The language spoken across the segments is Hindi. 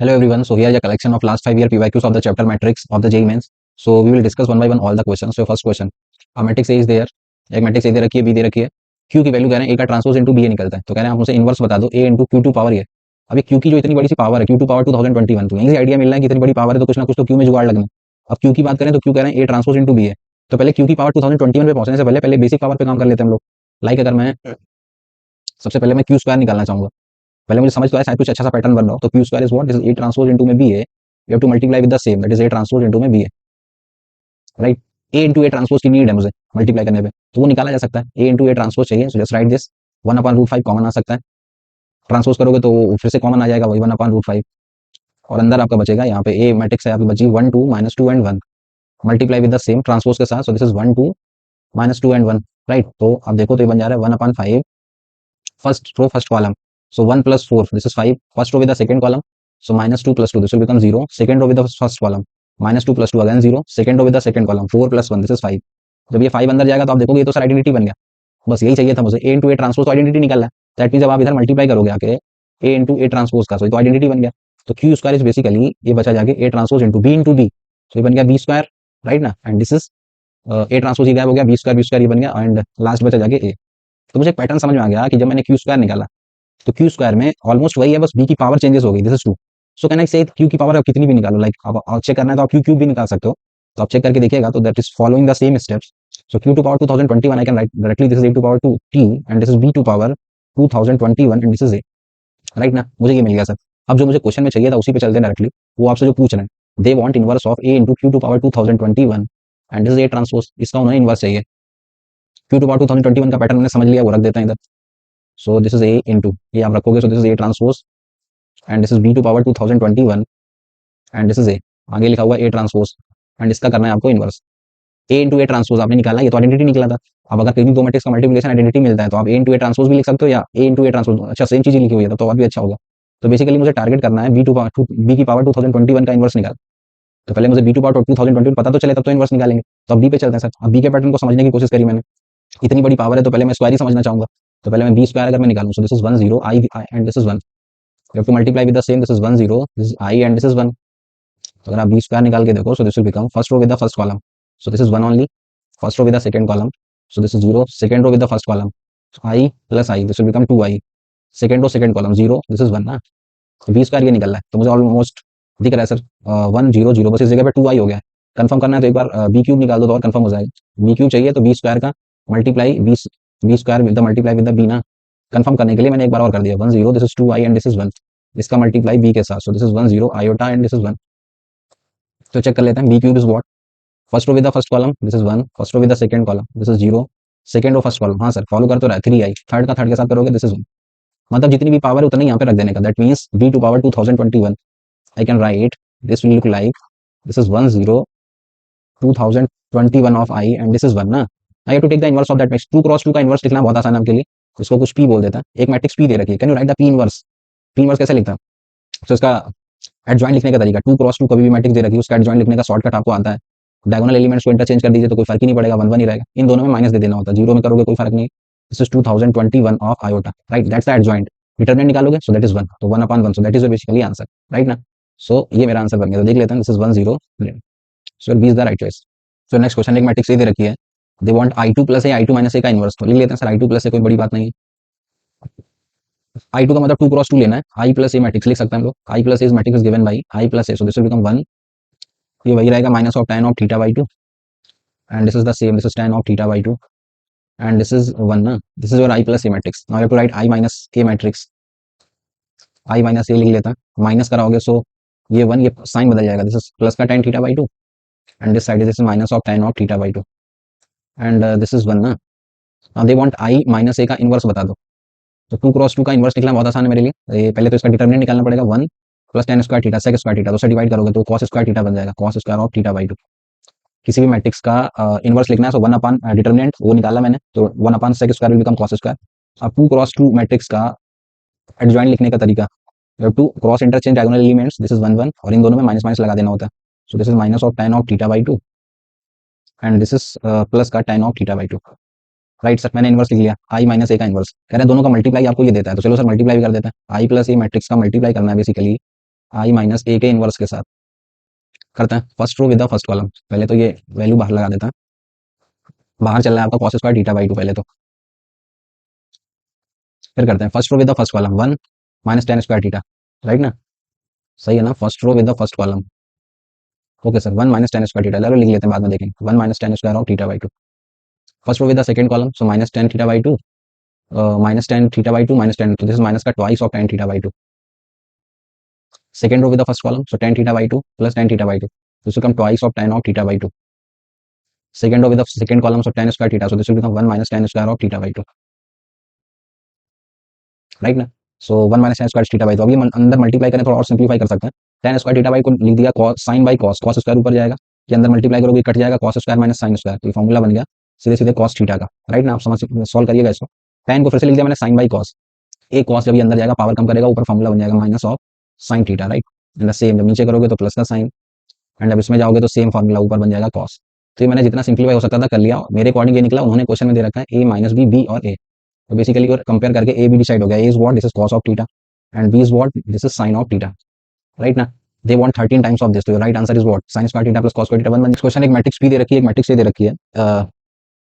Hello everyone. So here is a collection of last 5 year PYQs of the chapter matrix of the JEE Mains. So we will discuss one by one all the questions. So first question, a matrix A is there. एक मैट्रिक्स ए दे रखी है, बी दे रखी है, क्यू की वैल्यू कह रहे हैं ए का ट्रांसपोज इनटू बी ए निकलता है, तो कह रहे हैं आप मुझे इनवर्स बता दो A into Q to power A. अभी क्यू की जो इतनी बड़ी सी पावर है क्यू टू पावर 2021, तो यहीं से आइडिया मिल रहा है कि इतनी बड़ी पावर है तो कुछ ना कुछ तो क्यू में जुगाड़ लगना। अब क्यू की बात करें तो क्यू कह रहे हैं ए ट्रांसपोज इनटू बी है, तो पहले क्यू की पावर 2021 पे पहुंचने से पहले पहले बेसिक पावर पे काम कर लेते हैं हम लोग। लाइक अगर मैं सबसे पहले मैं क्यू स्क्वायर निकालना चाहूंगा, पहले मुझे समझ तो आया शायद कुछ अच्छा सा पैटर्न बन रहा हो, तो Q square is what, this is A transpose into में बी है, you have to multiply with the same, that is A transpose into में बी है, right. A into A transpose की नीड है मुझे मल्टीप्लाई करने पे, तो वो निकाला जा सकता है। ए इंटू ए ट्रांसपोज चाहिए, so just write this, 1/√5 common आ सकता है, ट्रांसपोज करोगे तो फिर से कॉमन आ जाएगा वही 1/√5, और अंदर आपका बचेगा यहाँ पे ए मैट्रिक्स है आपकी बची 1 2 -2 and 1, multiply with the same transpose के साथ, so this is 1 2 -2 and 1, right. तो अब देखो तो ये बन जा रहा है 1/5 first row first column, so 1 plus 4, this is 5, first row with the second column, so -2 plus 2, this will become 0, second row with the first column, -2 plus 2 again 0, second row with the second column, 4 plus 1, this is 5। जब ये 5 अंदर जाएगा तो आप देखोगे ये तो सर आइडेंटिटी बन गया, बस यही चाहिए था मुझे, ए इंटू ए ट्रांसपोज तो आइडेंटिटी निकल रहा है, दैट मीन जब आप इधर मल्टीप्लाई करोगे आके ए इंटू ए ट्रांसपोज का, तो आइडेंटिटी बन गया। तो क्यू स्क्वायर इज बेसिकली ये बचा जाके ए ट्रांसपोज इंटू बी, तो ये बन गया बी स्क्वायर, राइट ना, and this is A transpose, ये गायब हो गया, बी स्क्वायर ये बन गया, एंड लास्ट बचा जाके ए। तो मुझे एक पैटर्न समझ में आ गया कि जब मैंने क्यू स्क्वायर निकाला तो क्यू स्क्वायर में ऑलमोस्ट वही है, बस बी की पावर चेंजेस हो गई, this is 2। So can I से क्यू की पावर आप कितनी भी निकालो, लाइक आप चेक करना है तो आप क्यू क्यूब भी निकाल सकते हो, तो आप चेक करके देखिएगा, तो that is following the same steps. So Q to power 2021 I can write directly, this is A to power 2 T and this is B to power 2021 and this is A, right ना, मुझे ये मिल गया सर। अब जो मुझे क्वेश्चन में चाहिए था उसी पे चलते हैं डायरेक्टली, वो आपसे जो पूछ रहे हैं, they want inverse of A into Q to power 2021 and this is A transpose, इसका उन्हें इनवर्स चाहिए। क्यू टू पावर 2021 का पैटर्न उन्हें समझ लिया, वो रख देते हैं इधर, so this is A into, ये आप रखोगे, so this is A transpose and this is B to power 2021 and this is A, आगे लिखा हुआ ए ट्रांसपोज, एंड इसका करना है आपको inverse. A into A transpose आपने निकाला, ये तो आइडेंटिटी निकला था। अब अगर कहीं दो मैट्रिक्स का मल्टीप्लिकेशन आइडेंटिटी मिलता है तो आप ए इंटू ए ट्रांसपोज भी लिख सकते हो या ए इंटू ए ट्रांसपोज, अच्छा सेम चीज ही लिखी हुई है तो और भी अच्छा होगा। तो बेसिकली मुझे टारगेट करना है बी की पावर 2021 का इनवर्स निकाल, तो पहले मुझे बी टू पावर 2021 पता तो चले तब तो इनवर्स निकालेंगे। तो अब बी पे चलते हैं सर। अब बी के पैटर्न को समझने की कोशिश करी मैंने, इतनी बड़ी पावर है तो पहले मैं स्क्वायर ही समझना चाहूंगा, तो पहले मैं बी स्क्वायर अगर मैं निकालूं, so this is 1 0 I and this is 1, you have to multiply with the same, this is 1 0, this is I and this is 1। तो अगर आप बी स्क्वायर निकाल के देखो, so this will become first row with the first column, so this is 1 only, first row with the second column, so this is 0, second row with the first column, I plus I, this will become 2 I, second row second column 0, this is 1 ना, तो बी स्क्वायर ये निकल रहा है, तो मुझे ऑलमोस्ट दिख रहा है सर 1 0 0, बस इस जगह पे 2 आई हो गया है। कंफर्म करना है तो एक बार बी क्यूब निकाल दो तो और कंफर्म हो जाएगा। बी क्यूब चाहिए तो बी स्क्वायर का multiply B square with the multiply with the B ना, कंफर्म करने के लिए मैंने एक बार और कर दिया, 1 0, this is 2 I and this is 1, इसका मल्टीप्लाई बी के साथ, so this is 1 0 iota and this is 1। तो चेक कर लेते हैं B cube is what, first row with the first column this is 1, first row with the second column this is 0, second row first column, हाँ सर फॉलो कर तो रहा है, 3 आई, थर्ड का थर्ड के साथ करोगे दिस इज 1, मतलब जितनी भी पावर है उतना ही यहाँ पे रख देने का, that means B to power 2021 I can write this will look like this is 1 0 2021 of I and this is 1 ना। I have to take the inverse of that matrix, 2 cross 2 का इनवर्स लिखना बहुत आसान है आपके लिए, इसको कुछ पी बोल देता है, एक मैट्रिक्स पी दे रखी है, can you write the P inverse, P inverse कैसे लिखता है, तो इसका एडजॉइंट लिखने का तरीका, 2 क्रॉस 2 कभी भी मैट्रिक्स दे रखी है उसका एडजॉइंट लिखने का शॉर्टकट आपको आता है, डायगोनल एलिमेंट्स को इंटरचेंज कर दीजिए तो कोई फर्क ही नहीं पड़ेगा, 1 1 ही रहेगा, इन दोनों में माइनस दे देना होता है, जीरो में करोगे कोई फर्क नहीं। This is 2021 of iota, right, that's the adjoint, determinant निकालोगे सो दैट इज 1, तो 1/1, सो that is basically answer, right ना। सो ये मेरा आंसर बन गया, तो देख लेते हैं, this is 1 0, so B is the right choice. So next question, एक मैट्रिक्स ए दे रखी है, they want i2 plus A i2 minus A का इनवर्स, तो लिख लेते हैं सर i2 प्लस ए, कोई बड़ी बात नहीं है, i2 का मतलब 2 क्रॉस 2 लेना है, i प्लस ए मैट्रिक्स लिख सकते हैं हम लोग, i plus a is matrix given by i plus a, so this will become 1, ये वही रहेगा minus of tan of theta by 2 and this is the same, this is tan of theta by 2 and this is 1 ना, this is your i plus a matrix. Now you have to write i minus a matrix, i minus a लिख लेता, माइनस कराओगे सो ये 1, ये साइन बदल जाएगा, दिस इज प्लस का tan theta by 2 and this side is minus of tan of theta by 2 and this is 1 ना। Now they want i minus A का इनवर्स बता दो, तो 2 क्रॉस 2 का इनवर्स निकलना बहुत आसान है मेरे लिए, ये पहले तो इसका डिटरमिनेंट निकालना पड़ेगा, 1 plus tan square theta sec square theta, तो से डिवाइड करोगे तो cos स्क्वायर थीटा बन जाएगा, cos square of theta by 2। किसी भी मैट्रिक्स का इनवर्स लिखना है, सो 1 अपन डिटरमिनेंट वो निकाला मैंने, तो 1 अपन sec square will become cos square. अब 2 क्रॉस 2 मैट्रिक्स का एडजॉइंट लिखने का तरीका, you have to cross interchange diagonal elements, this is 1 1, और इन दोनों में माइनस माइनस लगा देना होता है, so this is minus of tan of theta by 2 and this is plus का tan of theta by 2, right sir. मैंने इनवर्स लिख लिया, i माइनस ए का इनवर्स, कह रहे हैं दोनों का मल्टीप्लाई आपको ये देता है, तो चलो सर मल्टीप्लाई भी कर देता है, i प्लस ए मैट्रिक्स का मल्टीप्लाई करना है बेसिकली, आई माइनस ए के इनवर्स के साथ करते हैं first row with the first column. पहले तो ये वैल्यू बाहर लगा देता है, बाहर चल रहा है आपका cos square theta by two पहले तो। फिर करते हैं first row with the first column 1 minus tan square theta, right ना, सही है ना, first row with the first column. Okay sir, 1 minus tan square theta, चलो लिख लेते हैं बाद में देखेंगे, 1 minus tan square of theta by two. First row with the second column, so minus tan theta by to, minus tan theta by to minus ten, तो दिस इज माइनस का twice of ten theta by to. Second row with the first column, so tan theta by 2 plus tan theta by 2. This will become twice of tan of theta by 2. Second row with the second column, so tan square theta, so this will become 1 minus tan square of theta by 2. Right ना, सो 1 minus tan square theta by 2। अब ये अंदर मल्टीप्लाई करें थोड़ा और सिंप्लीफाई कर सकते हैं। tan स्क्वायर थीटा बाई को लिख दिया cos sin by cos, cos square ऊपर जाएगा, ये अंदर मल्टीप्लाई करोगे कट जाएगा cos square minus sin square, तो ये फॉर्मूला बन गया सीधे सीधे cos थीटा का, राइट ना। आप समझ सॉल्व करिएगा इसको। tan को फिर से लिख दिया मैंने sin बाई cos, एक cos जब ये अंदर जाएगा पावर कम करेगा, ऊपर फॉर्मूला बन जाएगा minus of sin theta, right. And same जब नीचे करोगे तो प्लस का साइन, एंड अब इसमें जाओगे तो सेम फॉर्मूला ऊपर बन जाएगा कॉस। तो ये मैंने जितना सिंप्लीफाई हो सकता था कर लिया, मेरे अकॉर्डिंग ये निकला। उन्होंने क्वेश्चन में दे रखा है ए माइनस बी, बी और ए, तो बेसिकली कंपेयर करके ए बी डिसाइड हो गया, A is what, this is cos of theta, and B is what, this is sine of theta, right ना। They want 13 times of this, तो right answer is what, sine square theta plus cos square theta. One question एक मैट्रिक्स पी दे रखी है, एक मैट्रिक्स ए दे रखी है,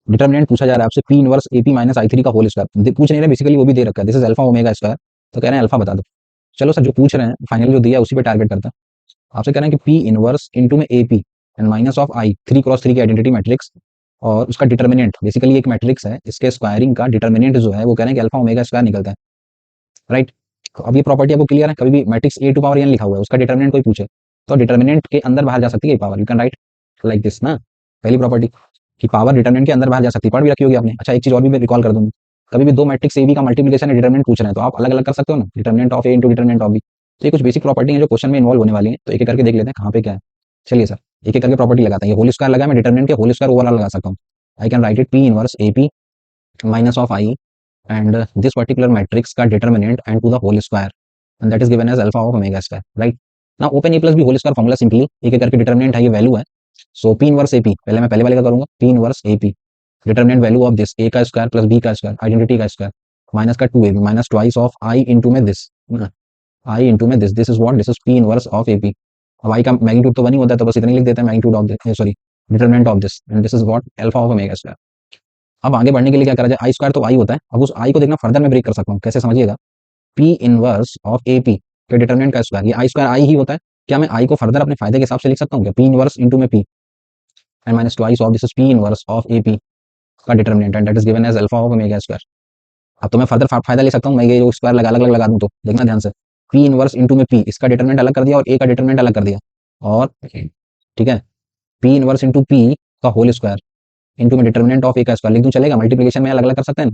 डिटरमिनेंट पूछा जा रहा है आपसे P inverse A P minus I three का होल स्क्वायर पूछ नहीं रहे, बेसिकली वो भी दे रखा है, this is alpha omega square, तो कह रहे हैं अल्फा बता दो। चलो सर जो पूछ रहे हैं फाइनली जो दिया है उसी पे टारगेट करता है। आपसे कह रहे हैं कि पी इनवर्स इंटू में A P and minus of I 3 cross 3 की आइडेंटिटी मैट्रिक्स, और उसका डिटर्मिनेंट बेसिकली एक मैट्रिक्स है, इसके स्क्वायरिंग का डिटर्मिनेंट जो है वो कह रहे हैं कि अल्फा ओमेगा स्क्वायर निकलता है, राइट। अब ये प्रॉपर्टी आपको क्लियर है, कभी भी matrix A to power N लिखा हुआ है उसका डिटर्मिनेंट कोई पूछे तो डिटर्मिनेंट के अंदर बाहर जा सकती है power, you can right like this ना, पहली प्रॉपर्टी कि पावर डिटर्मिनेंट के अंदर बाहर जा सकती है, पढ़ भी रखी होगी आपने। अच्छा एक चीज और भी मैं रिकॉल कर दूंगा, कभी भी दो मैट्रिक्स ए बी का मल्टीप्लिकेशन डिटर्मिनेंट पूछ रहे हैं तो आप अलग अलग कर सकते हो ना, determinant of A into determinant of B. तो ये कुछ बेसिक प्रॉपर्टी है जो क्वेश्चन में इन्वॉल्व होने वाली है, तो एक एक करके देख लेते हैं कहाँ पे क्या है। चलिए सर एक एक करके प्रॉपर्टी लगाते हैं, ये होल स्क्वायर लगा, मैं डिटर्मिनेंट के होल स्क्वायर ओवरऑल लगा सकता हूँ। आई can write it P inverse A P minus of I and this particular matrix का determinant and to the whole square and that is given as alpha of omega square, right। now open a plus b whole square formula simply एक एक करके determinant है, ये वैल्यू है, so p inverse ap, पहले मैं पहले वाले का करूंगा, p inverse ap determinant value of this a का स्क्वायर प्लस b का स्क्वायर आइडेंटिटी का स्क्वायर माइनस का 2ab minus twice of i into में दिस, i इंटू में this is what, this is p inverse of ap। अब i का मैग्नीट्यूड तो 1 ही होता है तो बस इतना ही लिख देते हैं, magnitude of this, sorry determinant of this, and this is what alpha of omega square. अब आगे बढ़ने के लिए क्या करा जाए, आई स्क्वायर तो आई होता है, अब उस आई को देखना फर्दर में ब्रेक कर सकता हूँ, कैसे समझिएगा, P inverse of A P के डिटरमिनेंट का स्क्वायर, ये आई स्क्वायर आई ही होता है, क्या मैं आई को फर्दर अपने फायदे के हिसाब से लिख सकता हूँ क्या, पी इनवर्स इंटू में P and minus twice of this is P inverse of A P का determinant and that is given as alpha of omega square. अब तो मैं फर्दर फायदा ले सकता हूँ, मैं ये जो स्क्वायर लगा अलग अलग लगा दूँ, तो देखना ध्यान से, पी इनवर्स इंटू में पी, इसका डिटरमिनेंट अलग कर दिया और ए का डिटरमिनेंट अलग कर दिया, और ठीक है पी इनवर्स इंटू पी का होल स्क्वायर इंटू में डिटर्मिनेंट ऑफ ए का स्क्वायर लिख दूं चलेगा, मल्टीप्लिकेशन में अलग अलग कर सकते हैं,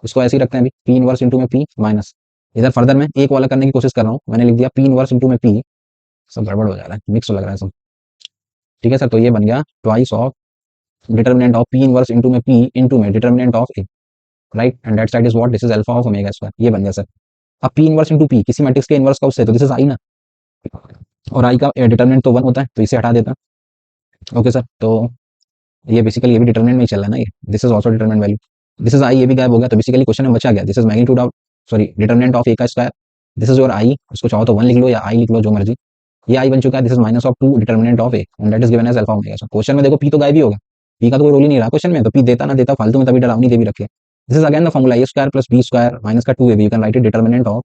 इसको ऐसे ही रखते हैं अभी, पी इनवर्स इंटू में पी माइनस, इधर फर्दर में एक वाला करने की कोशिश कर रहा हूँ, मैंने लिख दिया पी इनवर्स इंटू में पी, सब गड़बड़ हो जा रहा है, मिक्स हो लग रहा है सब, ठीक है सर। तो ये बन गया twice of determinant of P inverse into में पी इंटू में determinant of A, right, and that side is what, this is alpha of omega square, ये बन गया सर। अब पी इनवर्स इंटू पी किसी मैट्रिक्स के इनवर्स का उससे, तो दिस इज आई ना, और आई का डिटर्मिनेंट तो 1 होता है तो इसे हटा देता है, ओके सर। तो ये बेसिकली ये भी डिटरमिनेंट में ही चल रहा है ना, ये this is also determinant value, this is आई, ये भी गायब हो गया, तो बेसिकली क्वेश्चन में बचा गया, this is magnitude of, sorry determinant of A का square, this is your I, इसको चाहो तो 1 लिख लो या आई लिख लो जो मर्जी, ये आई बन चुका है, this is minus of 2 determinant of A and that is given as alpha omega. So question में देखो पी तो गायब ही होगा, पी का तो कोई रोल ही नहीं रहा क्वेश्चन में, तो पी देता ना देता फालतू में तभी डरावनी दे भी रखे, this is again the formula A square plus B square minus का 2ab, you can write it determinant of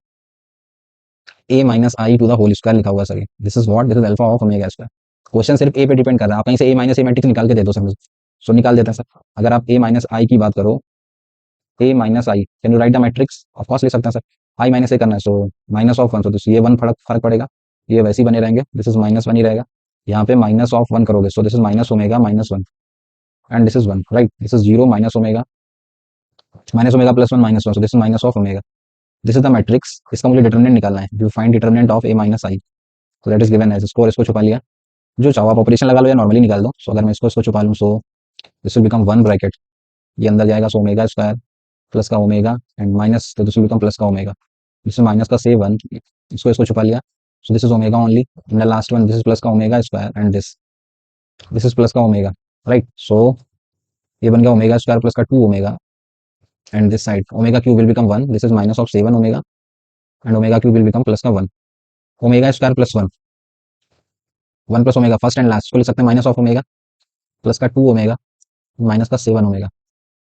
A minus I to the whole square लिखा हुआ sir, this is what, this is alpha of omega square. Question सिर्फ ए पे डिपेंड कर रहा है, आप कहीं से ए माइनस ए मैट्रिक्स निकाल के दे दो सर, सो निकाल देते हैं सर। अगर आप ए माइनस आई की बात करो, A minus I can you write the matrix, of course ले सकते हैं सर, आई माइनस ए करना है, सो माइनस ऑफ 1, सो ये 1 फर्क पड़ेगा, ये वैसे ही बने रहेंगे, दिस इज माइनस 1 ही रहेगा, यहाँ पे माइनस ऑफ 1 करोगे, so this is minus omega minus 1 and this is 1, right, this is 0 minus omega plus 1 minus 1, so this is minus of omega, this is the matrix, इसका मुझे डिटरमिनेंट निकालना है, you find determinant of A minus I, so that is given as, इसको और इसको छुपा लिया, जो चाहो आप ऑपरेशन लगा लो या नॉर्मली निकाल दो, सो अगर मैं इसको छुपा लूँ, so this will become 1 bracket, ये अंदर जाएगा, सो ओमेगा स्क्वायर प्लस का ओमेगा एंड माइनस, तो दिस विल बिकम प्लस का ओमेगा, दिस माइनस का से 1, इसको इसको छुपा लिया, so this is omega only and the last one, this is plus का omega square and this is plus का ओमेगा, राइट। सो ये बन गया ओमेगा स्क्वायर प्लस का 2 omega and this side omega cube will become 1, this is minus of 7 omega and omega cube will become plus का 1, omega square plus one, one plus omega first and last को लिख सकते हैं माइनस ऑफ ओमेगा, प्लस का 2 ओमेगा, माइनस का 7 ओमेगा,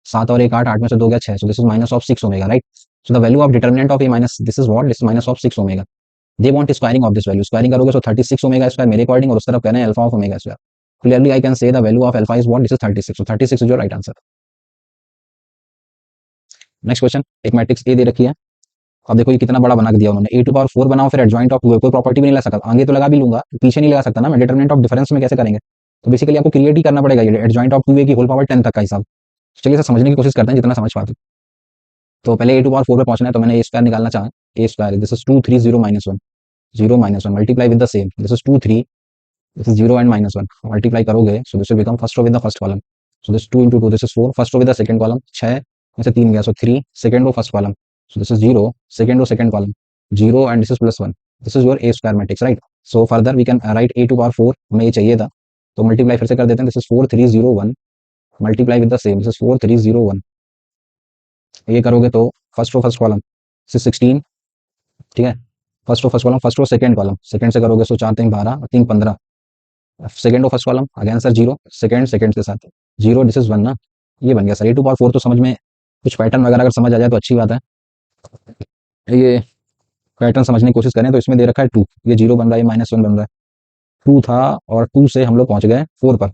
7 और 1 8, 8 में से 2 गया 6, so this is minus of 6 omega, right? So the value of determinant of A minus this is what, this is minus of 6 omega. They want squaring of this value, squaring करोगे सो 36 ओमेगा स्क्वायर मेरे अकॉर्डिंग, और उस तरफ कहना है alpha of omega square. Clearly I can say the value of alpha is what, this is 36, so 36 is your right answer. Next question, एक मैट्रिक्स ए दे रखी है, अब देखो ये कितना बड़ा बना के दिया उन्होंने, ए टू पावर 4 बनाओ फिर एडजॉइंट ऑफ 2 कोई प्रॉपर्टी भी नहीं लगा सकता, आगे तो लगा भी लूंगा, पीछे नहीं लगा सकता ना मैं, डिटरमिनेंट ऑफ डिफरेंस में कैसे करेंगे? तो बेसिकली आपको क्रिएट ही करना पड़ेगा ये एडजॉइंट ऑफ 2 की होल पावर 10 तक का हिसाब। चलिए इसे समझने की कोशिश करते हैं जितना समझ पाते। तो पहले ए टू पावर 4 पे पहुंचना है, तो मैंने ए स्क्वायर निकालना चाहा, A square this is 2 3 0 minus 1, 0 minus 1 multiply with the same, this is 2 3, this is 0 and minus 1 multiply करोगे, so this will become first row with the first column, so this 2 into 2 this is 4, first row with the second column 6 में से 3 गया, so 3 second row first column, so this is 0 second row second column 0 and this is plus 1, this is your A square matrix, right? So further we can write A to power 4, हमें ये चाहिए था, तो मल्टीप्लाई फिर से कर देते हैं, this is 4 3 0 1 multiply with the same, this is 4 3 0 1, ये करोगे तो फर्स्ट रो फर्स्ट कॉलम से 16, ठीक है, first row first column, first row second column, second से करोगे, so 4 3 12 3 15, second row first column again sir 0 second second के साथ 0, दिस इज 1 ना, ये बन गया सर ए टू पावर 4। तो समझ में कुछ पैटर्न वगैरह अगर समझ आ जाए तो अच्छी बात है। ये पैटर्न समझने की कोशिश करें तो इसमें दे रखा है 2, ये 0 बन रहा है, माइनस 1 बन रहा है, 2 था और 2 से हम लोग पहुंच गए 4 पर,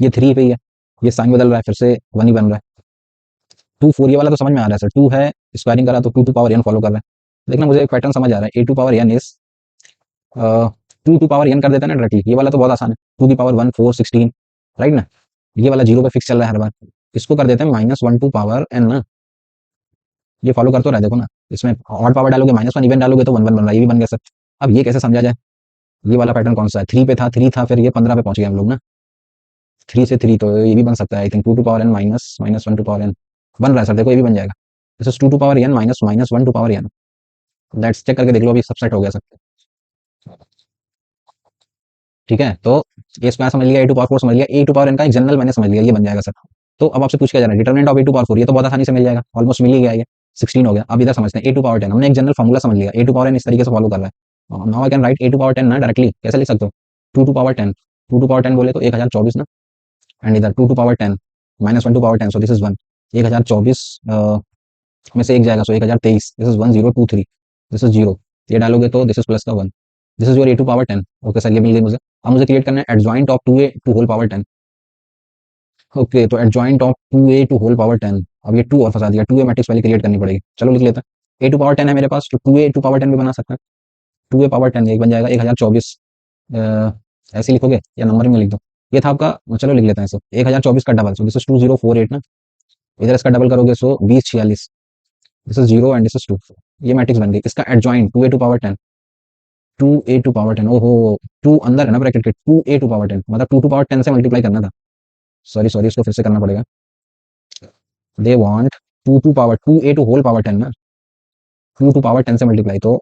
ये 3 पे ही है, ये साइन बदल रहा है फिर से 1 ही बन रहा है, 2 4 ये वाला तो समझ में आ रहा है सर, 2 है स्क्वायरिंग करा तो 2 टू पावर n फॉलो कर रहा है, देखना मुझे एक पैटर्न समझ आ रहा है, A to power n is 2 to power n कर देता है ना डायरेक्टली, ये वाला तो बहुत आसान है, 2 की पावर 1 4 16, राइट ना, ये वाला 0 पे फिक्स चल रहा है हर बार, इसको कर देते हैं माइनस 1 टू पावर n ना, ये फॉलो कर तो रहा है देखो ना, इसमें ऑड पावर डालोगे माइनस 1 इवन डालोगे तो 1 1 बन रहा है, ये भी बन गया सर। अब ये कैसे समझा जाए, ये वाला पैटर्न कौन सा है, 3 पे था, 3 था फिर ये 15 पे पहुंच गए हम लोग ना, 3 से 3 तो ये भी बन सकता है I think, 2 to power n minus minus 1 to power n बन रहा है सर, देखो ये भी बन जाएगा, this is 2 to power n minus minus 1 to power n, that's check करके देख लो अभी सब सेट हो गया सब, ठीक है? तो ए स्क्वायर समझ लिया, ए टू पावर 4 समझ लिया, ए टू पावर n का एक जनरल मैंने समझ लिया, ये बन जाएगा सर। तो अब आपसे पूछ क्या जा रहा है, determinant of A to power 4, ये तो बहुत आसानी से मिल जाएगा, ऑलमोस्ट मिल ही गया, ये 16 हो गया। अब इधर समझते हैं ए टू पावर 10, हमने एक जनरल फॉर्मूला समझ लिया, ए टू पावर n इस तरीके से फॉलो कर रहा है, now I can write A to power 10 ना डायरेक्टली, कैसे लिख सकते हो, 2 टू पावर 10, 2 टू पावर 10 बोले तो 1024 ना, एंड इधर 2 to power 10 minus 1 to power 10, so this is 1, 1024 में से एक जाएगा, so 1023, this is 1023, this is 0, ये डालोगे तो दिस इज प्लस का 1, this is your A to power 10, okay sir ये मिल गई मुझे। अब मुझे क्रिएट करना है adjoint of 2a to whole power 10, okay तो adjoint of 2a to whole power 10, अब ये 2 और फंसा दिया, 2a मैट्रिक्स पहले क्रिएट करनी पड़ेगी, चलो लिख लेते हैं, ए टू पावर 10 है मेरे पास, तो 2a टू पावर 10 भी बना सकते हैं, 2a पावर 10 एक बन जाएगा 1024, ऐसे लिखोगे या नंबर में लिख दो, ये था आपका, चलो लिख लेते हैं इसे 1024 का डबल, सो दिस इज 2048 ना, इधर इसका डबल करोगे so 2046, this is 0 and this is 2, ये मैट्रिक्स बन गई, इसका adjoint 2a to power 10, 2a to power 10, ओहो 2 अंदर है ना ब्रैकेट के, 2a टू पावर 10 मतलब 2 टू पावर 10 से मल्टीप्लाई करना था, सॉरी सॉरी इसको फिर से करना पड़ेगा, they want 2 to power 2a to whole power 10 ना, 2 टू पावर 10 से मल्टीप्लाई, तो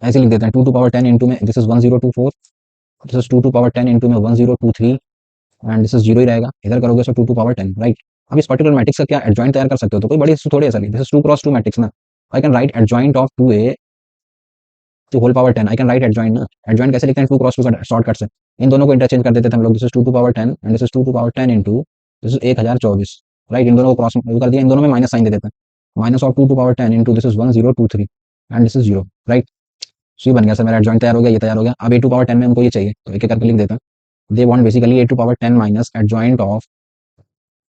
ऐसे लिख देते हैं 2 टू पावर 10 इंटू में this is 1024, this is 2 to power 10 into में 1023 एंड दिस इज 0 ही रहेगा, इधर करोगे सो 2 टू पावर 10, राइट? अब इस पर्टिकुलर मैट्रिक्स का क्या एडजॉइंट तैयार कर सकते हो, तो कोई बड़ी इशू थोड़ी है sir, this is 2 cross 2 matrix ना, I can write adjoint of 2a to whole power 10, I can write adjoint ना, एडजॉइंट कैसे लिखते हैं 2 क्रॉस 2 का शॉर्टकट से, इन दोनों को इंटरचेंज कर देते थे हम लोग, this is 2 to power 10 and this is 2 to power 10 into this is 1024, right? इन दोनों को क्रॉस कर दिया, इन दोनों में माइनस साइन दे देते हैं, minus of 2 to power 10 into this is 1023 and this is 0, right? So ये बन गया सर मेरा एडजॉइंट तैयार हो गया, ये तैयार हो गया। अब ए टू पावर 10 में हमको ये चाहिए, तो एक एक करके लिख देते हैं, they want basically A to power 10 minus adjoint of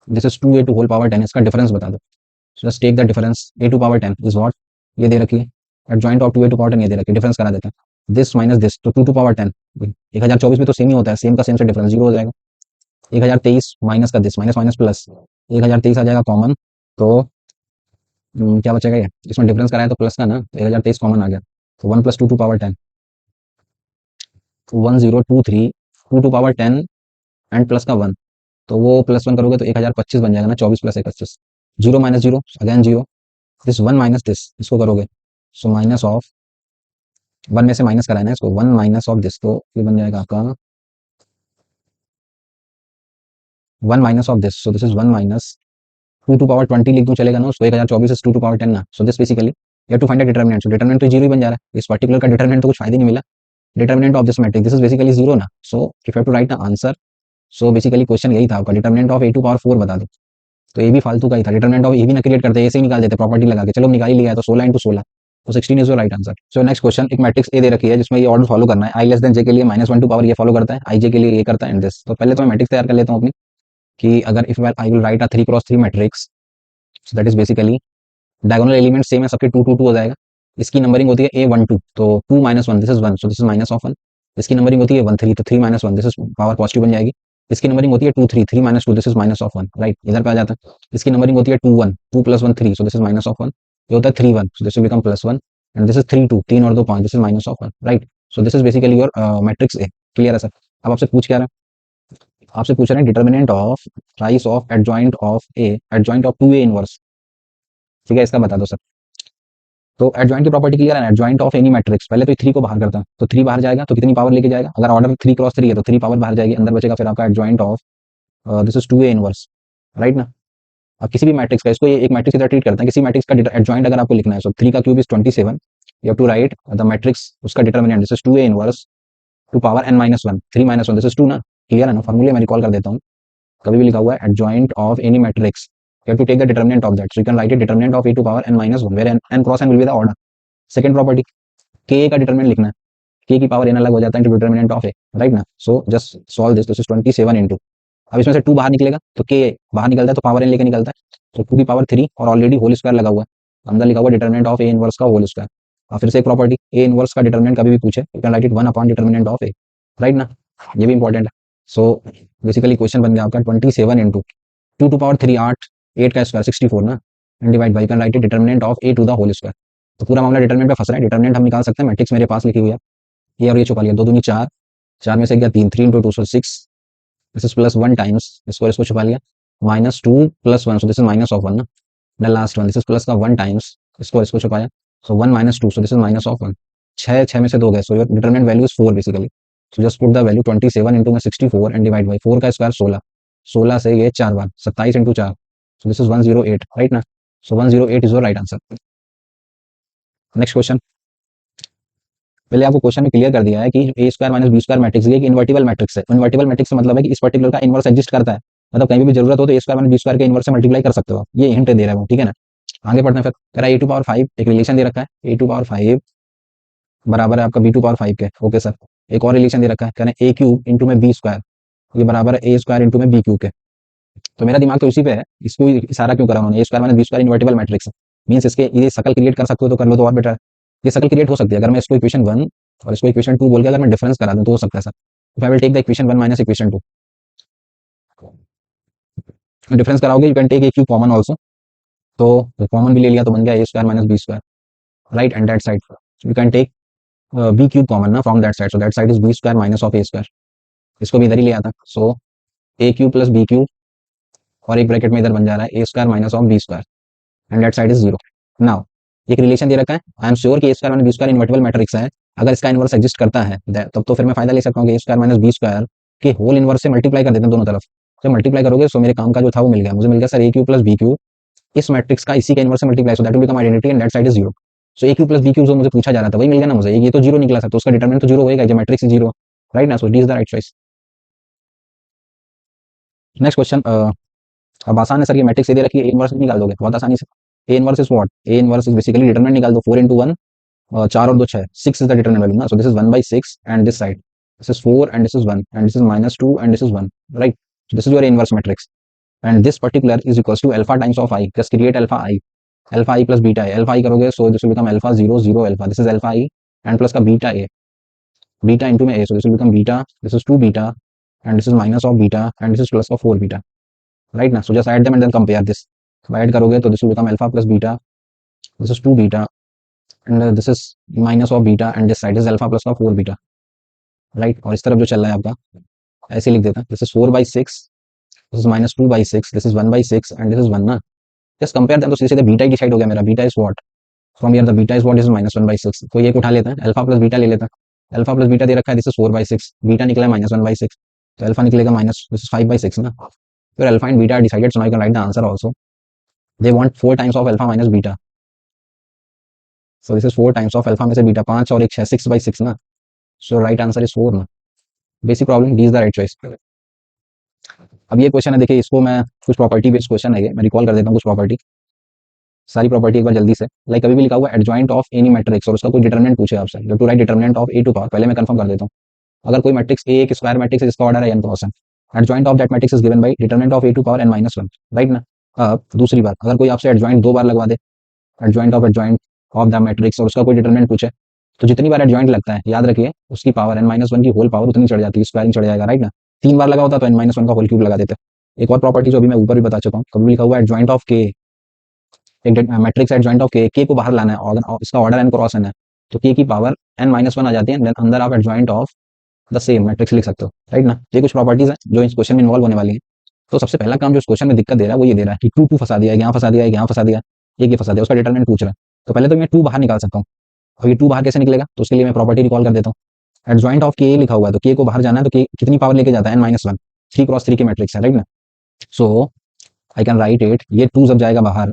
this is 2a to whole power 10, इसका डिफरेंस बता दो, just take the difference, A to power 10 is what, ये दे रखी है, adjoint of 2a to power 10 ये दे रखी है, डिफरेंस करा देते हैं, दिस माइनस दिस, तो 2 टू पावर 10, 1024 में तो सेम ही होता है, सेम का सेम से डिफरेंस 0 हो जाएगा, 1023 माइनस का दिस, माइनस माइनस प्लस 1023 आ जाएगा कॉमन, तो क्या बचेगा, ये इसमें डिफरेंस कराया तो प्लस का ना, 1023 कॉमन आ गया, तो 1 plus 2 to power 10, 1023, 2 to power 10 and plus का 1, तो वो प्लस 1 करोगे तो 1025 बन जाएगा ना, 24 plus 25, 0 minus 0 again 0, this 1 minus this, इसको करोगे सो माइनस ऑफ 1 में से माइनस कराना है इसको, 1 माइनस ऑफ दिस, तो ये बन जाएगा आपका 1 minus of this, so this is 1 minus 2 to power 20 लिख दूं चलेगा ना उसको, 1024 इज 2 टू पावर 10 ना, सो दिस बेसिकली या to find the determinant, so determinant तो जीरो ही बन जा रहा है, इस पर्टिकुलर का डिटर्मिनेंट तो कुछ फायदा नहीं मिला, determinant of this matrix this is basically zero ना, so if you have to write the answer, so basically question यही था आपका, determinant of a to power 4 बता दो, तो ये भी फालतू का ही था, डिटर्मिनेंट ऑफ ए भी ना क्रिएट करते, ऐसे ही निकाल देते प्रॉपर्टी लगा के, चलो निकाल ही लिया है तो 16 इंटू 16, तो 16 is your right answer. So next question, एक मैट्रिक्स ए दे रखी है जिसमें ये ऑर्डर फॉलो करना है, आई लेस देन जे के लिए -1 टू पावर ये फॉलो करता है, आई जे के लिए ये करता है एंड दिस, तो पहले तो मैं मैट्रिक्स तैयार कर लेता हूँ अपनी, कि अगर if I will write a 3 cross 3 matrix, so that is basically diagonal element same है सबके 2 2 2 हो जाएगा, इसकी नंबरिंग होती है a12, तो 2 - 1 this is 1, so this is minus of 1, इसकी नंबरिंग होती है 1 3, तो 3 - 1 दिस इज पावर पॉजिटिव बन जाएगी, इसकी नंबरिंग होती है 2 3, 3 - 2 this is minus of 1, right, इधर पे आ जाता है, इसकी नंबरिंग होती है 2 1, 2 + 1 3, so this is minus of 1, ये होता है 3 1, so this will become +1 and this is 3 2, 3 और 2 5, this is minus of 1, right, so this is basically your matrix A, clear है सर। अब आपसे पूछ क्या रहा है, आपसे पूछ रहे हैं determinant of ट्राइस of adjoint of A, adjoint of 2a inverse, ठीक है, इसका बता दो सर। तो एडजॉइंट की प्रॉपर्टी क्लियर है, एडजॉइंट ऑफ एनी मैट्रिक्स, पहले तो 3 को बाहर करता है, तो 3 बाहर जाएगा तो कितनी पावर लेके जाएगा, अगर ऑर्डर 3 क्रॉस 3 है तो 3 पावर बाहर जाएगी, अंदर बचेगा फिर आपका adjoint of this is 2a inverse, right ना। अब किसी भी मैट्रिक्स का, इसको ये एक मैट्रिक्स की तरह ट्रीट करते हैं, किसी मैट्रिक्स का एडजॉइंट अगर आपको लिखना है, सो 3 का cube is 27, you have to write the matrix, उसका determinant this is 2a inverse to power n-1, 3 - 1 this is 2 ना, क्लियर है ना, फॉर्मूले मैं रिकॉल कर देता हूँ, कभी भी लिखा हुआ है adjoint of any matrix, you have to take the determinant of that, so you can write it determinant of a to power n-1 where n cross n will be the order. Second property, के का डिटर्मिनेंट लिखना है, के की पावर एन अलग हो जाता है डिटर्मिनेंट ऑफ ए, राइट ना, so just solve this, this is 27 into, अब इसमें से 2 बाहर निकलेगा तो के बाहर निकलता है तो पावर एन लेके निकलता है, तो 2 की पावर 3 और ऑलरेडी होल स्क्वायर लगा हुआ है, अंदर लिखा हुआ डिटर्मिनेंट ऑफ ए इनवर्स का होल स्क्वायर, और फिर से एक प्रॉपर्टी, ए इनवर्स का डिटर्मिनेंट कभी भी पूछे you can write it 1 upon determinant of A, right ना, ये भी इंपॉर्टेंट है। सो बेसिकली क्वेश्चन बन गया आपका 27 इंटू 2 टू पावर 3 8, 8 का स्क्वायर 64 ना, and divide by, can write it determinant of A to the whole square, तो पूरा मामला डिटर्मिनेंट पे फंस रहा है, डिटर्मिनेंट हम निकाल सकते हैं, मैट्रिक्स मेरे पास लिखी हुई है, ये और ये छुपा लिया, 2 दूनी 4, 4 में से गया 3, 3 into 2 so 6, this is +1 times, इसको छुपा लिया, -2 + 1, so this is minus of 1 ना, the last one this is plus का 1 टाइम्स, इसको छुपाया, सो 1 - 2, so this is minus of 1, 6 6 में से 2 गए, so your determinant value is 4 basically, so just put the value 27 into में 64 एंड डिवाइड बाई 4 का स्क्वायर 16, 16 से ये 4 बार 27 into 4, so this is 108, right ना, so 108 is your right answer. Next question, पहले आपको क्वेश्चन में क्लियर कर दिया है कि A square minus B square matrix, ये एक इन्वर्टिबल मैट्रिक्स है, इन्वर्टिबल मैट्रिक्स से मतलब है कि इस पर्टिकुलर का इनवर्स एग्जिस्ट करता है, मतलब कहीं भी जरूरत हो तो A square minus B square के इनवर्स से मल्टीप्लाई कर सकते हो, ये हिंट दे रहा है वो, ठीक है ना। आगे बढ़ते हैं, फिर कह रहा है ए टू पावर 5 एक रिलेशन दे रखा है, ए टू पावर 5 बराबर है आपका बी टू पावर 5 के, ओके सर। एक और रिलेशन दे रखा है, कह रहे हैं ए क्यूब इंटू में बी स्क्वायर, ये बराबर है ए स्क्वायर इंटू में बी क्यूब के, तो मेरा दिमाग तो इसी पे है, इसको इशारा क्यों करा उन्होंने, A square minus B square invertible matrix means इसके ये शकल क्रिएट कर सकते हो तो कर लो तो और बेटर है, ये शकल क्रिएट हो सकती है अगर मैं इसको इक्वेशन 1 और इसको इक्वेशन 2 बोल के अगर मैं डिफरेंस करा दूं तो हो सकता है sir, if I will take the equation 1 minus equation 2, difference कराओगे you can take A cube common also, तो कॉमन भी ले लिया तो बन गया A square minus B square, right, and that side you can take B cube common ना from that side, so that side is B square minus of A square, इसको भी इधर ही ले आता, सो ए क्यूब प्लस बी क्यूब और एक ब्रैकेट में इधर बन जा रहा है ए square minus of B square and that side is 0। Now एक रिलेशन दे रखा है, आई एम श्योर कि A square minus B square invertible matrix है, अगर इसका इनवर्स एग्जिस्ट करता है तब तो फिर मैं फायदा ले सकता हूँ कि A square minus B square के होल इनवर्स से मल्टीप्लाई कर देते हैं दोनों तरफ, जब मल्टीप्लाई करोगे सो मेरे काम का जो था वो मिल गया, मुझे मिल गया sir A Q plus B Q इस मैट्रिक्स का इसी के इनवर्स से multiply, so that will become identity and that side is 0, so A Q plus B Q जो मुझे पूछा जा रहा था वही मिल गया ना मुझे, ये तो 0 निकला था तो उसका डिटरमिनेंट तो 0 होएगा, जो मैट्रिक्स इज 0, राइट ना, so D is the right choice. Next question, अब आसान है सर, ये मैट्रिक्स दे रखी है, ए इनवर्स निकाल दोगे बहुत आसानी से, A inverse is what, A inverse is basically determinant निकाल दो, 4 इंटू 1 4 और 2 6, 6 इज द डिटरमिनेंट वैल्यू ना, so this is 1/6 and this side this is 4 and this is 1 and this is -2 and this is 1, right, so this is your inverse matrix and this particular is equals to alpha times of I, just create alpha I plus beta I, alpha I करोगे so this will become alpha 0 0 alpha, this is alpha I and plus का beta A, beta into में A, so this will become beta, this is 2 beta and this is minus of beta and this is plus of 4 beta, right ना, so just add them and then compare this, so add करोगे तो this will become alpha plus beta, this is 2 beta and this is minus of beta and this side is alpha plus का 4 beta, right, और इस तरफ जो चल रहा है आपका ऐसे लिख देता, this is 4/6, this is -2/6, this is 1/6 and this is 1 ना, just compare them, तो सीधे सीधे बीटा ही डिसाइड हो गया मेरा, beta is what from here the beta is what is -1/6, तो ये एक उठा लेते हैं, अल्फा प्लस बीटा ले लेते हैं, अल्फा प्लस बीटा दे रखा है दिस इज 4/6, बीटा निकला है -1/6, तो अल्फा निकलेगा माइनस दिस इज 5/6 ना, फिर alpha and beta decided, so now you can write the answer also, they want 4 times of alpha minus beta, so this is 4 times of alpha में से बीटा 5 और एक 6 6/6 ना। सो राइट आंसर इज 4 ना। Basic problem, D is the right choice. अब ये क्वेश्चन है, देखिए इसको मैं कुछ प्रॉपर्टी बेस्ड क्वेश्चन है, ये मैं रिकॉल कर देता हूँ कुछ प्रॉपर्टी, सारी प्रॉपर्टी एक बार जल्दी से। लाइक अभी भी लिखा हुआ है एडजॉइंट ऑफ एनी मैट्रिक्स और उसका कोई डिटरमिनेंट पूछे आपसे, जो to write determinant of A to power, पहले मैं कंफर्म कर देता हूँ। अगर कोई मैट्रिक्स ए एक स्क्वायर मैट्रिक्स है जिसका ऑर्डर है n cross n, adjoint of that matrix is given by determinant of A to power n-1, right ना। अब दूसरी बात, अगर कोई आपसे एडजॉइंट 2 बार लगवा दे, एडजॉइंट ऑफ द मैट्रिक्स और उसका कोई डिटरमिनेंट पूछे, तो जितनी बार एडजॉइंट लगता है याद रखिए उसकी पावर n-1 की होल पावर उतनी चढ़ जाती है, स्क्वायरिंग चढ़ जाएगा, राइट ना। 3 बार लगा होता तो n-1 का होल क्यूब लगा देते। एक और प्रॉपर्टी जो अभी मैं ऊपर भी बता चुका हूँ, कभी लिखा हुआ है एडजॉइंट ऑफ के, एक मैट्रिक्स एडजॉइंट ऑफ के को बाहर लाना है और इसका ऑर्डर n क्रॉस n है, तो के की पावर n-1 आ जाती है, देन अंदर आप adjoint of the same matrix लिख सकते हो, राइट ना। ये कुछ प्रॉपर्टीज हैं जो इस क्वेश्चन में इन्वॉल्व होने वाली है। तो सबसे पहला काम जो इस क्वेश्चन में दिक्कत दे रहा है वो ये दे रहा है कि टू फंसा दिया है, यहाँ फंसा दिया है, यहाँ फंसा दिया, एक ये फंसा दिया, उसका डिटरमिनेंट पूछ रहा है। तो पहले तो मैं टू बाहर निकाल सकता हूँ। अब ये टू बाहर कैसे निकलेगा, तो उसके लिए मैं प्रॉपर्टी रिकॉल कर देता हूँ। एडजॉइंट ऑफ के लिखा हुआ है तो के को बाहर जाना है, तो के कितनी पावर लेके जाता है n-1, 3 क्रॉस 3 की मैट्रिक्स है, राइट ना। So I can write it, ये टू जब जाएगा बाहर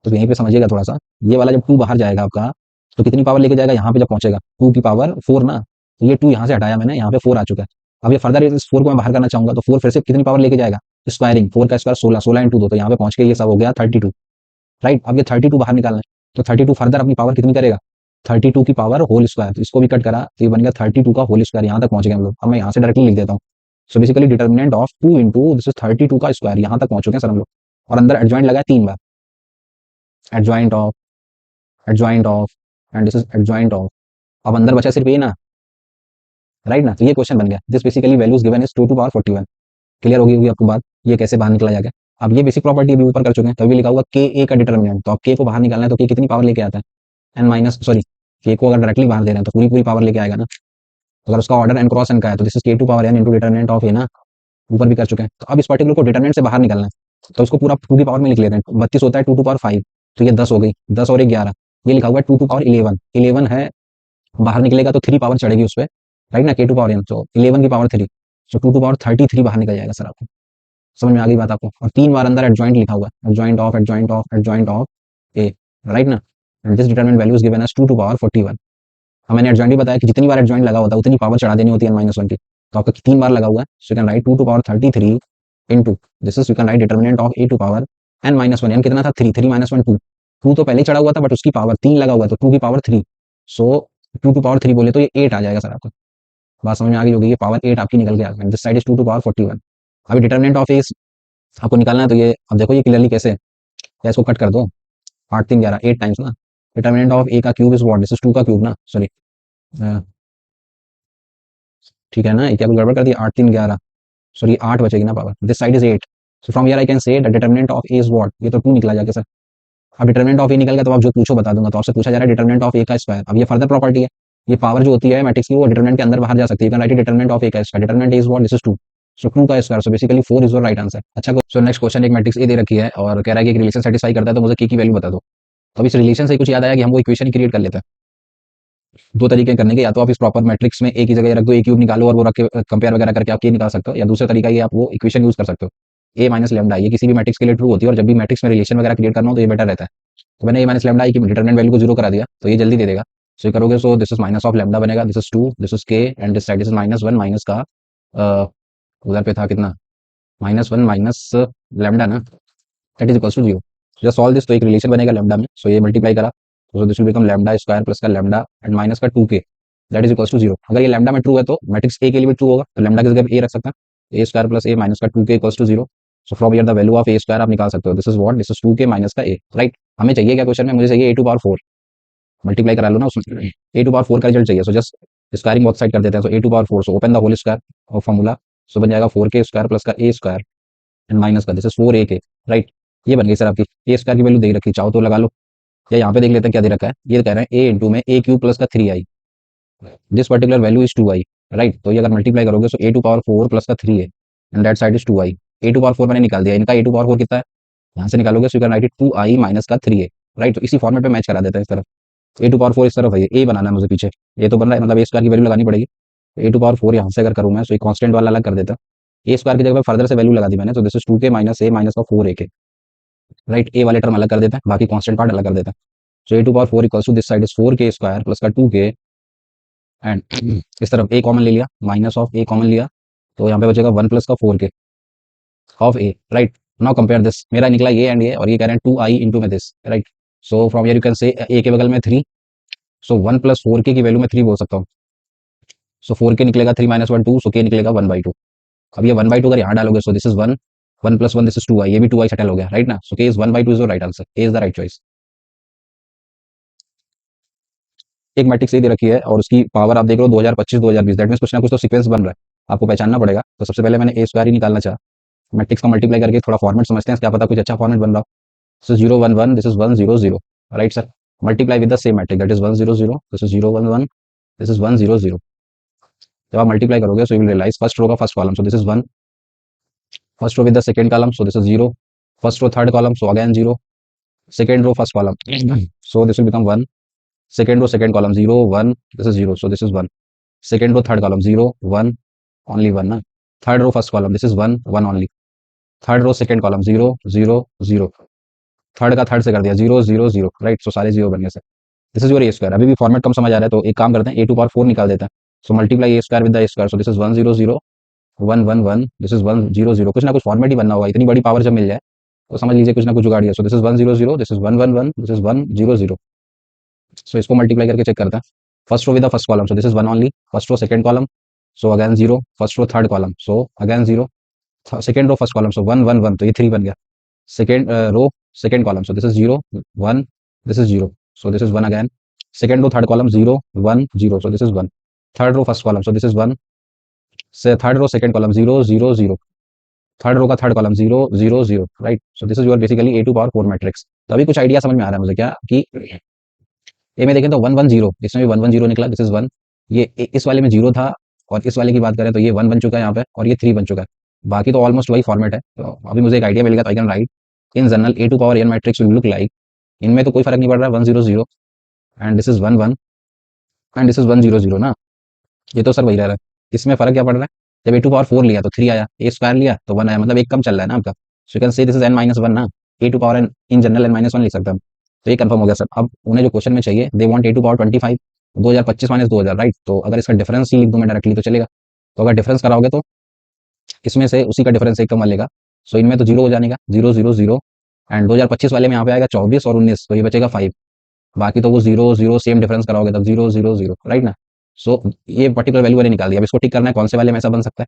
तो यहीं पे समझिएगा थोड़ा सा, ये वाला जब टू बाहर जाएगा आपका तो कितनी पावर लेके जाएगा, यहाँ पे जब पहुंचेगा 2 की पावर 4 ना, तो ये 2 यहाँ से हटाया मैंने, यहाँ पे 4 आ चुका है। अब ये फर्दर इस 4 को मैं बाहर करना चाहूंगा तो 4 फिर से कितनी पावर लेके जाएगा, स्क्वायरिंग, 4 का स्क्वायर 16, 16 इंटू 2, तो यहाँ पे पहुंच के ये सब हो गया 32, राइट। अब ये 32 बाहर निकालना है, तो 32 फर्दर अपनी पावर कितनी करेगा, 32 की पावर होल स्क्वायर, तो इसको भी कट करा तो ये बन गया 32 का होल स्क्वायर, यहाँ तक पहुंच गए हम लोग। अब मैं यहाँ से डायरेक्टली लिख देता हूँ। So basically determinant of 2 into this is 32 का स्क्वायर, यहाँ तक पहुंच चुके हैं सर हम लोग। और अंदर एडजॉइंट लगा है 3 बार, adjoint of, adjoint of and this is adjoint of. अब अंदर बचा सिर्फ ये ना, राइट ना। तो ये क्वेश्चन बन गया, this basically values given is 2 to power 41। Clear होगी आपको बात, ये कैसे बाहर निकला जाएगा। अब ये बेसिक प्रॉपर्टी अभी ऊपर कर चुके हैं, तभी लिखा हुआ के ए का डिटर्मिनेंट, तो अब के को बाहर निकालना है तो के कितनी पावर लेके आता है, एन माइनस सॉरी, के को अगर डायरेक्टली बाहर दे रहे हैं तो पूरी पूरी पावर लेके आएगा ना। अगर उसका ऑर्डर एन क्रॉस एन का है तो this is K to power N into determinant of A ना, ऊपर भी कर चुके हैं। तो अब इस पर्टिकुलर को डिटर्मिनेंट से बाहर निकालना है तो उसको पूरा 2 की पावर में लिख लेते हैं। 32 होता है 2 टू पावर 5, तो ये 10 हो गई, 10 और एक 11, ये लिखा हुआ है 2 टू पावर 11, 11 है, बाहर निकलेगा तो 3 पावर चढ़ेगी उस पर, राइट ना, के टू पावर एन, तो 11 की पावर 3, सो 2 टू पावर 33 बाहर निकल जाएगा सर आपको। समझ में आ गई बात आपको। और 3 बार अंदर एडजॉइंट लिखा हुआ है, adjoint of adjoint of adjoint of A, right ना। And this determinant value is given as 2 to power 41। अब मैंने एडजॉइंट भी बताया कि जितनी बार एडजॉइंट लगा होता है उतनी पावर चढ़ा देनी होती है n-1 की, तो आपका 3 बार लगा हुआ है, so you can write 2 to power 33 into this is, you can write determinant of A to power n-1, n कितना था 3, 3 माइनस 1 2, 2 तो पहले चढ़ा हुआ था बट उसकी पावर 3 लगा हुआ है तो 2 की पावर 3, सो 2 टू पावर 3 बोले तो ये 8 आ जाएगा सर आपका। बात समझ में आ गई होगी, ये पावर 8 आपकी निकल के आ गई, this side is 2 to power 41। अभी डिटरमिनेंट ऑफ ए आपको निकालना है, तो ये अब देखो ये क्लियरली कैसे है, या इसको कट कर दो, 8 3 11 8 टाइम्स ना, डिटरमिनेंट ऑफ ए का cube is what, this is 2 का क्यूब ना, सॉरी ठीक है ना, क्या कुछ गड़बड़ कर दिया, 8 3 11, सॉरी 8 बचेगी ना power, this side is 8, so from here I can say the determinant of A is what, ये तो 2 निकला जाके सर। अब डिटरमिनेंट ऑफ ए निकल गया तो आप जो पूछो बता दूंगा, तो आपसे पूछा जा रहा है डिटरमिनेंट ऑफ ए का स्क्वायर। अब ये फर्दर प्रॉपर्टी है, ये पावर जो होती है मैट्रिक्स की वो डिटरमिनेंट के अंदर बाहर जा सकती है, राइट डिटरमिनेंट ऑफ ए का square, determinant is what, this is 2, सो 2 का square, so basically 4 is your right answer. अच्छा, सो नेक्स्ट क्वेश्चन, एक मैट्रिक्स ए दे रखी है और कह रहा है कि एक रिलेशन सेटिस्फाई करता है तो मुझे की वैल्यू बता दो। तो अब इस रिलेशन से कुछ याद आया कि हम वो इक्वेशन क्रिएट कर लेते हैं। दो तरीके करने के, या तो आप इस प्रॉपर मैट्रिक्स में एक ही जगह रख दो, ए क्यूब निकालो और वो रख के कंपेयर वगैरह करके आप के निकाल सकते हो, या दूसरा तरीका ये आप वो इक्वेशन यूज कर सकते हो, ए माइनस लेमडा, ये किसी भी मैट्रिक्स के लिए ट्रू होती है और जब भी मैट्रिक्स में रिलेशन वगैरह क्रिएट करना हो तो ये बेटर रहता है। तो मैंने ए माइनस लेमडा की डिटरमिनेंट वैल्यू को जीरो करा दिया तो ये जल्दी दे देगा। सो ये करोगे, so this is minus of lambda बनेगा, this is 2, this is K and this side is -1 minus का उधर पे था कितना, -1 माइनस लेमडा ना, that is equals to 0। Just solve this, तो एक रिलेशन बनेगा लेमडा में, सो ये मल्टीप्लाई करा तो this will become lambda square plus का लेमडा एंड माइनस का 2k, that is equals to 0। अगर ये लेमडा में ट्रू है तो मैट्रिक्स ए के लिए भी ट्रू होगा, तो लेमडा की जगह ए रख सकते हैं, A square plus A minus का 2k equals to 0। So from here the value of A square आप निकाल सकते हो, this is what, this is 2k minus का ए, राइट। हमें चाहिए क्या क्वेश्चन में, मुझे चाहिए ए टू पावर 4, मल्टीप्लाई करा लो ना उसमें, ए टू पावर 4 का रिजल्ट चाहिए, so just squaring both side कर देते हैं, so A to power 4, so open the whole square और फॉर्मूला, सो बन जाएगा 4k स्क्वायर प्लस का ए स्क्वायर एंड माइनस का दिस इज 4ak, राइट। ये बन गई सर आपकी, ए स्क्वायर की वैल्यू दे रखी, चाहो तो लगा लो, या यहाँ पे देख लेते हैं क्या दे रखा है, ये कह रहे हैं ए इंटू में ए क्यू प्लस का 3i, this particular value is 2i, right. तो ये अगर मल्टीप्लाई करोगे so A to power 4 plus का 3 है and that side is 2i, A to power 4 मैंने निकाल दिया, इनका ए टू पावर 4 कितना है, यहाँ से निकालोगे सो you can write it 2i minus का 3 है, राइट। तो इसी फॉर्मेट पे मैच करा देते हैं इस तरफ, ए टू पावर 4 इस तरफ है, ए बनाना है मुझे पीछे, ये तो बन रहा है, मतलब ए स्क्वायर की वैल्यू लगानी पड़ेगी, ए टू पावर 4 यहाँ से अगर करूँ मैं, सो ये कॉन्स्टेंट वाला अलग कर देता है, ए स्क्वायर की जगह फर्दर से वैल्यू लगा दी मैंने, तो this is 2k minus A minus का 4ak, राइट। ए वाले टर्म अलग कर देता है, बाकी कॉन्स्टेंट पार्ट अलग कर देता है। So A to power 4 equals to this side is 4k square plus का 2k एंड इस तरफ a कॉमन ले लिया, माइनस ऑफ a कॉमन लिया, तो यहाँ पे बचेगा 1 प्लस का 4k of a, right. Now compare this, मेरा निकला ये एंड ये, और ये कह रहे हैं 2i इंटू में this, right. So from here you can से a के बगल में 3, सो 1 प्लस 4k की वैल्यू में 3 बोल सकता हूँ। सो 4k निकलेगा, 3 माइनस 1 2, सो k निकलेगा 1/2। अब ये 1/2 अगर यहाँ डालोगे, so this is 1, 1 plus 1 this is 2i, ये भी 2i सेटल हो गया, राइट ना। सो k is 1/2 is your right answer, a is the right choice. एक मैट्रिक्स ए दे रखी है और उसकी पावर आप देख रहे हो 2025 2020, दैट मीन्स कुछ ना कुछ तो सीक्वेंस बन रहा है, आपको पहचानना पड़ेगा। तो सबसे पहले मैंने ए स्क्वायर ही निकालना चाहा, मैट्रिक्स का मल्टीप्लाई करके थोड़ा फॉर्मेट समझते हैं, क्या पता कुछ अच्छा फॉर्मेट बन रहा हो। This is 0 1 1, this is 1 0 0, right sir. Multiply with the same matrix, that is 1 0 0, this is 0 1 1, this is 1 0 0। जब आप मल्टीप्लाई करोगे so you will realise first row का first column, so this is 1, first row with the second column, so this is 0, first row third column, so again 0, second row first column, so this will become 1, second row second column 0 1, this is 0, so this is 1, second row third column 0 1, only 1 na, third row first column this is 1 1 only, third row second column 0 0 0, third का थर्ड से कर दिया 0 0 0, राइट। सो सारे 0 बन गए sir. This is your A square. अभी भी फॉर्मेट कम समझ आ रहा है तो एक काम करते हैं, ए टू पावर 4 निकाल देते हैं। So multiply A square with the A square, so this is 1 0 0 1 1 1, this is 1 0 0, कुछ ना कुछ फॉर्मेट ही बनना होगा, इतनी बड़ी पावर जब मिल जाए तो समझ लीजिए कुछ ना कुछ जुगाड़ है। So this is 1 0 0, this is 1 1 1, this is 1 0 0। So इसको मल्टीप्लाई करके चेक करते हैं। First row with the first column, so this is 1 only, first row second column, so again 0, first row third column, so again 0, second row first column, so 1 1 1, तो ये 3 बन गया। Second row second column, so this is 0 1, this is 0, so this is 1 again, second row third column 0 1 0, so this is 1, third row first column, so this is 1, से third row second column 0 0 0, third row का third column 0 0 0, right. So this is your basically A to power 4 matrix. तो अभी कुछ आइडिया समझ में आ रहा है मुझे क्या कि ए में देखें तो 1 1 0, इसमें भी 1 1 0 निकला, दिस इज 1, ये इस वाले में 0 था, और इस वाले की बात करें तो ये 1 बन चुका है यहाँ पे, और ये 3 बन चुका है। बाकी तो ऑलमोस्ट वही फॉर्मेट है। तो अभी मुझे एक आइडिया मिल गया, तो I can write in general A to power N matrix will look like, इनमें तो कोई फर्क नहीं पड़ रहा है, 1 0 0 and this is 1 1 and this is 1 0 0 ना, ये तो सर वही रह रहा है। इसमें फर्क क्या पड़ रहा है, जब ए टू पावर 4 लिया तो 3 आया, ए स्क्वायर लिया तो 1 आया, मतलब एक कम चल रहा है ना आपका। So you can say this is n minus 1 ना, A to power N in general n minus 1 लिख सकते हैं हम। तो ये कंफर्म हो गया सर। अब उन्हें जो क्वेश्चन में चाहिए, they want A to power 25 2025 minus 2000, right. तो अगर इसका डिफरेंस ही लिख दूं मैं डायरेक्टली तो चलेगा। तो अगर डिफरेंस कराओगे तो इसमें से उसी का डिफरेंस एक कम लेगा, सो इनमें तो 0 हो जाएगा, 0 0 0, एंड 2025 वाले में यहाँ पे आएगा 24 और 19, तो ये बचेगा 5। बाकी तो वो 0 0 सेम डिफरेंस कराओगे तब 0 0 0, राइट ना। सो ये पर्टिकुलर वैल्यू मैंने निकाल दिया। अब इसको टिक करना है कौन से वाले में ऐसा बन सकता है,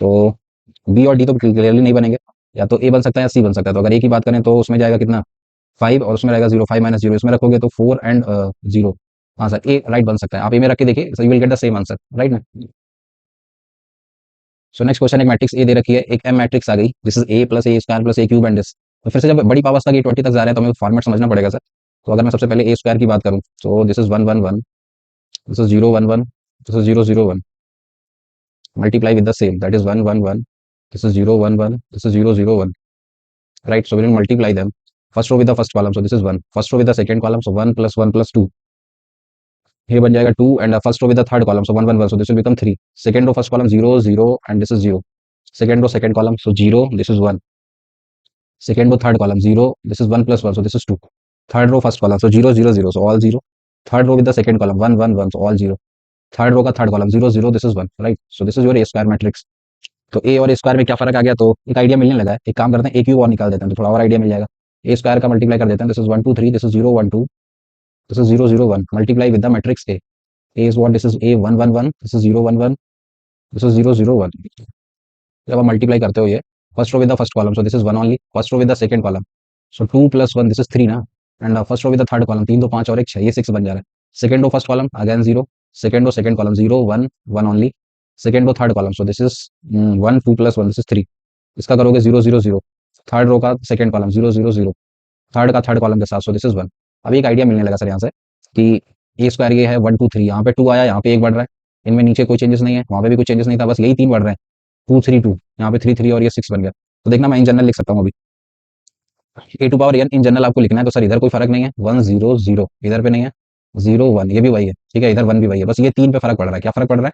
तो बी और डी तो क्लियरली नहीं बनेंगे, या तो ए बन सकता है या सी बन सकता है। तो अगर ए की बात करें तो उसमें जाएगा कितना 5, और उसमें रहेगा 0, 5 माइनस 0, इसमें रखोगे तो 4 एंड 0। हाँ सर, ए राइट बन सकता है, आप ए में रख के देखिए, सो you will get the same answer, right ना। सो नेक्स्ट क्वेश्चन, एक मैट्रिक्स ए दे रखी है, एक एम मैट्रिक्स आ गई, this is A plus A square plus A cube and this. तो फिर से जब बड़ी पावर्स तक ये 20 तक जा रहे हैं तो हमें फॉर्मेट समझना पड़ेगा सर। तो अगर मैं सबसे पहले ए स्क्वायर की बात करूँ, तो this is 1 1 1, this is 0 1 1, this is 0 0 1, multiply with the same, that is 1 1 1, this is 0 1 1, this is 0 0 1, right. So we will multiply them, first row with the first column, so this is 1, first row with the second column, so 1 plus 1 plus 2, here बन जाएगा 2, and first row with the third column, so 1 1 1, so this will become 3, second row first column 0 0, and this is 0, second row second column, so 0, this is 1, second row third column 0, this is 1 plus 1, so this is 2, third row first column, so 0 0 0, so all 0, third row with the second column 1 1 1, so all 0, third row का third column 0 0, this is 1, right. So this is your a square matrix. तो ए और ए स्क्वायर में क्या फर्क आ गया, तो एक आइडिया मिलने लगा है। एक काम करते हैं, ए क्यूब और निकाल देते हैं तो थोड़ा और आइडिया मिल जाएगा। ए स्क्वायर का मल्टीप्लाई कर देते हैं, this is 1 2 3, this is 0 1 2, this is 0 0 1, multiply with the matrix A, A is what, this is A 1 1 1, this is 0 1 1, this is 0 0 1। जब आप मल्टीप्लाई करते हो ये first row with the first column, so this is 1 only, first row with the second column, so 2 plus 1, this is 3 ना, and first row with the third column, 3 2 5 और एक 6, ये 6 बन जा रहा है। Second row first column again 0, second row second column 0 1 1 only, second row third column, so this is 1 2 plus 1, this is 3, इसका करोगे 0 0 0, थर्ड रो का सेकंड कॉलम 0 0 0, थर्ड का थर्ड कॉलम के साथ, सो दिस इज 1। अब एक आइडिया मिलने लगा सर यहाँ से कि ए स्क्वायर ये है 1 2 3, यहाँ पे 2 आया, यहाँ पे 1 बढ़ रहा है, इनमें नीचे कोई चेंजेस नहीं है, वहाँ पे भी कोई चेंजेस नहीं था, बस यही 3 बढ़ रहे हैं, 2 3 2, यहाँ पे 3 3 और ये 6 बन गया। तो देखना मैं इन जनरल लिख सकता हूँ अभी, A to power N in general आपको लिखना है, तो सर इधर कोई फर्क नहीं है, 1 0 0 इधर पे नहीं है, 0 1 ये भी वही है, ठीक है, इधर 1 भी वही है, बस ये 3 पे फर्क पड़ रहा है। क्या फर्क पड़ रहा है,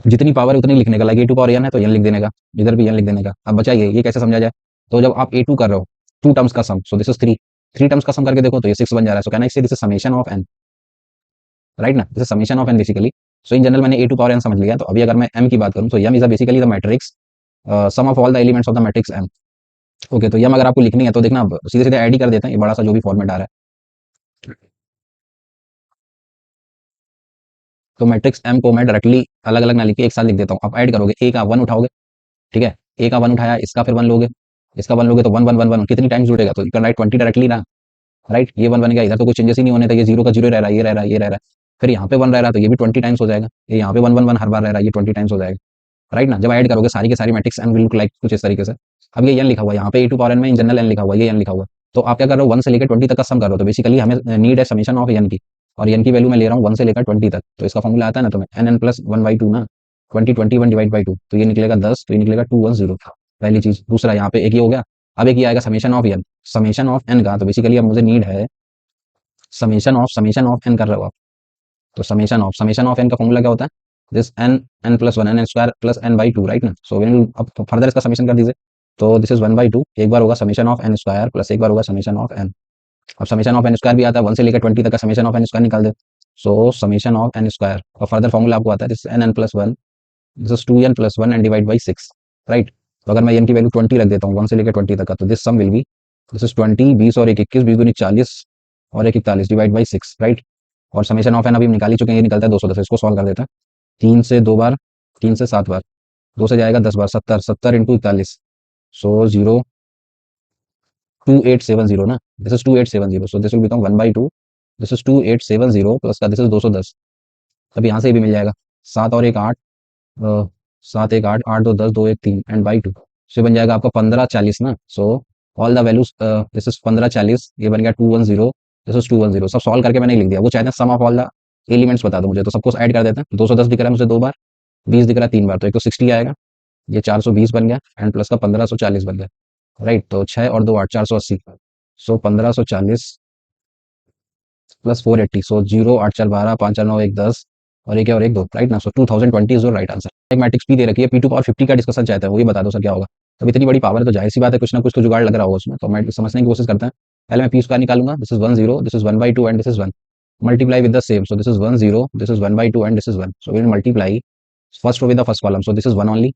जितनी पावर है उतनी लिखने का, like A to power N है तो एन लिख देने का, इधर भी एन लिख देने का। अब बचा ये कैसे समझा जाए, तो जब आप ए टू कर रहे हो, टू टर्म्स का सम, सो दिस इज 3, 3 टर्म्स का सम करके देखो तो ये 6 बन जा रहा है। सो कहना है this is summation of n, right ना, this is summation of n basically. So in general मैंने a टू पावर n समझ लिया। तो अभी अगर मैं m की बात करूं तो m is basically the matrix sum of all the elements of the matrix m। Okay, तो m अगर आपको लिखनी है तो देखना अब सीधे सीधे ऐड ही कर देते हैं, ये बड़ा सा जो भी फॉर्मेट आ रहा है। तो मैट्रिक्स m को मैं डायरेक्टली अलग अलग ना लिख के एक साथ लिख देता हूँ। आप ऐड करोगे, a का 1 उठाओगे, ठीक है, a का 1 उठाया, इसका फिर 1 लोगे, इसका 1 लोगे तो 1 1 1 1 कितनी टाइम्स जुड़ेगा, तो यू कैन राइट 20 डायरेक्टली ना, राइट। ये 1 बन गया, इधर तो कोई चेंजेस ही नहीं होने थे, ये 0 का 0 रह रहा है, ये रह रहा है, ये रह रहा है। फिर यहाँ पे 1 रह रहा है तो ये भी 20 टाइम्स हो जाएगा, ये यहाँ पे 1 1 1 हर बार रह रहा है, ये 20 टाइम्स हो जाएगा, राइट ना। जब ऐड करोगे सारी के सारी matrix N will look like कुछ इस तरीके से। अब ये एन लिखा हुआ है यहाँ पे, ए टू पावर एन में इन जनरल एन लिखा हुआ है, ये एन लिखा हुआ है। तो आप क्या कर रहे हो, 1 से लेकर 20 तक का सम कर रहे हो। तो बेसिकली हमें नीड है समेशन ऑफ एन की, और एन की वैल्यू मैं ले रहा हूँ 1 से लेकर 20 तक। तो इसका फॉर्मूला आता है ना तुम्हें, एन एन प्लस 1/2 ना, 20 21 डिवाइड बाई 2, तो ये निकलेगा 10, तो ये निकलेगा 210। पहली चीज। दूसरा यहाँ पे एक ही हो गया। अब एक ही आएगा summation of N, summation of N का। तो बेसिकली अब मुझे नीड है समेशन ऑफ एन कर रहे हो आप। तो समेशन ऑफ एन का फॉर्मूला क्या होता है, this N N plus one N N square plus N by two, right ना। सो अब फर्दर इसका समेशन कर दीजिए। तो दिस इज 1/2, एक बार होगा summation of N square plus एक बार होगा समेशन ऑफ एन। अब समेशन ऑफ एन स्क्वायर भी आता है, 1 से लेकर 20 तक का समेशन ऑफ एन स्क्वायर निकाल दे। So summation of N square और फर्दर फॉर्मूला आपको आता है, this N N plus one, this is 2n plus one and divide by 6, right. तो अगर मैं एन की वैल्यू 20 रख देता हूँ 1 से लेकर 20 तक का, तो this sum will be, this is 20, 20 और 1 21, 20 दूनी 40 और 1 41 डिवाइड बाई 6, राइट। और समेशन ऑफ एन अभी हम निकाल ही चुके हैं, ये निकलता है 210। इसको सॉल्व कर देते हैं। 3 से 2 बार, 3 से 7 बार, 2 से जाएगा 10 बार, 70, 70 इंटू 41, सो 02870 ना, this is 2870। So this will become 1/2, this is 2870 plus का दिस इज 210। अब यहाँ से भी मिल जाएगा, 7 और 1 8, 7 1 8, 8 2 10, 2 1 3 एंड बाई 2। सो बन जाएगा आपका 1540 ना। So all the values, this is 1540, ये बन गया 210, दिस इज 210। सब सॉल्व करके मैंने लिख दिया। वो चाहते हैं सम ऑफ ऑल द एलिमेंट्स बता दो मुझे, तो सबको ऐड कर देते हैं। 210 दिख रहा है मुझे 2 बार, 20 दिख रहा है 3 बार, तो एक तो 60 आएगा, ये 420 बन गया एंड प्लस का 1540 बन गया, राइट। तो 6 और 2 8, 480। सो 1540 प्लस 480, सो 0 8 4 12, 5 4 9 1 10 और एक है और एक 2, राइट ना। सो 2020 इज योर राइट आंसर। एक मैट्रिक्स पी दे रखी है, P2 पावर 50 का डिस्कशन चाहते हैं, वो ये बता दो सर क्या होगा। अब इतनी बड़ी पावर है तो जाहिर सी बात है कुछ ना कुछ तो जुगाड़ लग रहा होगा उसमें। तो मैं समझने की कोशिश करते हैं। पहले मैं पी स्क्वायर निकालूंगा, this is 1 0, this is 1/2 and this is 1, multiply with the same. So this is 1 0, this is 1/2 and this is 1। So we will multiply first row with the first column, so this is 1 only.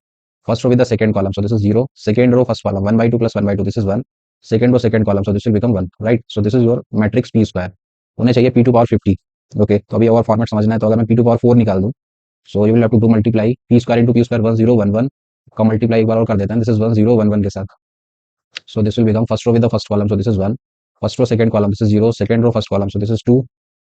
First row with the second column, so this is 0. Second row first column, 1/2 plus 1/2, this is 1. Second row second column, so this will become 1, right. So this is your matrix P square। होने चाहिए P2 पावर 50। ओके, तो अभी और फॉर्मेट समझना है। तो अगर मैं P2 पावर 4 निकाल दूं, so you will have to do multiply P square into P square 1 0 1 1 का मल्टीप्लाई एक बार और कर देते हैं, दिस इज 1 0 1 1 के साथ। So this will become first row with the first column, so this is 1। First row second column, this is 0। Second row first column, so this is 2।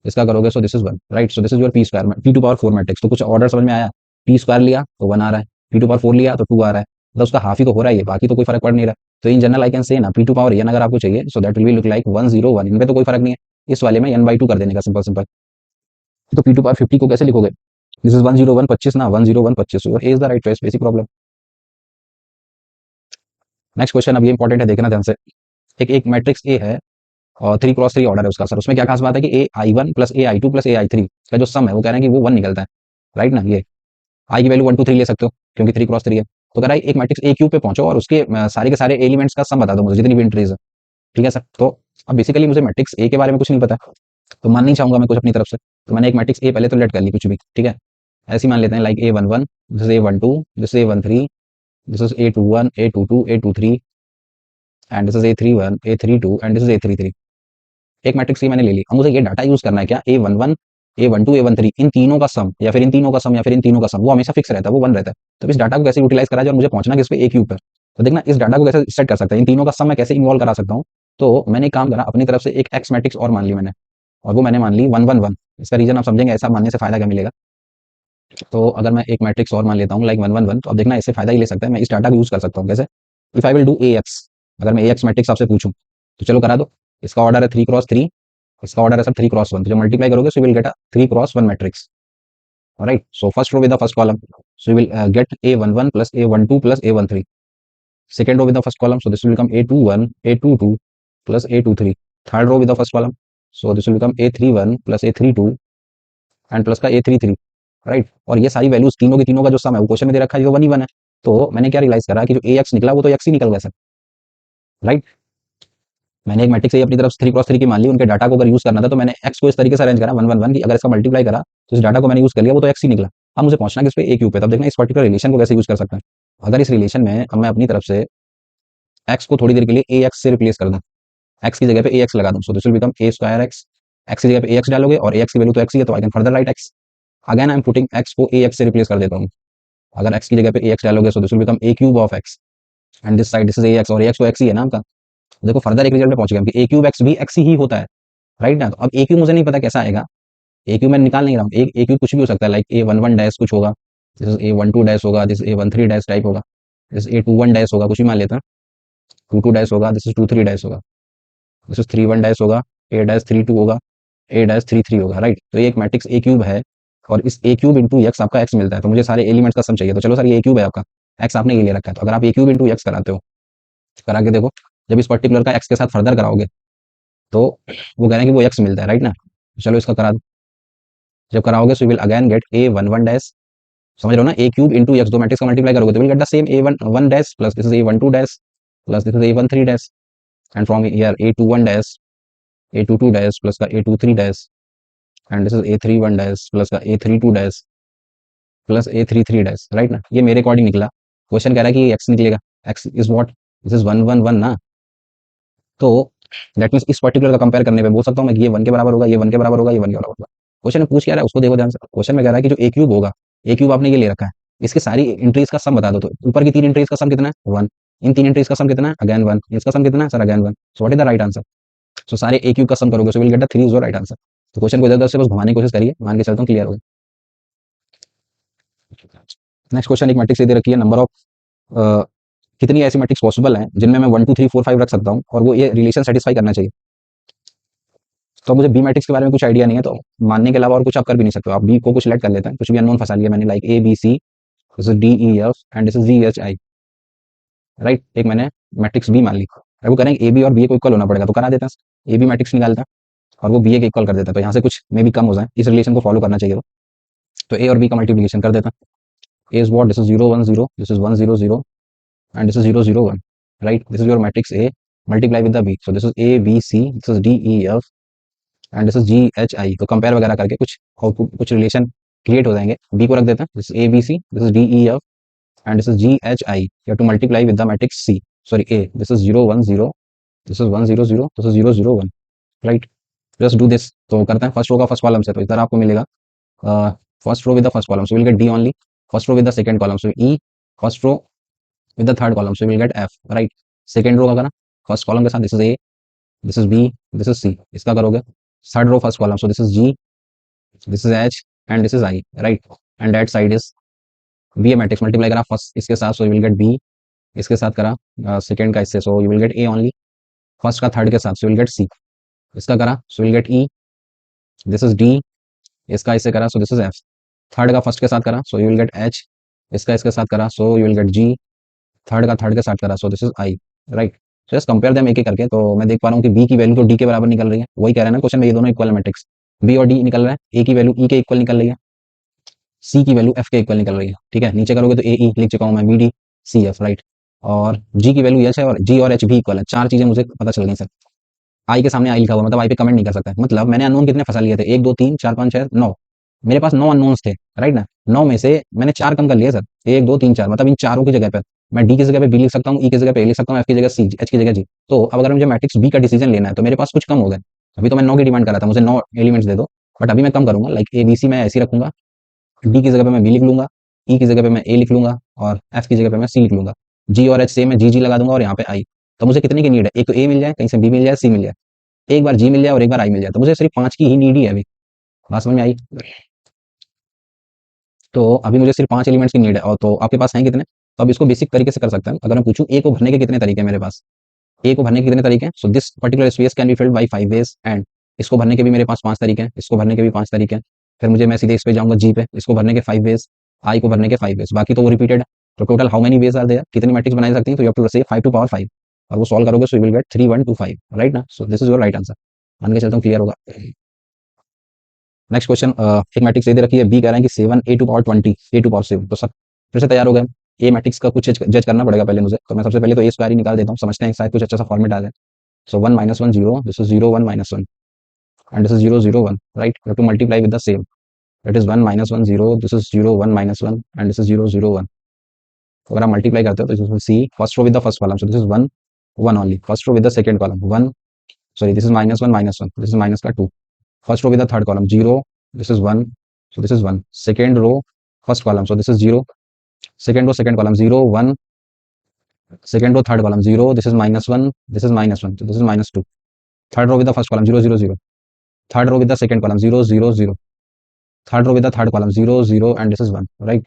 इसका करोगे so this is 1, right. So this is your P square, P2 power 4 matrix. तो कुछ ऑर्डर समझ में आया। P स्क्वायर लिया तो 1 आ रहा है, P2 पावर 4 लिया तो 2 आ रहा है, मतलब उसका हाफ ही तो हो रहा है ये, बाकी तो कोई फर्क पड़ नहीं रहा। तो in general I can say ना P2 पावर n अगर आपको चाहिए, सो that will be look like 1 0 1, इनमें तो कोई फर्क नहीं है। इस वाले में n/2 कर देने का, सिंपल सिंपल। तो P2 पावर 50 को कैसे लिखोगे, दिस इज 1 0 1 25 ना, 1 0 1 25, सो ए is the right choice, basic problem. Next question, अब ये इंपॉर्टेंट है, देखना ध्यान से। एक मैट्रिक्स ए है और 3 क्रॉस 3 ऑर्डर है उसका। सर उसमें क्या खास बात है कि AI1 plus AI2 plus AI3 का जो सम है वो कह रहे हैं कि वो 1 निकलता है, राइट ना। ये आई की वैल्यू 1 2 3 ले सकते हो क्योंकि 3 क्रॉस 3 है। तो कह रहा है एक मैट्रिक्स ए क्यूब पे पहुंचो और उसके सारे के सारे एलिमेंट्स का सम बता दो मुझे, जितनी भी एंट्रीज है, ठीक है सर। तो अब बेसिकली मुझे मैट्रिक्स ए के बारे में कुछ नहीं पता, तो मान नहीं चाहूंगा मैं कुछ अपनी तरफ से। तो मैंने एक मैट्रिक्स ए पहले तो लेट कर ली कुछ भी, ठीक है। ऐसे ही मान लेते हैं, like A11, this is A12, this is A13, this is A21, A22, A23 and this is A31, A32 and this is A33। एक मैट्रिक्स ये मैंने ले ली। अब मुझे ये डाटा यूज करना है क्या, A11, A12, A13, इन तीनों का सम या फिर इन तीनों का सम या फिर इन तीनों का सम, वो हमेशा फिक्स रहता है, वो 1 रहता है। तो इस डाटा को कैसे यूटिलाइज करा जाए और मुझे पहुंचना किस पे, ए क्यूब पर। तो देखना इस डाटा को कैसे सेट कर सकते हैं, इन तीनों का सम मैं कैसे इन्वॉल्व करा सकता हूँ। तो मैंने एक काम करा, अपनी तरफ से एक एक्स मैट्रिक्स और मान ली मैंने, और वो मैंने मान ली 1 1 1। इसका रीजन आप समझेंगे, ऐसा मानने से फायदा क्या मिलेगा। तो अगर मैं एक मैट्रिक्स और मान लेता हूँ लाइक 1 1 1, तो अब देखना इससे फायदा ही ले सकता है, मैं इस डाटा को यूज कर सकता हूँ कैसे। If I will do AX, अगर मैं AX मैट्रिक्स आपसे पूछूं तो चलो करा दो। इसका ऑर्डर है 3 क्रॉस 3, इसका ऑर्डर है सब 3 क्रॉस 1। तो जब मल्टीप्लाई करोगे so will get a 3 cross 1 matrix, right. So first row with the first column, so will get A11 plus A12 plus A13। Second row with the first column, so this will become A21, A22 plus A23। Third row with the first column, so this will become A31 plus A32 and plus का A33, राइट। और ये सारी वैल्यूज तीनों की तीनों का जो सम है वो क्वेश्चन में दे रखा है, ये 1 ही 1 है। तो मैंने क्या रियलाइज करा कि जो AX निकला वो तो X ही निकल गया सर, राइट। मैंने एक मैट्रिक्स ए अपनी तरफ 3 क्रॉस 3 की मान ली, उनके डाटा को अगर यूज करना था तो मैंने एक्स को इस तरीके से अरेंज करा 1 1 1 की अगर इसका मल्टीप्लाई करा तो इस डाटा को मैंने यूज कर लिया, वो तो एक्स ही निकला। अब मुझे पहुंचना कि उस पे ए क्यूब पे, तब देखना इस पर्टिकुलर रिलेशन को कैसे यूज कर सकते हैं। अगर इस रिलेशन में अब मैं अपनी तरफ से एक्स को थोड़ी देर के लिए ए एक्स से रिप्लेस कर दूं, एक्स की जगह पे ए एक्स लगा दूं, so this will become A square x. X की जगह पे ए एक्स डालोगे और ए एक्स की वैल्यू तो एक्स ही है, तो I can further right x. Again I am putting x को ए एक्स से रिप्लेस कर देता हूँ। अगर एक्स की जगह पे ए एक्स डालोगे सो this will become A cube of x, and this side this is A x, और ए एक्स तो एक्स ही है ना आपका। देखो फर्दर एक रिजल्ट पे पहुंच गया कि ए क्यूब एक्स भी एक्स ही होता है, राइट ना। तो अब ए क्यूब मुझे नहीं पता कैसा आएगा, ए क्यूब मैं निकाल नहीं रहा हूँ, ए क्यूब कुछ भी हो सकता है, लाइक A11 डैश कुछ होगा, दिस इज A12 डैश होगा, दिस A13 डैश टाइप होगा, दिस A21 डैश होगा, कुछ भी मान लेते हैं, 22 डैश होगा, दिस इज 23 डैश होगा, दिस इज 31 डैश होगा, A डैश 32 होगा, A डैश 33 होगा, राइट। तो ये एक मैट्रिक्स ए क्यूब है, और इस ए क्यूब इंटू एक्स आपका एक्स मिलता है, तो मुझे सारे एलिमेंट्स का सम चाहिए। तो चलो सर ये ए क्यूब है आपका, एक्स आपने ये ले रखा है, तो अगर आप ए क्यूब इंटू एक्स कराते हो, करा के देखो, जब इस पर्टिकुलर का एक्स के साथ फर्दर कराओगे तो वो कह रहे हैं कि वो एक्स मिलता है, राइट ना। चलो इसका करा दो, जब कराओगे so will again get A11 dash, समझ रहे हो ना, ए क्यूब इंटू एक्स, दो मैट्रिक्स का मल्टीप्लाई करोगे तो will get the same A11 dash plus this is A12 dash plus this is A13 dash, and from here A21 dash, A22 dash plus का A23 dash, and this is A31 dash plus का A32 dash plus A33 dash, right ना। ये मेरे अकॉर्डिंग निकला। क्वेश्चन कह रहा है कि एक्स निकलेगा, x is what, this is 1 1 1 ना। तो दैट मीन्स इस पर्टिकुलर का कंपेयर करने पे बोल सकता हूँ मैं कि ये 1 के बराबर होगा, ये 1 के बराबर होगा, ये 1 के बराबर होगा। क्वेश्चन में पूछ क्या रहा है उसको देखो ध्यान से। क्वेश्चन में कह रहा है कि जो ए क्यूब होगा, ए क्यूब आपने ये ले रखा है, इसके सारी एंट्रीज का सम बता दो। तो ऊपर की 3 एंट्रीज का सम कितना है 1, इन 3 एंट्रीज का सम कितना है अगेन 1, इसका सम कितना है sir again 1, so what is the right answer. So सारे ए क्यूब का सम करोगे so will get the 3 is your right answer. तो क्वेश्चन को इधर उधर से बस घुमाने की कोशिश करिए, मान के चलता हूँ क्लियर हो गया। नेक्स्ट क्वेश्चन, एक मैट्रिक्स दे रखी है, नंबर ऑफ कितनी ऐसी मैट्रिक्स पॉसिबल हैं जिनमें मैं 1 2 3 4 5 रख सकता हूँ और वो ये रिलेशन सेटिस्फाई करना चाहिए। तो मुझे बी मैट्रिक्स के बारे में कुछ आइडिया नहीं है, तो मानने के अलावा और कुछ आप कर भी नहीं सकते हो। आप बी को कुछ सिलेक्ट कर लेते हैं, कुछ भी अननोन फंसा लिया मैंने, like A B C, this is D E F and this is ji H I, right. एक मैंने मैट्रिक्स बी मान ली। अब वो करेंगे ए बी और बी ए को इक्वल होना पड़ेगा, तो करा देते हैं, ए बी मैट्रिक्स निकालता है और वो बी ए के इक्वल कर देता है, तो यहाँ से कुछ मे भी कम हो जाए, इस रिलेशन को फॉलो करना चाहिए। तो ए और बी का मल्टीप्लिकेशन कर देता है, a is what, this is 0 1 0, this is 1 0 0 and this is 0 0 1, right. This is your matrix a multiply with the b, so this is A B C, this is D E F and this is ji H I. तो कंपेयर वगैरह करके कुछ आउटपुट कुछ रिलेशन क्रिएट हो जाएंगे। बी को रख देते हैं, this A B C, this is D E F and this is ji H I. You have to multiply with the matrix C, sorry A, this is 0 1 0, this is 1 0 0, this is 0 0 1, right. Just do this. तो करते हैं फर्स्ट रो का फर्स्ट कॉलम से, तो इधर आपको मिलेगा first row with the first column, so will get D only. First row with the second column, so E. First row with the third column, so will get F, right. Second row का करना फर्स्ट कॉलम के साथ, this is A, this is B, this is C, इसका करोगे। Third row first column, so this is G, this is H and this is I, right. And that side is B A matrix multiply करा फर्स्ट इसके साथ, so you will get B, इसके साथ करा सेकंड का इससे, so you will get A only. First का थर्ड के साथ, so you will get C, इसका करा so will get E, this is D, इसका इससे करा so this is F. Third का फर्स्ट के साथ करा so you will get H, इसका इसके साथ करा so you will get G, third का थर्ड के साथ करा so this is I, right. Just compare them एक एक करके, तो मैं देख पा रहा हूँ कि बी की वैल्यू तो डी के बराबर निकल रही है, वही कह रहा है ना क्वेश्चन में, ये दोनों इक्वल मैट्रिक्स, बी और डी निकल रहा है, ए की वैल्यू ई के इक्वल निकल रही है, सी की वैल्यू एफ के इक्वल निकल रही है, ठीक है। नीचे करोगे तो ए ई लिख चुका हूँ मैं, B D C F, right. और जी की वैल्यू एच है और जी और एच भी इक्वल है, चार चीजें मुझे पता चल गई सर। आई के सामने आई लिखा हुआ, मतलब आई पे कमेंट नहीं कर सकता, मतलब मैंने अननोन कितने फंसा लिए थे, 1 2 3 4 5 6 9, मेरे पास 9 अननोन्स थे, राइट ना। 9 में से मैंने 4 कम कर लिए सर, 1 2 3 4, मतलब इन चारों की जगह पर मैं डी की जगह पे बी लिख सकता हूँ, ई की जगह पे ए लिख सकता हूँ, एफ की जगह सी, एच की जगह जी। तो अब अगर मुझे मैट्रिक्स बी का डिसीजन लेना है तो मेरे पास कुछ कम हो गए। अभी तो मैं 9 की डिमांड कर रहा था, मुझे 9 एलिमेंट्स दे दो, बट अभी मैं कम करूंगा, लाइक ए बी सी मैं ऐसे ही रखूंगा, डी की जगह पे मैं बी लिख लूंगा, ई की जगह पे मैं ए लिख लूंगा और एफ की जगह पे मैं सी लिख लूंगा, जी और एच से मैं जी जी लगा दूंगा और यहाँ पे आई। तो मुझे कितने की नीड है, एक तो ए मिल जाए, कहीं से बी मिल जाए, सी मिल जाए, एक बार जी मिल जाए और एक बार आई मिल जाए, तो मुझे सिर्फ 5 की ही नीड ही है अभी। बात समझ में आई। तो अभी मुझे सिर्फ 5 एलिमेंट्स की नीड है, और तो आपके पास हैं कितने। तो अब इसको बेसिक तरीके से कर सकते हैं। अगर मैं पूछूं ए को भरने के कितने तरीके हैं मेरे पास, ए को भरने के कितने तरीके हैं, so this particular space can be filled by 5 ways, and इसको भरने के भी मेरे पास 5 तरीके हैं, इसको भरने के भी 5 तरीके हैं। फिर मुझे मैं सीधे इस पे जाऊंगा जी पे, इसको भरने के 5 वेज, आई को भरने के 5 वेज, बाकी तो वो रिपीटेड है। तो total how many ways are there, कितनी मैट्रिक्स बनाई सकती हैं, तो यू हैव टू से 5 टू पावर 5, और वो सॉल्व करोगे so you will get 3 1 2 5, right ना। So this is your right answer, मान के चलता हूँ क्लियर होगा। नेक्स्ट क्वेश्चन, एक मैट्रिक्स दे रखी है, बी कह रहा है कि 7 a to power 20 a to power 7, तो सब फिर से तैयार हो गए। ए मैट्रिक्स का कुछ जज करना पड़ेगा पहले मुझे, तो मैं सबसे पहले तो ए स्क्वायर ही निकाल देता हूँ, समझते हैं शायद कुछ अच्छा सा फॉर्मेट आ जाए। So 1 minus 1 0, this is 0 1 minus 1, and this is 0 0 1, right? You have to multiply with the same. That is 1 minus 1 0, this is 0 1 minus 1, and this is 0 0 1. अगर आप मल्टीप्लाई करते हो तो this will see first row with the first column. So this is 1 1 only. First row with the second column 1. Sorry, this is minus 1 minus 1. This is minus का 2. First row with the third column 0. This is 1. So this is 1. Second row first column. So this is 0. Second row second column 0 1. Second row third column 0. This is minus 1. This is minus 1. So this is minus 2. Third row with the first column 0 0 0. Third row with the second column 0 0 0. Third row with the third column 0 0, and this is 1, right?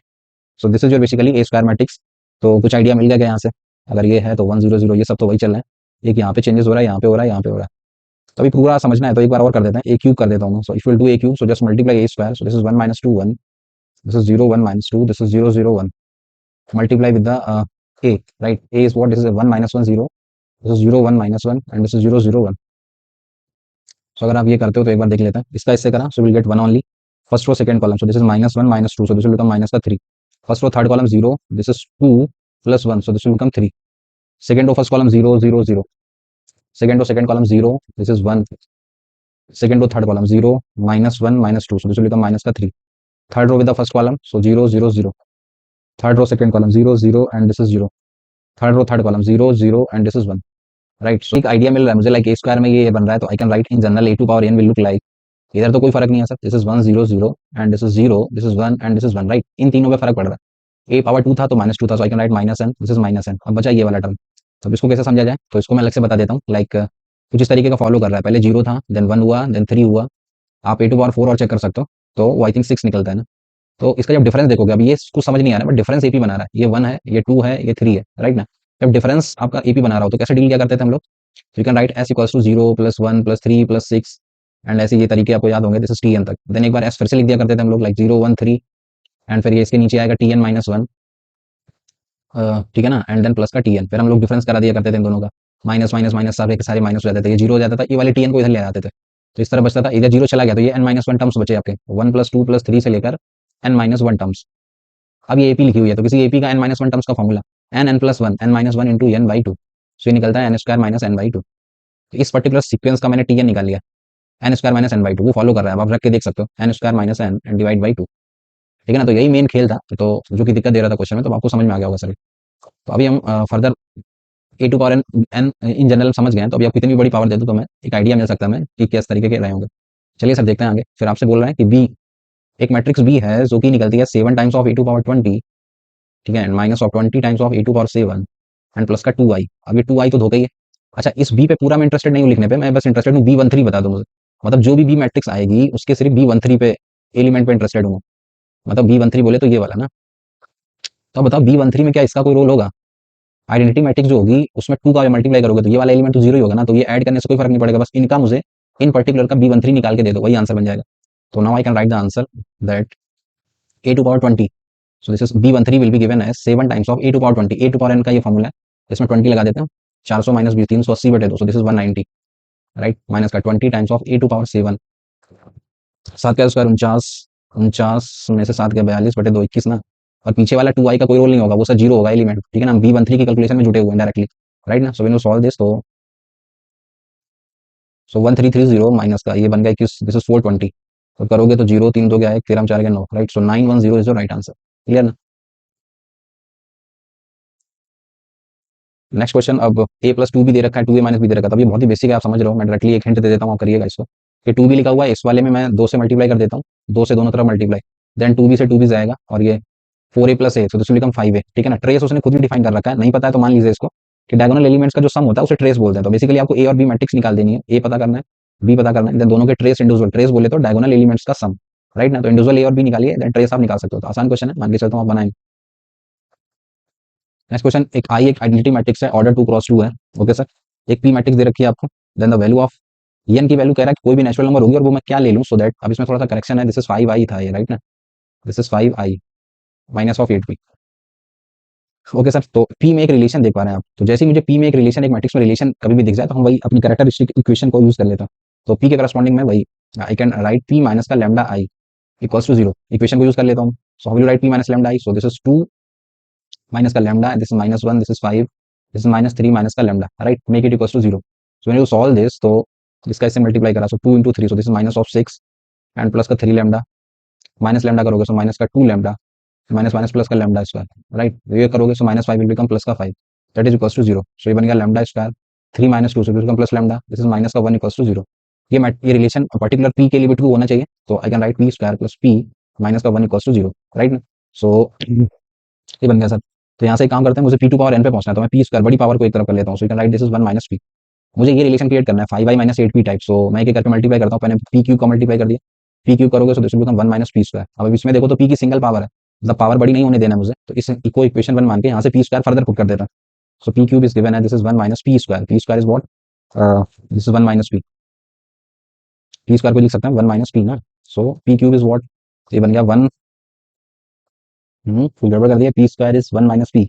So this is your basically a square matrix. तो कुछ आइडिया मिल गया यहाँ से. अगर ये है तो 1 0 0, ये सब तो वही चल रहा है. एक यहाँ पे चेंजेस हो रहा है, यहाँ पे हो रहा है, यहाँ पे हो रहा है. तो अभी पूरा समझना है तो एक बार और कर देते हैं. ए क्यूब कर देता हूँ. So if will do a cube, so just multiply A square. So this is 1 minus 2 1. This is 0 1 minus 2. This is 0 0 1. Multiply with the a, right? A is what? This is 1 minus 1 0. This is 0 1 minus 1, and this is 0 0 1. So अगर आप ये करते हो तो एक बार देख लेते हैं. इसका इससे करा, so we'll get 1 only. First row second column, so this is minus 1 minus 2, so this will become minus का 3. First row third column 0, this is 2 plus 1, so this will become 3. Second row first column 0 0 0. Second row second column 0, this is 1. Second row third column 0 minus 1 minus 2, so this will become minus का 3. Third row with the first column, so 0 0 0. Third row second column 0 0, and this is 0. Third row third column 0 0, and this is 1. Right. So एक आइडिया मिल रहा है मुझे, लाइक ए स्क्वायर में ये बन रहा है, तो I can write in general A to power n will look like. इधर तो कोई फर्क नहीं है sir. This is 1 0 0, and this is 0, this is 1, and this is 1, right. इन तीनों पे फर्क पड़ रहा है. ए पावर 2 था तो माइनस 2 था, so I can write minus n. This is minus n. अब बचा ये वाला टर्म. तो इसको कैसे समझा जाए, तो इसको मैं अलग से बता देता हूँ. लाइक कुछ इस तरीके का फॉलो कर रहा है. पहले 0 था, देन 1 हुआ, देन 3 हुआ. आप ए टू पावर 4 और चेक कर सकते हो, तो वो आई थिंक 6 निकलता है ना. तो इसका जब डिफरेंस देखोगे, अभी ये कुछ समझ नहीं आ रहा है, बट डिफरेंस एपी बना रहा है. ये 1 है, ये 2 है, ये 3 है, राइट ना. जब डिफरेंस आपका एपी बना रहा हो तो कैसे डील क्या करते थे हम लोग. You can write S equals to 0 plus 1 plus 3 plus 6, and ऐसे ये तरीके आपको याद होंगे. दिस इज टी एन तक. देन एक बार एस फिर से लिख दिया करते थे हम लोग, लाइक 0 1 3, एंड फिर ये इसके नीचे आएगा टी एन माइनस 1. ठीक है ना. एंड देन प्लस का टी एन. फिर हम लोग डिफरेंस करा दिया करते थे इन दोनों का. माइनस माइनस माइनस सारे के सारे माइनस हो जाते थे. ये 0 हो जाता था, ये वाले टी एन को इधर ले आते थे. तो इस तरह बचता था. इधर 0 चला गया तो ये एन माइनस 1 टर्म्स बचे आपके. 1 प्लस 2 प्लस 3 से लेकर एन माइनस 1 टर्म्स. अब ये एपी लिखी हुई है, तो किसी एपी का एन माइनस 1 टर्म्स का formula N N plus 1 N minus 1 into N by 2. So ये निकलता है N square minus N by 2. इस पर्टिकुलर सीक्वेंस का मैंने टी एन निकाल लिया. N square minus N by 2 वो फॉलो कर रहा है. आप रख के देख सकते हो, N square minus N and divide by 2. ठीक है ना. तो यही मेन खेल था, तो जो कि दिक्कत दे रहा था क्वेश्चन में, तो आपको समझ में आ गया होगा सर. तो अभी हम further A to power N N in general समझ गए हैं. तो अभी आप कितनी भी बड़ी पावर दे दो तो मैं एक आइडिया मिल सकता है मैं कि किस तरीके के रहे होंगे. चलिए सर देखते हैं आगे. फिर आपसे बोल रहे हैं कि बी, एक मैट्रिक्स बी है जो कि निकलती है 7 times of A to power 20. ठीक है. And minus of 20 times of A to power 7, and plus का 2i. अब ये 2i तो धोखा ही है. अच्छा, इस बी पे पूरा मैं इंटरेस्टेड नहीं हूँ लिखने पे, मैं बस इंटरेस्टेड हूँ B13 बता दो मुझे. मतलब जो भी बी मैट्रिक्स आएगी उसके सिर्फ B13 पे एलिमेंट पे इंटरेस्टेड हूँ. मतलब B13 बोले तो ये वाला ना. तो बताओ B13 में क्या इसका कोई रोल होगा. आइडेंटिटी मैट्रिक्स जो होगी उसमें 2 का मल्टीप्लाई करोगे तो ये वाला एलिमेंट तो 0 ही होगा ना. तो ये ऐड करने से कोई फर्क नहीं पड़ेगा. बस इनका मुझे इन पर्टिकुलर का B13 निकाल के दे दो, वही आंसर बन जाएगा. तो now I can write the answer that A to power 20. So this is B13 will be given as 7 times of A to power 20. A to power N का ये फॉर्मूला है. इसमें 20 लगा देते हैं. 400 माइनस 20 380 बटे 2, so this is 190, right. Minus का 20 times of A to power 7. 7 का स्क्वायर 49, 49 में से 7 के 42 बटे 2 21 ना. और पीछे वाला 2i का कोई रोल नहीं होगा, वो सर 0 होगा एलिमेंट. ठीक है ना. B13 की कैलकुलेशन में जुटे हुए हैं डायरेक्टली, राइट ना. सो व्हेन यू सॉल्व दिस, तो सो 1330 माइनस का ये बन गया 21. This is 420. तो करोगे तो 0 3 2 गया 1 13 4 गया 9, right. So 910 is the right answer. Clear ना. Next question. अब a प्लस 2 भी दे रखा है, 2a माइनस भी दे रखा है. तो ये बहुत ही बेसिक है, आप समझ रहे हो. मैं डायरेक्टली एक हिंट दे देता हूँ, आप करिएगा इसको. कि 2 भी लिखा हुआ है, इस वाले में मैं 2 से मल्टीप्लाई कर देता हूँ. 2 से दोनों तरफ मल्टीप्लाई, देन 2b से 2b जाएगा, और ये 4a प्लस a, तो दिस विल बिकम 5a. ठीक है ना. ट्रेस उसने खुद ही डिफाइन कर रखा है. नहीं पता है तो मान लीजिए इसको कि डायगोनल एलिमेंट्स का जो सम होता है उसे ट्रेस बोलते हैं. तो बेसिकली आपको a और b मैट्रिक्स निकाल देनी है. a पता करना है, b पता करना है, देन दोनों के ट्रेस इंडिविजुअल. ट्रेस बोले तो डायगोनल एलिमेंट्स का सम, राइट ना. तो इंडिविजुअल a और b निकालिए, देन ट्रेस आप निकाल सकते हो. तो आसान क्वेश्चन है, मान के चलता हूँ आप बनाएंगे. Next question. एक आई एक आइडेंटिटी मैट्रिक्स है, ऑर्डर 2 क्रॉस 2 है. Okay sir. एक पी मैट्रिक्स दे रखी है आपको. Then the value of N की वैल्यू कह रहा है कि कोई भी नेचुरल नंबर होगी, और वो मैं क्या ले लूं. सो दैट अब इसमें थोड़ा सा करेक्शन है. दिस इज 5i था ये, राइट ना. This is 5i minus of 8p. Okay sir. तो पी में एक रिलेशन देख पा रहे हैं आप. तो जैसे ही मुझे पी में एक रिलेशन, एक मैट्रिक्स में रिलेशन कभी भी दिख जाए, तो हम वही अपनी कैरेक्टरिस्टिक इक्वेशन को यूज कर लेते हैं. तो पी के करस्पॉन्डिंग में वही I can write p minus का lambda I equals to 0. Equation को यूज कर लेता हूँ. So how will write p minus lambda I. So this is 2 minus का lambda, this is minus 1, this is 5, this is minus 3 minus का lambda, right. Make it equals to 0. So when you solve this, तो इसका इससे मल्टीप्लाई करा, so 2 into 3, so this is minus of 6 and plus का 3 लैम्डा, माइनस लैम्डा करोगे सो माइनस का 2 लैम्डा, माइनस माइनस प्लस का लैम्डा स्क्वायर, राइट। ये करोगे so minus 5 will become plus का 5, दैट इज इक्वल्स टू 0। सो ये बन गया lambda square 3 minus 2, so it become plus lambda, this is minus का 1 इक्वल्स टू 0। ये रिलेशन पर्टिकुलर पी के लिए भी ट्रू होना चाहिए, तो I can write P square plus P minus का 1 इक्वल्स टू 0, राइट ना। सो ये बन गया सर। तो यहाँ से एक काम करते हैं, मुझे पी टू पावर एन पे पहुंचना है, तो मैं पी स्क्वायर बड़ी पावर को एक तरफ कर लेता हूँ, so you can write this is 1 minus P. मुझे ये रिलेशन क्रिएट करना है 5i माइनस 8p टाइप, सो मैं एक एक करके मल्टीप्लाई करता हूँ, पहले पी क्यू का मल्टीप्लाई कर दिया, पी क्यू करोगे so this will become 1 minus p square. अब इसमें देखो तो पी की सिंगल पावर है, मतलब पावर बड़ी नहीं होने देना मुझे, तो इस को इक्वेशन 1 मान के यहाँ से पी स्क्वायर फर्दर पुट कर देता है। सो पी क्यूब इज गिवन है, this is 1 minus p square is what, this is 1 minus p square को लिख सकते हैं 1 माइनस पी ना। सो पी क्यूब इज व्हाट, ये बन गया 1, फुल गड़बड़ कर दिया, P square is 1 minus P,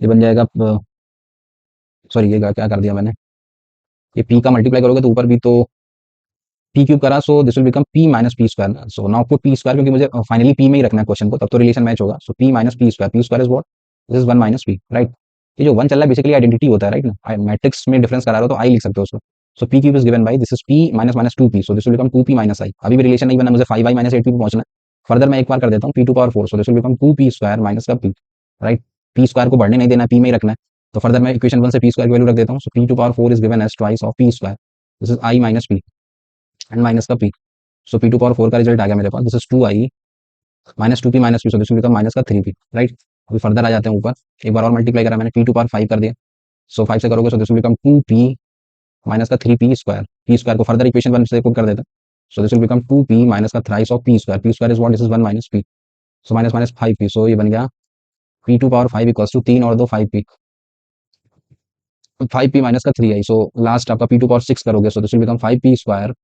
ये बन जाएगा, सॉरी ये क्या कर दिया मैंने, ये पी का मल्टीप्लाई करोगे तो ऊपर भी तो पी क्यूब करा, so this will become P minus p square. So now put P square, क्योंकि मुझे फाइनली पी में ही रखना है क्वेश्चन को, तब तो रिलेशन मैच होगा। So p minus p square is what, this is 1 minus p, right. ये जो 1 चल रहा है बेसिकली आइडेंटिटी होता है, राइट ना, मैट्रिक्स में डिफरेंस करा रहा हो तो आई लिख सकते हो उसको। So p cube is given by this is p minus minus 2p, so this will become 2p minus I. अभी भी रिलेशन नहीं बना, मुझे 5i माइनस 8p पे पहुंचना है। फर्दर मैं एक बार कर देता हूँ P to power 4, so this will become 2p square minus का p, राइट। पी स्क्वायर को बढ़ने नहीं देना, पी में ही रखना है, तो फर्दर मैं इक्वेशन 1 से पी स्क्वायर की वैल्यू रख देता हूँ। So P to power 4 is given as twice of p square, this is I minus p and minus का p। So P to power 4 का रिजल्ट आ गया मेरे पास, this is 2i minus 2p minus p, so this will become minus का 3p, राइट। अभी फर्दर आ जाते हैं ऊपर, एक बार और मल्टीप्लाई करा मैंने, पी टू पावर 5 कर दिया, सो 5 से करोगे so this will become 2p minus का 3p स्क्वायर, पी स्क्वायर को फर्दर इक्वेशन 1 से पुट कर देता, so this will become 2p minus का thrice of p square is what, this is 1 minus p, so minus minus 5p, so ये बन गया p to power 5 equals to 3 और 2 5p, 5p माइनस का 3i, सो लास्ट आपका पी टू पावर 6 करोगे so this will become 5p square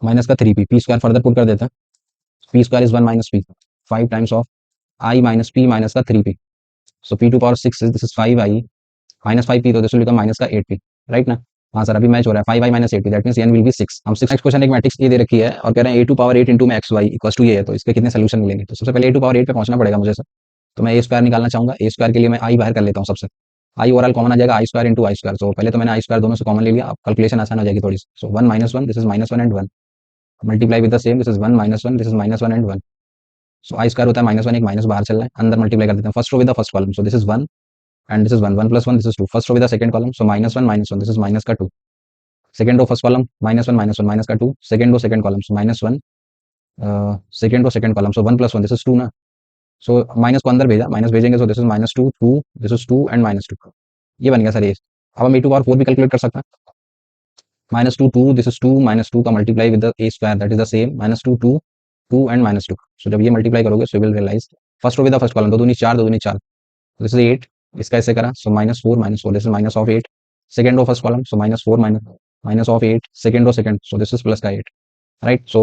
minus का 3p, P square further put कर देता है, P square is 1 minus p, 5 times of i minus p minus का 3p, so P to power 6 is this is 5i minus 5p, तो दिस विल बिकम माइनस का 8p, राइट ना। हाँ सर, अभी मैच हो रहा है 5i minus 8p, that means n will B 6। हम 6 नेक्स्ट क्वेश्चन, एक मैट्रिक्स ए दे रखी है और कह रहे हैं a टू पावर 8 इंटू में xy इक्वल्स टू ये है, तो इसके कितने सोल्यूशन मिलेंगे। तो सबसे पहले a टू पावर 8 पे पहुंचना पड़ेगा मुझे सर, तो मैं a स्क्वायर निकालना चाहूंगा, a स्क्वायर के लिए मैं i बाहर कर लेता हूँ सबसे, i ओवरऑल कॉमन आ जाएगा, i square into I square, तो पहले तो मैंने i स्क्वायर दोनों से कॉमन ले लिया, अब कैलकुलेशन आसान हो जाएगी थोड़ी सी। सो 1 minus 1, this is minus 1 and 1, multiply with the same, this is 1 minus 1, this is minus 1 and 1, so I square होता है माइनस 1, एक माइनस बाहर चल रहा है, अंदर मल्टीप्लाई कर देते हैं, first row with the first column, so this is 1 and this is 1 1 plus 1, this is 2, first row with the second column, so minus 1 minus 1, this is minus का 2, second row first column minus 1 minus का 2, second row second column, so minus 1, second row second column, so 1 plus 1, this is 2 ना, so माइनस को अंदर भेजा, माइनस भेजेंगे, so this is minus 2 2, this is 2 and minus 2, ये बन गया सर ये। अब हम a टू पावर 4 भी कैलकुलेट कर सकते हैं, माइनस 2 2, दिस इज 2 माइनस 2 का multiply with the a square, that is the same minus 2 2 2 and minus 2, so जब ये मल्टीप्लाई करोगे so will realise, first row with the first column, 2 दूनी 4 2 दूनी 4, दिस इज 8, इसका ऐसे करा, so minus 4 this is minus of 8, second row first column, so minus 4 minus minus of 8, second row second, so this is plus का 8, right. So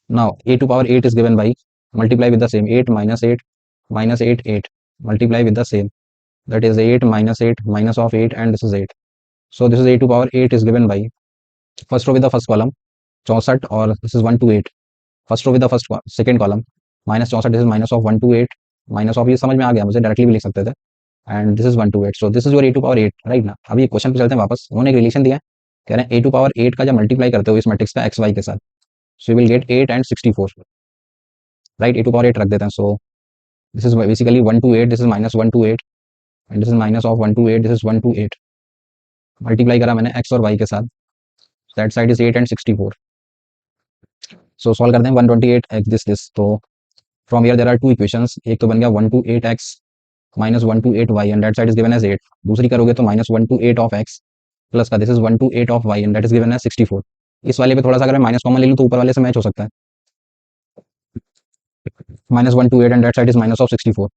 now a to power 8 is given by, multiply with the same, 8 minus 8 8, multiply with the same, that is 8 minus 8 minus of 8 and this is 8, so this is a to power 8 is given by, first row with the first column 64 और this is 1 to 8, first row with the first second column minus 64, this is minus of 1 to 8, minus of, ये समझ में आ गया, मुझे डायरेक्टली भी लिख सकते थे, and this is 1 to 8, so this is your a to power 8, right ना। अभी ये क्वेश्चन पे चलते हैं वापस, उन्होंने एक रिलेशन दिया है, कह रहे हैं a टू पावर 8 का जब मल्टीप्लाई करते हो इस मैट्रिक्स का xy के साथ, so you will get 8 and 64, right, a to power 8 रख देते हैं, so this is basically 1 to 8, this is minus 1 to 8 and this is minus of 1 to 8, this is 1 to 8, multiply करा मैंने x और y के साथ, that side is 8 and 64, so solve करते हैं 128 x दिस, तो from here there are two equations, एक तो बन गया 1 to 8x minus 1 to 8y and that side is given as 8, दूसरी करोगे तो minus 1 to 8 of x plus का this is 1 to 8 of y and that is given as 64। इस वाले पे थोड़ा सा अगर मैं माइनस कॉमन ले लूँ तो ऊपर वाले से मैच हो सकता है, minus 1 to 8 and that side is minus of 64,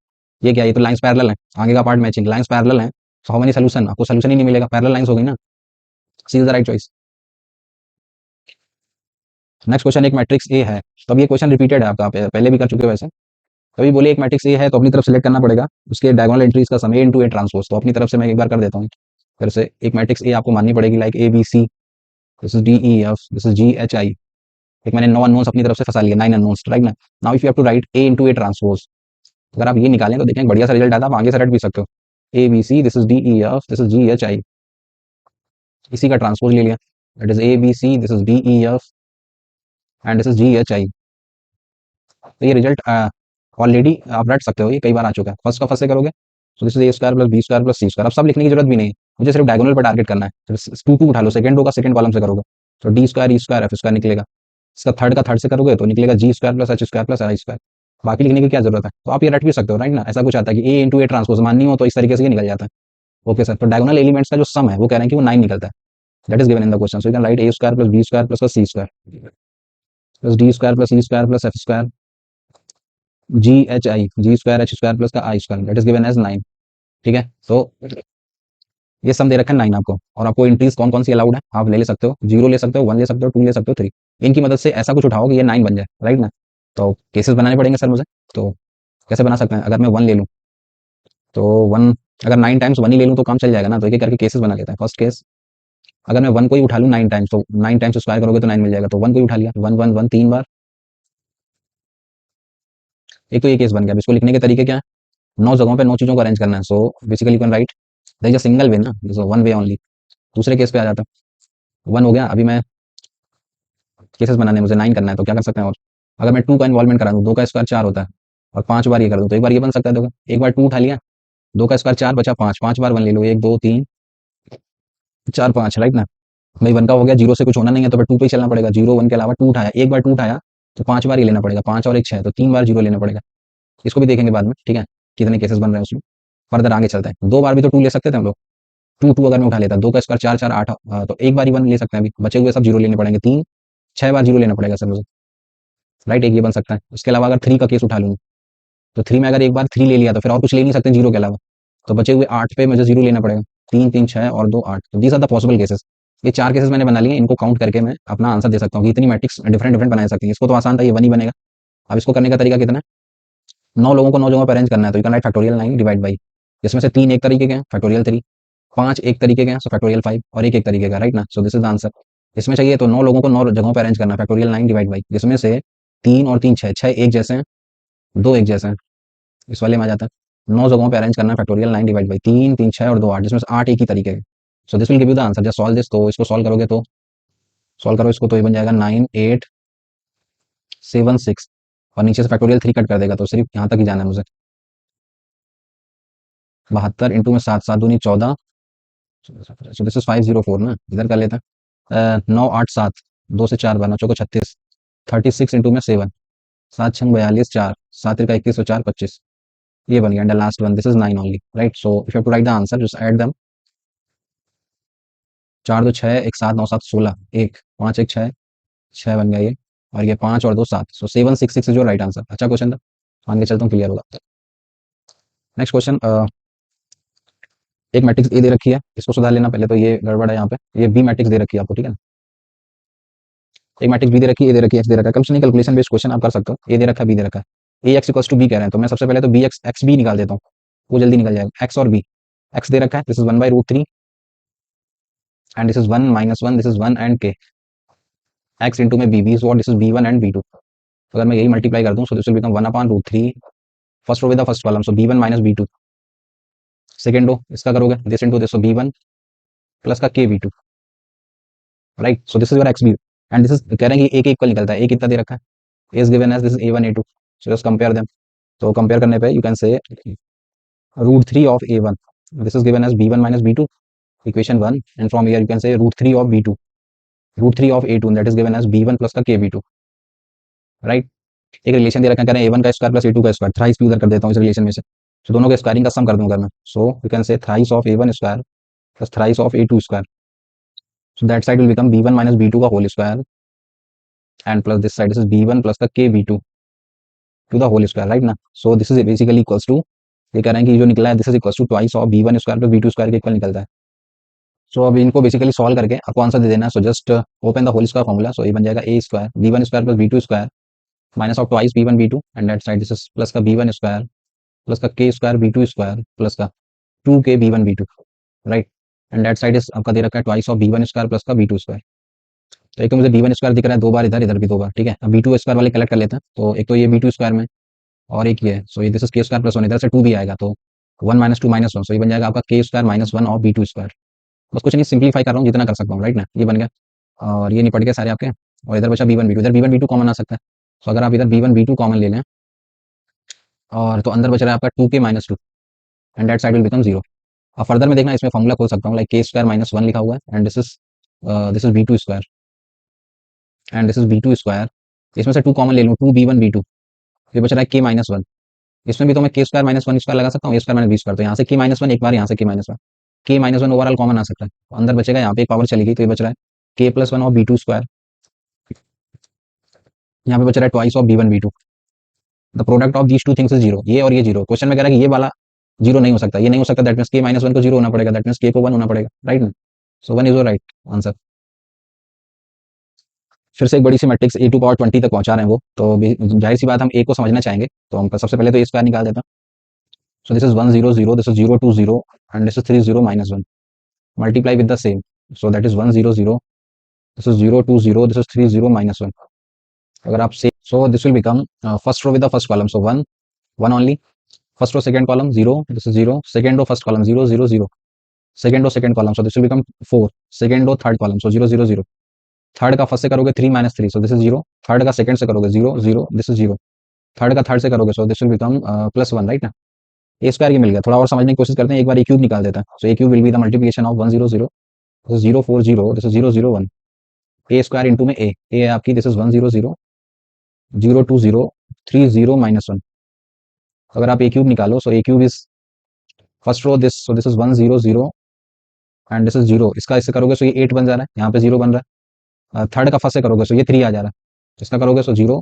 ये क्या, ये तो लाइंस पैरेलल है, आगे का पार्ट मैचिंग, लाइंस पैरेलल है, सो हाउ मेनी सोल्यूशन, आपको सोल्यूशन ही नहीं मिलेगा, पैरेलल लाइंस हो गई ना, c is the right choice. Next question, एक मैट्रिक्स ए है, तो अब ये क्वेश्चन रिपीटेड है आपका, आप पहले भी कर चुके हो वैसे, कभी बोले एक मैट्रिक्स ए है तो अपनी तरफ सेलेक्ट करना पड़ेगा उसके डायगोनल एंट्रीज का सम ए इंटू ए ट्रांसपोज, तो अपनी तरफ से मैं एक बार कर देता हूँ, फिर से एक मैट्रिक्स ए आपको माननी पड़ेगी, like A B C, this is D E F, this is ji H I, एक मैंने 9 अननोन्स अपनी तरफ से फंसा लिया, 9 अननोन्स, राइट ना। Now if you have to write A into A transpose, अगर आप ये निकालें तो देखें बढ़िया सा रिजल्ट आता है, आप आगे से रट भी सकते हो, A B C, this is D E F, this is ji H I, इसी का ट्रांसपोज ले लिया, that is A B C, this is D E F and this is ji H I. तो ये रिजल्ट ऑलरेडी आप रट सकते हो, ये कई बार आ चुका है। फर्स्ट का फर्स्ट से करोगे तो this is A square plus B square plus C square. अब सब लिखने की जरूरत भी नहीं है, मुझे सिर्फ डायगोनल पर टारगेट करना है। तो टू टू उठा लो, सेकंड रो का सेकंड कॉलम से करोगे तो डी स्क्वायर ई स्क्वायर एफ स्क्वायर निकलेगा। इसका थर्ड का थर्ड से करोगे तो निकलेगा g square plus H square plus i square. बाकी लिखने की क्या जरूरत है, तो आप ये रट भी सकते हो राइट ना। ऐसा कुछ आता है कि ए इंटू ए ट्रांसपोज माननी हो तो इस तरीके से ये निकल जाता है। ओके सर, तो डायगोनल एलिमेंट्स का जो सम है वो कह रहे हैं कि वो 9 निकलता है। That is given in the question, so you can write A square plus B square plus C square plus D square plus E square plus f square g H i, g square H square plus का आई square, that is given as 9। ठीक है, तो ये सम दे रखा है 9 आपको, और आपको एंट्रीज कौन कौन सी अलाउड है आप ले सकते हो, 0 ले सकते हो, 1 ले सकते हो, 2 ले सकते हो, 3। इनकी मदद से ऐसा कुछ उठाओ कि ये 9 बन जाए राइट ना। तो केसेस बनाने पड़ेंगे सर मुझे, तो कैसे बना सकते हैं। अगर मैं 1 ले लूँ तो 1, अगर 9 टाइम्स 1 ही ले लूँ तो काम चल जाएगा ना। तो एक एक करके केसेस बना लेते हैं। फर्स्ट केस, अगर मैं 1 को ही उठा लूँ 9 टाइम्स तो 9 टाइम्स स्क्वायर करोगे तो 9 मिल जाएगा। तो 1 को ही उठा लिया, 1 1 1 3 बार। एक तो ये केस बन गया। अब इसको लिखने के तरीके क्या है, 9 जगहों पे 9 चीज़ों को अरेंज करना है। So basically you can write there is a single way ना, सो वन वे ओनली। दूसरे केस पे आ जाता है, 1 हो गया। अभी मैं केसेस बनाने हैं मुझे, 9 करना है, तो क्या कर सकते हैं। और अगर मैं 2 का इन्वॉल्वमेंट करा दूँ, 2 का स्क्वायर 4 होता है, और 5 बार ये कर दूँ तो एक बार ये बन सकता है। देखो एक बार 2 उठा लिया, 2 का स्क्वायर 4 बचा 5, 5 बार 1 ले लो, 1 2 3 4 5 राइट ना। भाई 1 का हो गया, 0 से कुछ होना नहीं है तो फिर 2 पे ही चलना पड़ेगा। 0 1 के अलावा 2 उठाया, एक बार 2 उठाया तो 5 बार ही लेना पड़ेगा, 5 और 1 6, तो 3 बार 0 लेना पड़ेगा। इसको भी देखेंगे बाद में, ठीक है, कितने केसेस बन रहे हैं उसमें। फर्दर आगे चलते हैं, 2 बार भी तो 2 ले सकते थे हम लोग। 2 2 अगर मैं उठा लेता, 2 का स्क्वायर 4 4 8, तो एक बार ही 1 ले सकते हैं। अभी बचे हुए सब 0 लेने पड़ेंगे, 3 6 बार 0 लेना पड़ेगा सर मुझे राइट। एक ये बन सकता है। उसके अलावा अगर 3 का केस उठा लूँ तो 3 में अगर एक बार 3 ले लिया तो फिर और कुछ ले नहीं सकते 0 के अलावा। तो बचे हुए 8 पे मुझे 0 लेना पड़ेगा। 3 3 6 और 2 8, तो these are the possible cases. ये 4 केसेस मैंने बना लिए, इनको काउंट करके मैं अपना आंसर दे सकता हूँ कि इतनी मैट्रिक्स डिफरेंट डिफरेंट बना सकती है। इसको तो आसान था, ये 1 ही बनेगा। अब इसको करने का तरीका कितना है, 9 लोगों को 9 जगहों पर अरेंज करना है। तो you can right factorial 9 divide by, जिसमें से 3 एक तरीके के हैं, फैक्टोरियल 3, 5 एक तरीके के हैं, सो फैक्टोरियल 5, और एक तरीके का राइट ना। So this is the answer. इसमें चाहिए तो 9 लोगों को 9 जगहों पर अरेंज करना है, फैक्टोरियल 9 डिवाइड बाई, जिसमें से 3 और 3 6, 6 एक जैसे हैं, 2 एक जैसे हैं। इस वाले में आ जाता है 9 जगहों पे अरेंज करना है, फैक्टोरियल 9 डिवाइड बाई 3 3 6 और 2 8, जिसमें से 8 एक ही तरीके के। सो this will give you the answer, just solve this. तो इसको सॉल्व करोगे तो सॉल्व करो इसको तो ये बन जाएगा 9 8 7 6, और नीचे से फैक्टोरियल 3 कट कर देगा तो सिर्फ यहाँ तक ही जाना है मुझे। 72 इंटू में 7 7 दूनी 14, सो दिस इज 504 ना, इधर कर लेते हैं। 9 8 7, 2 से 4 बार, 9 चौको 36, 36 इंटू में 7, 7 6 42, 4 7 का 21 और 4 25, ये बन गया। And the last one this is 9 only right. So if you have to write the answer just add them. 4 2 6 1 7 9 7 16, 1 5 1 6, 6 बन गया ये, और ये 5 और 2 7, सो 766 इज योर राइट आंसर। अच्छा क्वेश्चन था, मान के चलता हूँ क्लियर होगा। नेक्स्ट क्वेश्चन, एक मैट्रिक्स ए दे रखी है, इसको सुधार लेना पहले। तो ये गड़बड़ है यहाँ पे, ये बी मैट्रिक्स दे रखी है आपको, ठीक है ना। एक मैट्रिक्स बी दे रखी है, ए दे रखी है, एक्स दे रखा है। कम से नहीं, कैलकुलेशन बेस्ड क्वेश्चन आप कर सकते हो। ए दे रखा है, बी दे रखा है, ए एक्स इक्वल्स टू बी कह रहे हैं, तो मैं सबसे पहले तो बी एक्स एक्स बी निकाल देता हूँ, वो जल्दी निकल जाएगा। एक्स और बी, एक्स दे रखा है, this is 1/√3 and this is 1 -1, this is 1 and k. X into में b, b is what, this is b one and b two. अगर मैं यही मल्टीप्लाई कर दूं so this will become 1/√3, first row with the first column, so b one minus b two. Second row इसका करोगे, this into this, so b one plus का k b two right. So this is your x B, and this is कह रहे हैं कि ए के इक्वल निकलता है। ए कितना दे रखा है, is given as this is A one A two, so just compare them. तो कंपेयर करने पे you can say √3 of a1, this is given as b1 minus b2, equation 1, and from here you can say √3 of b2, √3 of a2, that is given as b1 plus का kb2 राइट। एक रिलेशन दे रखा है, कह रहे हैं a1 का स्क्वायर प्लस a2 का स्क्वायर, थ्राइस भी उधर कर देता हूँ इस रिलेशन में से, तो दोनों के स्क्वायरिंग का सम कर दूंगा मैं। So you can say thrice of a1 square plus thrice of a2 square, so that side will become b1 minus b2 का whole square and plus this side is b1 plus का kb2 to the whole square right ना। So this is basically equals to, ये कह रहे हैं कि जो निकला है this is equals to twice of b1 square plus b2 square के इक्वल निकलता है। सो अब इनको बेसिकली सॉल्व करके आपको आंसर दे देना है। So just open the whole square formula, so ये बन जाएगा a square b one square plus b two square minus of twice b one b two and that side this is plus का बी1 स्क्वायर प्लस का k square b two square plus का 2 k b one b two right. And that side is आपका दे रखा है twice of b one square plus का बी2 स्क्वायर। तो एक तो मुझे बी1 स्क्वायर दिख रहा है 2 बार इधर, इधर भी 2 बार, ठीक है। अब बी2 स्क्वायर वाले कलेक्ट कर लेते हैं, तो एक तो ये बी2 स्क्वायर में और एक ये है, सो ये दिस इज के स्क्वायर प्लस 1, इधर से 2 भी आएगा तो 1 - 2 - 1, सो ये बन जाएगा आपका के स्क्वायर माइनस 1 ऑफ बी2 स्क्वायर बस कुछ नहीं, सिंप्लीफाई कर रहा हूँ जितना कर सकता हूँ, राइट ना। ये बन गया और ये निपट गए सारे आपके, और इधर बचा b1 b2, इधर b1 b2 कॉमन आ सकता है। तो अगर आप इधर b1 b2 कॉमन ले लें और तो अंदर बच रहा है आपका 2k-2 and that side will become 0। अब फर्दर में देखना, इसमें फॉर्मूला खोल सकता हूँ, लाइक k² - 1 लिखा हुआ है and this is b2 square and this is b2 square. इसमें से 2 कॉमन ले लूँ, 2b1 b2, ये बच रहा है k-1। इसमें भी तो मैं k² - 1 स्क्वायर लगा सकता हूँ, a² - b² तो यहाँ से k-1 एक बार, यहाँ से k-1, k-1 ओवरऑल कॉमन आ सकता है। तो अंदर बचेगा, यहाँ पे एक पावर चली गई तो ये बच रहा है k+1 ऑफ b2 स्क्वायर, यहाँ पे बच रहा है twice of b1 b2। The product of these two things is zero, ये और ये जीरो। क्वेश्चन में कह रहा है कि ये वाला जीरो नहीं हो सकता, ये नहीं हो सकता, दैट मीन्स k-1 को जीरो होना पड़ेगा, दैट मीन्स k को 1 होना पड़ेगा, राइट ना। सो 1 इज योर राइट आंसर। फिर से एक बड़ी सी मैट्रिक्स a⁻20 तक पहुंचा रहे हैं वो, तो जाहिर सी बात हम a को समझना चाहेंगे, तो हम सबसे पहले तो a स्क्वायर निकाल देता हूं। So this is 1 0 0, this is 0 2 0 and this is 3 0 -1, multiply with the same. So that is 1 0 0, this is 0 2 0, this is 3 0 -1। अगर आप से, so this will become first row with the first column, so 1 1 only, first row second column 0, this is 0, second row first column 0 0 0, second row second column, so this will become 4, second row third column, so 0 0 0, third का फर्स्ट से करोगे 3 -3, सो दिस इज 0, थर्ड का सेकंड से करोगे 0 0, दिस इज 0, थर्ड का थर्ड से करोगे so this will become +1, right ना। ए स्क्वायर ये मिल गया। थोड़ा और समझने की कोशिश करते हैं, एक बार ए क्यूब निकाल देता है। So A cube will be the multiplication of 1 0 0, this is 0 4 0, this is 0 0 1, a square into में ए है आपकी, दिस इज 1 0 0 0 2 0 3 0 -1। अगर आप ए क्यूब निकालो, so A cube is first row this, so this is 1 0 0 and this is 0, इसका इससे करोगे सो ये 8 बन जा रहा है, यहाँ पे 0 बन रहा है। थर्ड का फर्स्ट से करोगे सो ये 3 आ जा रहा है, इसका करोगे सो 0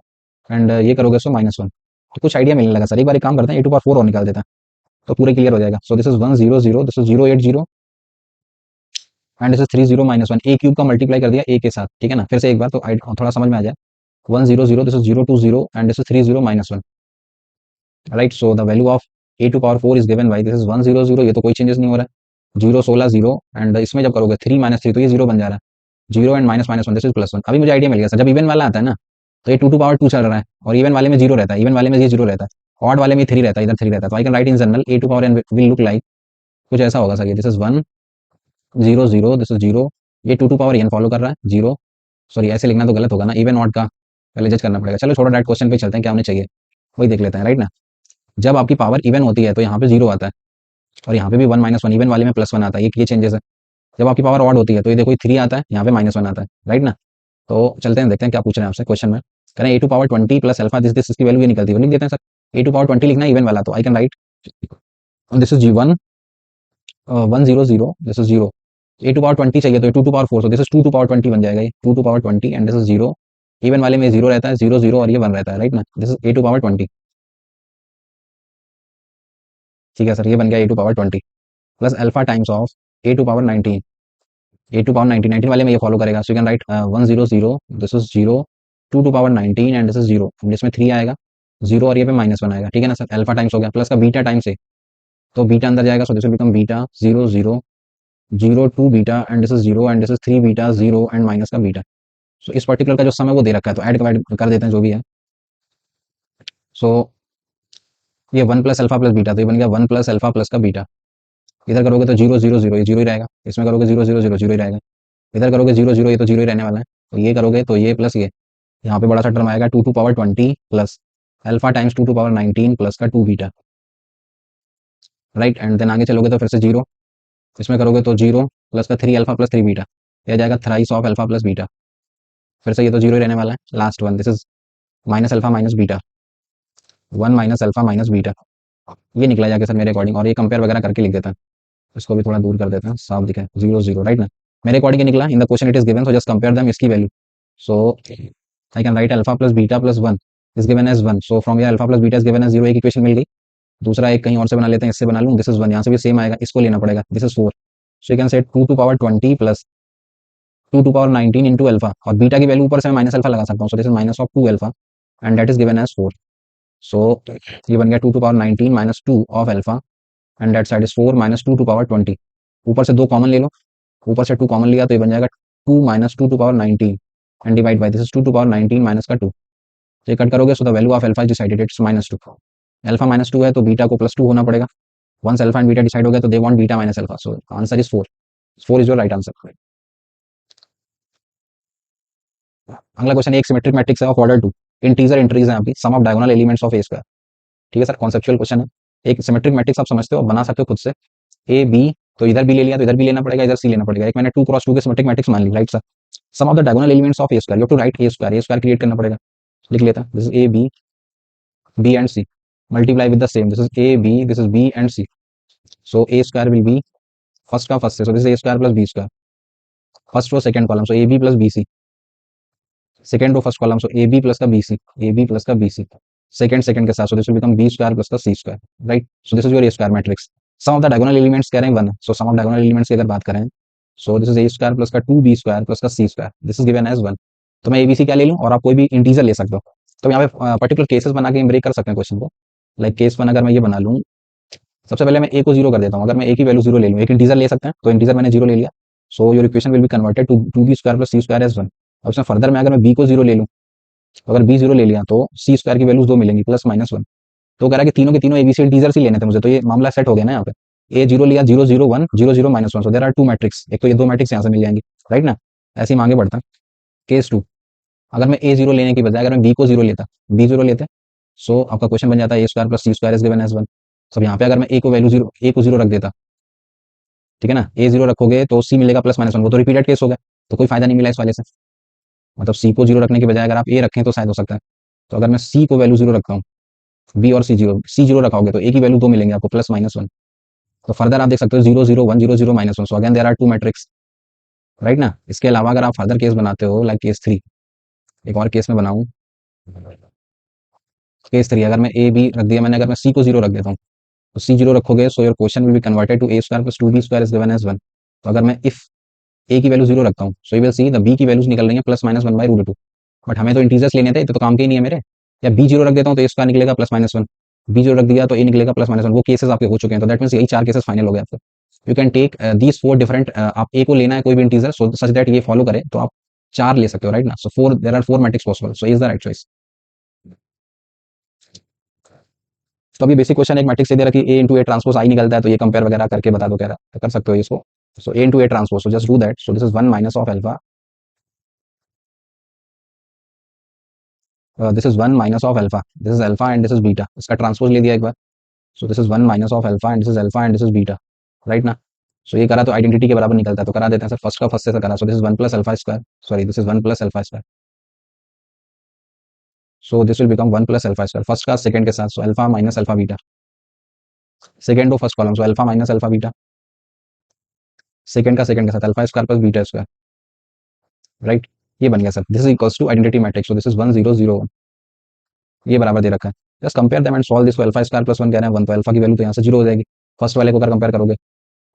एंड ये करोगे सो -1। तो कुछ आइडिया मिलने लगा सर, एक बार एक काम करते हैं, a⁴ और निकाल देता है तो पूरे क्लियर हो जाएगा। So this is 1 0 0, this is 0 8 0 and this is 3 0 -1, A cube का मल्टीप्लाई कर दिया ए के साथ, ठीक है ना। फिर से एक बार तो थोड़ा समझ में आ जाए, 1 0 0, this is 0 2 0 and this is 3 0 -1, right. So the value of a⁴ is given bye, this is 1 0 0, ये तो कोई चेंजेस नहीं हो रहा है, 0 16 0 एंड इसमें जब करोगे 3 -3 तो ये 0 बन जा रहा है, 0 एंड -1, दिस इज +1। अभी मुझे आइडिया मिल गया सर, जब इवन वाला आता है ना तो ये 2 चल रहा है और इवन वाले में 0 रहता है, इवन वाले में ये 0 रहता है, ऑड वाले में 3 रहता है, इधर 3 रहता है। तो I can write in general a⁴ will look like कुछ ऐसा होगा सर, ये दिस इज 1 0 0, दिस इज 0, ये 2n फॉलो कर रहा है 0, सॉरी ऐसे लिखना तो गलत होगा ना, इवन ऑड का पहले जज करना पड़ेगा। चलो छोड़ो, डायरेक्ट क्वेश्चन पे चलते हैं, क्या होने चाहिए वही देख लेते हैं, राइट ना। जब आपकी पावर इवन होती है तो यहाँ पे 0 आता है और यहाँ पे भी 1 -1, इवन वाले में +1 आता है, ये चेंजेस है। जब आपकी पावर ऑड होती है तो ये देखो 3 आता है, यहाँ पे -1 आता है, राइट ना। तो चलते हैं, देखते हैं क्या पूछ रहे हैं आपसे क्वेश्चन में। करें a⁻20 + अल्फा, दिस इसकी वैल्यू ये निकलती है, लिख देते हैं सर। a⁻20 लिखना है इवन वाला, तो I can write this is g1 1 0 0, this is 0, a⁻20 चाहिए तो ये 2⁴, सो दिस इज 2⁻20 बन जाएगा, ये 2⁻20 एंड दिस इज 0, इवन वाले में 0 रहता है, 0 0 और ये 1 रहता है, राइट ना। दिस इज a⁻20, ठीक है सर, ये बन गया a⁻20 plus alpha times of a⁻19, a⁻19 19 वाले में ये फॉलो करेगा, सो you can write 1 0 0, this is 0, 2⁻19 and this is 0, जिसमें 3 आएगा 0 और ये पे -1 आएगा, ठीक है ना सर। अल्फा टाइम्स हो गया प्लस का बीटा टाइम्स ए, तो बीटा अंदर जाएगा, सो this will become beta 0 0 0 2 beta and this is 0 and this is 3 beta 0 and minus का बीटा। सो इस पर्टिकुलर का जो सम है वो दे रखा है, तो ऐड कर देते हैं जो भी है। सो ये 1 + अल्फा + बीटा, तो ये बन गया 1 + अल्फा + का बीटा। इधर करोगे तो 0 0 0, ये 0 ही रहेगा, इसमें करोगे 0 0 0, 0 ही रहेगा, इधर करोगे 0 0, ये तो 0 ही रहने वाला है, तो ये करोगे तो ये प्लस ये, यहाँ पे बड़ा सा टर्म आएगा 2⁻20 प्लस अल्फा टाइम्स 2⁻19 प्लस का 2 बीटा, राइट। एंड देन आगे चलोगे तो फिर से 0, इसमें करोगे तो 0 प्लस का 3 अल्फा प्लस 3 बीटा, यह जाएगा thrice of alpha plus beta. फिर से ये तो 0 ही रहने वाला है, last one, this is minus alpha minus beta, 1 minus alpha minus beta, ये निकला जाके सर मेरे अकॉर्डिंग, और ये कंपेयर वगैरह करके लिख देता है, इसको भी थोड़ा दूर कर देते हैं, साफ दिखे 0 0, राइट ना। मेरे अकॉर्डिंग निकला, in the question it is given, so just compare them, इसकी value. So I can write alpha plus beta plus 1 is given as 1, so from here alpha plus beta is given as 0, एक इक्वेशन मिल गई। दूसरा एक कहीं और से बना लेते हैं, इससे बना लूँ, दिस इज 1, यहाँ से भी सेम आएगा, इसको लेना पड़ेगा, this is 4, so you can say 2⁻20 plus 2⁻19 into alpha, और बीटा की वैल्यू ऊपर से मैं माइनस अल्फा लगा सकता हूँ, so this is minus of 2 alpha and that is given as 4। So ये बन गया 2⁻19 minus 2 of alpha and that side is 4 minus 2⁻20, ऊपर से 2 कॉमन ले लो, ऊपर से 2 कॉमन लिया तो ये बन जाएगा 2 minus 2⁻19 and divide by this is 2⁻19 minus का 2, ये कट करोगे, so the value of alpha is decided, it's -2, alpha -2 है तो बीटा को +2 होना पड़ेगा, once alpha and beta decide हो गया तो they want beta minus alpha, so answer is 4। 4 is your right answer. अगला क्वेश्चन, एक सिमेट्रिक मैट्रिक्स है ऑफ ऑर्डर 2, इंटीजर एंट्रीज है आपकी, sum of diagonal elements of A square. ठीक है सर, कॉन्सेप्चुअल क्वेश्चन है। एक सिमेट्रिक मैट्रिक्स आप समझते हो, बना सकते हो खुद से, ए बी, तो इधर बी ले लिया तो इधर भी लेना पड़ेगा, इधर सी लेना पड़ेगा। एक मैंने 2 क्रॉस 2 के सिमेट्रिक मैट्रिक्स मान ली, right sir. Sum of the diagonal elements of A square, you have to write A square create करना पड़ेगा। लिख लेता हूं, this is A b and c, multiply with the same, this is A b, this is b and c. So a square will be first का फर्स्ट से, so this is A square plus B square, first row second column, so a B plus b c, second row first column, so a B plus का B c, a B plus का बी सी, सेकंड सेकंड के साथ, so this will become b square plus का सी square, right. So this is your A square matrix. Sum of the diagonal elements कह रहे हैं 1, so sum of diagonal elements की अगर बात करें, so this is A square plus का 2b स्क्वायर प्लस का सी square, this is given as 1। तो मैं एबीसी क्या ले लूं, और आप कोई भी इंटीजर ले सकते हो। तो यहाँ पे पर्टिकुलर केसेस बना के ब्रेक कर सकते हैं क्वेश्चन को। लाइक केस वन अगर मैं ये बना लूं, सबसे पहले मैं ए को जीरो कर देता हूँ। अगर मैं ए की वैल्यू जीरो ले लूँ, एक इंटीजर ले सकते हैं, तो इंटीजर मैंने जीरो ले लिया, so your equation will be converted to 2b square plus C square as 1। अब इसमें फर्दर में अगर मैं बी को जीरो ले लूँ, तो अगर बी जीरो ले लिया तो सी स्क्वायर की वैल्यूज 2 मिलेंगी प्लस माइनस 1। तो कह रहा है कि तीनों के तीनों एबीसी इंटीजर्स ही लेने थे मुझे, तो ये मामला सेट हो गया ना यहाँ पे। ए जीरो लिया, 0 0 1 0 0 minus 1, so there are 2 matrix, एक तो ये 2 मैट्रिक्स यहाँ से मिल जाएंगी, राइट ना। ऐसे ही आगे बढ़ता है। केस 2, अगर मैं ए जीरो लेने की बजाय अगर मैं बी को जीरो लेता, बी जीरो लेते, सो आपका क्वेश्चन बन जाता है ए square plus C square is given as 1। सब यहाँ पे अगर मैं ए को वैल्यू जीरो, ए को जीरो रख देता, ठीक है ना, ए जीरो रखोगे तो सी मिलेगा प्लस माइनस 1, वो तो रिपीटेड केस हो गया, तो कोई फायदा नहीं मिला इस वाले से। मतलब सी को जीरो रखने के बजाय अगर आप ए रखें तो शायद हो सकता है। तो अगर मैं सी को वैल्यू जीरो रखता हूँ, बी और सी जीरो रखाओगे तो ए की वैल्यू 2 मिलेंगे आपको प्लस माइनस 1। तो फर्दर आप देख सकते हो 0 0 1 0 0 minus 1, so again there are 2 matrix, right ना। इसके अलावा अगर आप फर्दर केस बनाते हो लाइक केस 3, एक और केस में बनाऊं, केस 3 अगर मैं ए बी रख दिया मैंने, अगर मैं सी को जीरो रख देता हूँ, तो सी जीरो रखोगे so your question will be converted to A square plus 2b square is given as 1। तो अगर मैं इफ ए की वैल्यू जीरो रखता हूँ, so you will see the B की वैल्यूज निकल रही है plus minus 1 by root 2। But हमें तो इंटीजर्स लेने थे, तो काम के ही नहीं है मेरे। या बी जीरो रख देता हूँ तो ए स्क्वायर निकलेगा प्लस माइनस 1, बी जीरो रख दिया तो ए निकलेगा प्लस माइनस 1, वो केसेस आपके हो चुके हैं। तो दैट मीन्स यही 4 केसेस फाइनल हो गए आपके। You can take these 4 different, आप ए को लेना है कोई भी इंटीजर, सो सच दैट ये फॉलो करे, तो आप 4 ले सकते हो, राइट ना। So 4, there are 4 matrix possible, so is the right choice. तो अभी बेसिक क्वेश्चन एक मैट्रिक्स दे रहा कि ए इंटू ए ट्रांसपोज आई निकलता है, तो ये कंपेयर वगैरह करके बता दो, कह रहा है कर सकते हो इसको। So a into A transpose, so just do that, so this is 1 minus of alpha, this is 1 minus of alpha, this is alpha and this is beta, इसका ट्रांसपोज ले दिया एक बार। So this is 1 minus of alpha and this is alpha and this is beta, right ना। सो ये करा तो आइडेंटिटी के बराबर निकलता है, तो करा देते हैं सर, फर्स्ट का फर्स्ट से करा। So this is 1 plus alpha square, sorry this is 1 plus alpha square, so this will become 1 plus alpha square, first का सेकंड के साथ, so alpha minus alpha beta, second row first column, so alpha minus alpha beta, second का सेकंड के साथ alpha square plus beta square, right. ये बन गया sir, this is equals to identity matrix, so this is 1 0 0 1, ये बराबर दे रखा है। Just compare them and solve this, alpha square plus 1 कह रहे हैं 1, तो अल्फा की वैल्यू तो यहाँ से जीरो हो जाएगी फर्स्ट वाले को अगर कंपेयर करोगे,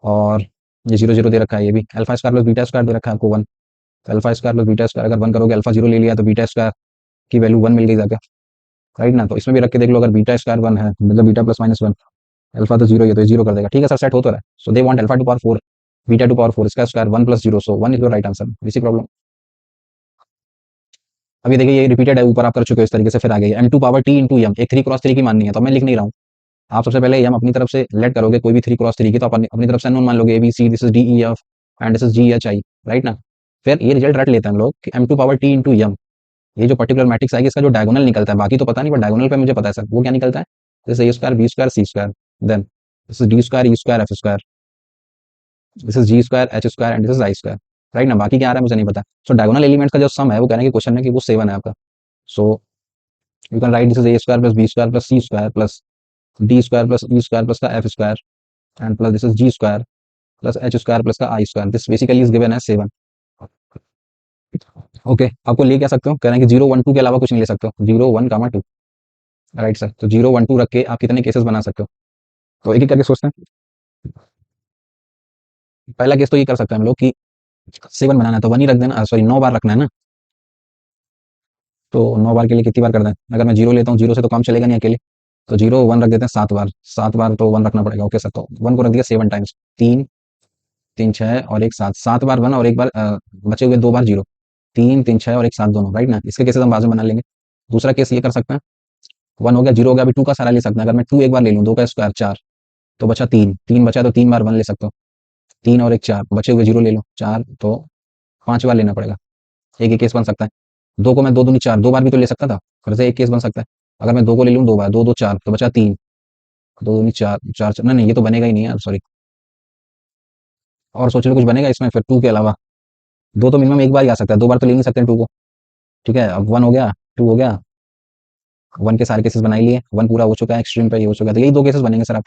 और ये 0 0 दे रखा है, ये भी alpha square plus beta square दे रखा है आपको 1, तो alpha square plus beta square अगर 1 करोगे, अल्फा जीरो ले लिया तो बीटा स्क्वायर की वैल्यू 1 मिल गई जाकर, राइट ना। तो इसमें भी रख के देख लो, अगर बीटा स्क्वायर 1 है मतलब बीटा प्लस माइनस 1, अल्फा तो जीरो, ये तो जीरो कर देगा, ठीक है सर, सेट हो तो रहा है। So they want alpha to power 4 beta to power 4, इसका square 1 plus 0, so 1 is your right answer, basic problem. अभी देखिए ये रिपीटेड है, ऊपर आप कर चुके हो इस तरीके से, फिर आगे m2 power t into M, एक 3 क्रॉस 3 की माननी है, तो मैं लिख नहीं रहा हूँ। आप सबसे पहले m अपनी तरफ से लेट करोगे कोई भी 3 क्रॉस 3 की, तो अपनी तरफ से नोन मान लोगे, A B C, this is D E F and this is ji H I, right ना। फिर ये रिजल्ट रट लेते हैं हम लोग कि m2 power t into M, ये जो पर्टिकुलर मैट्रिक्स आएगी इसका जो डायगोनल निकलता है, बाकी तो पता नहीं, बट डायगोनल पे मुझे पता है सर, वो क्या निकलता है, जैसे A square B square C square, then this is D square E square F square, this is G square H square and this is I square, right ना। बाकी क्या आ रहा है मुझे नहीं पता। सो डायगोनल एलिमेंट्स का जो सम है, वो कहने के क्वेश्चन है कि वो 7 है आपका। So you can write this is A square plus B square plus C square plus D square plus E square plus का F square and plus this is G square plus H square plus का आई square, this basically is given as 7। Okay, आपको ले क्या सकते हो, कह रहे हैं कि 0 1 2 के अलावा कुछ नहीं ले सकते हो, 0 1 2, राइट सर। तो 0 1 2 रख के आप कितने केसेस बना सकते हो, तो एक एक करके सोचते हैं। पहला केस तो ये कर सकते हैं हम लोग कि 7 बनाना है तो 1 ही रख देना, सॉरी 9 बार रखना है ना, तो 9 बार के लिए कितनी बार कर दें, अगर मैं जीरो लेता हूँ, जीरो से तो काम चलेगा नहीं अकेले, तो 0 1 रख देते हैं 7 बार, 7 बार तो 1 रखना पड़ेगा। ओके सर, तो 1 को रख दिया 7 टाइम्स, 3 3 6 और एक 7, 7 बार 1 और एक बार बचे हुए 2 बार 0, 3 3 6 और एक 7 दोनों, राइट ना। इसके केसेस हम बाद में बना लेंगे। दूसरा केस ये कर सकते हैं, 1 हो गया, 0 हो गया, अभी 2 का सारा ले सकते हैं। अगर मैं 2 एक बार ले लूँ, 2 का स्क्वायर 4, तो बचा 3, 3 बचा तो 3 बार 1 ले सकते हो, 3 और 1 4, बचे हुए 0 ले लो, 4 तो 5 बार लेना पड़ेगा। एक ही केस बन सकता है। 2 को मैं 2 दूनी 4, 2 बार भी तो ले सकता था, फिर से एक केस बन सकता है। अगर मैं 2 को ले लूँ 2 बार, 2 2 4 तो बचा 3, 2 दूनी 4, 4 नहीं नहीं, ये तो बनेगा ही नहीं यार, सॉरी। और सोच लो कुछ बनेगा इसमें फिर 2 के अलावा? 2 तो मिनिमम एक बार ही आ सकता है, 2 बार तो ले नहीं सकते 2 को। ठीक है, अब 1 हो गया, 2 हो गया, 1 के सारे केसेस बना ही लिए, 1 पूरा हो चुका है, एक्सट्रीम पे ये हो चुका है, तो यही 2 केसेस बनेंगे सर। आप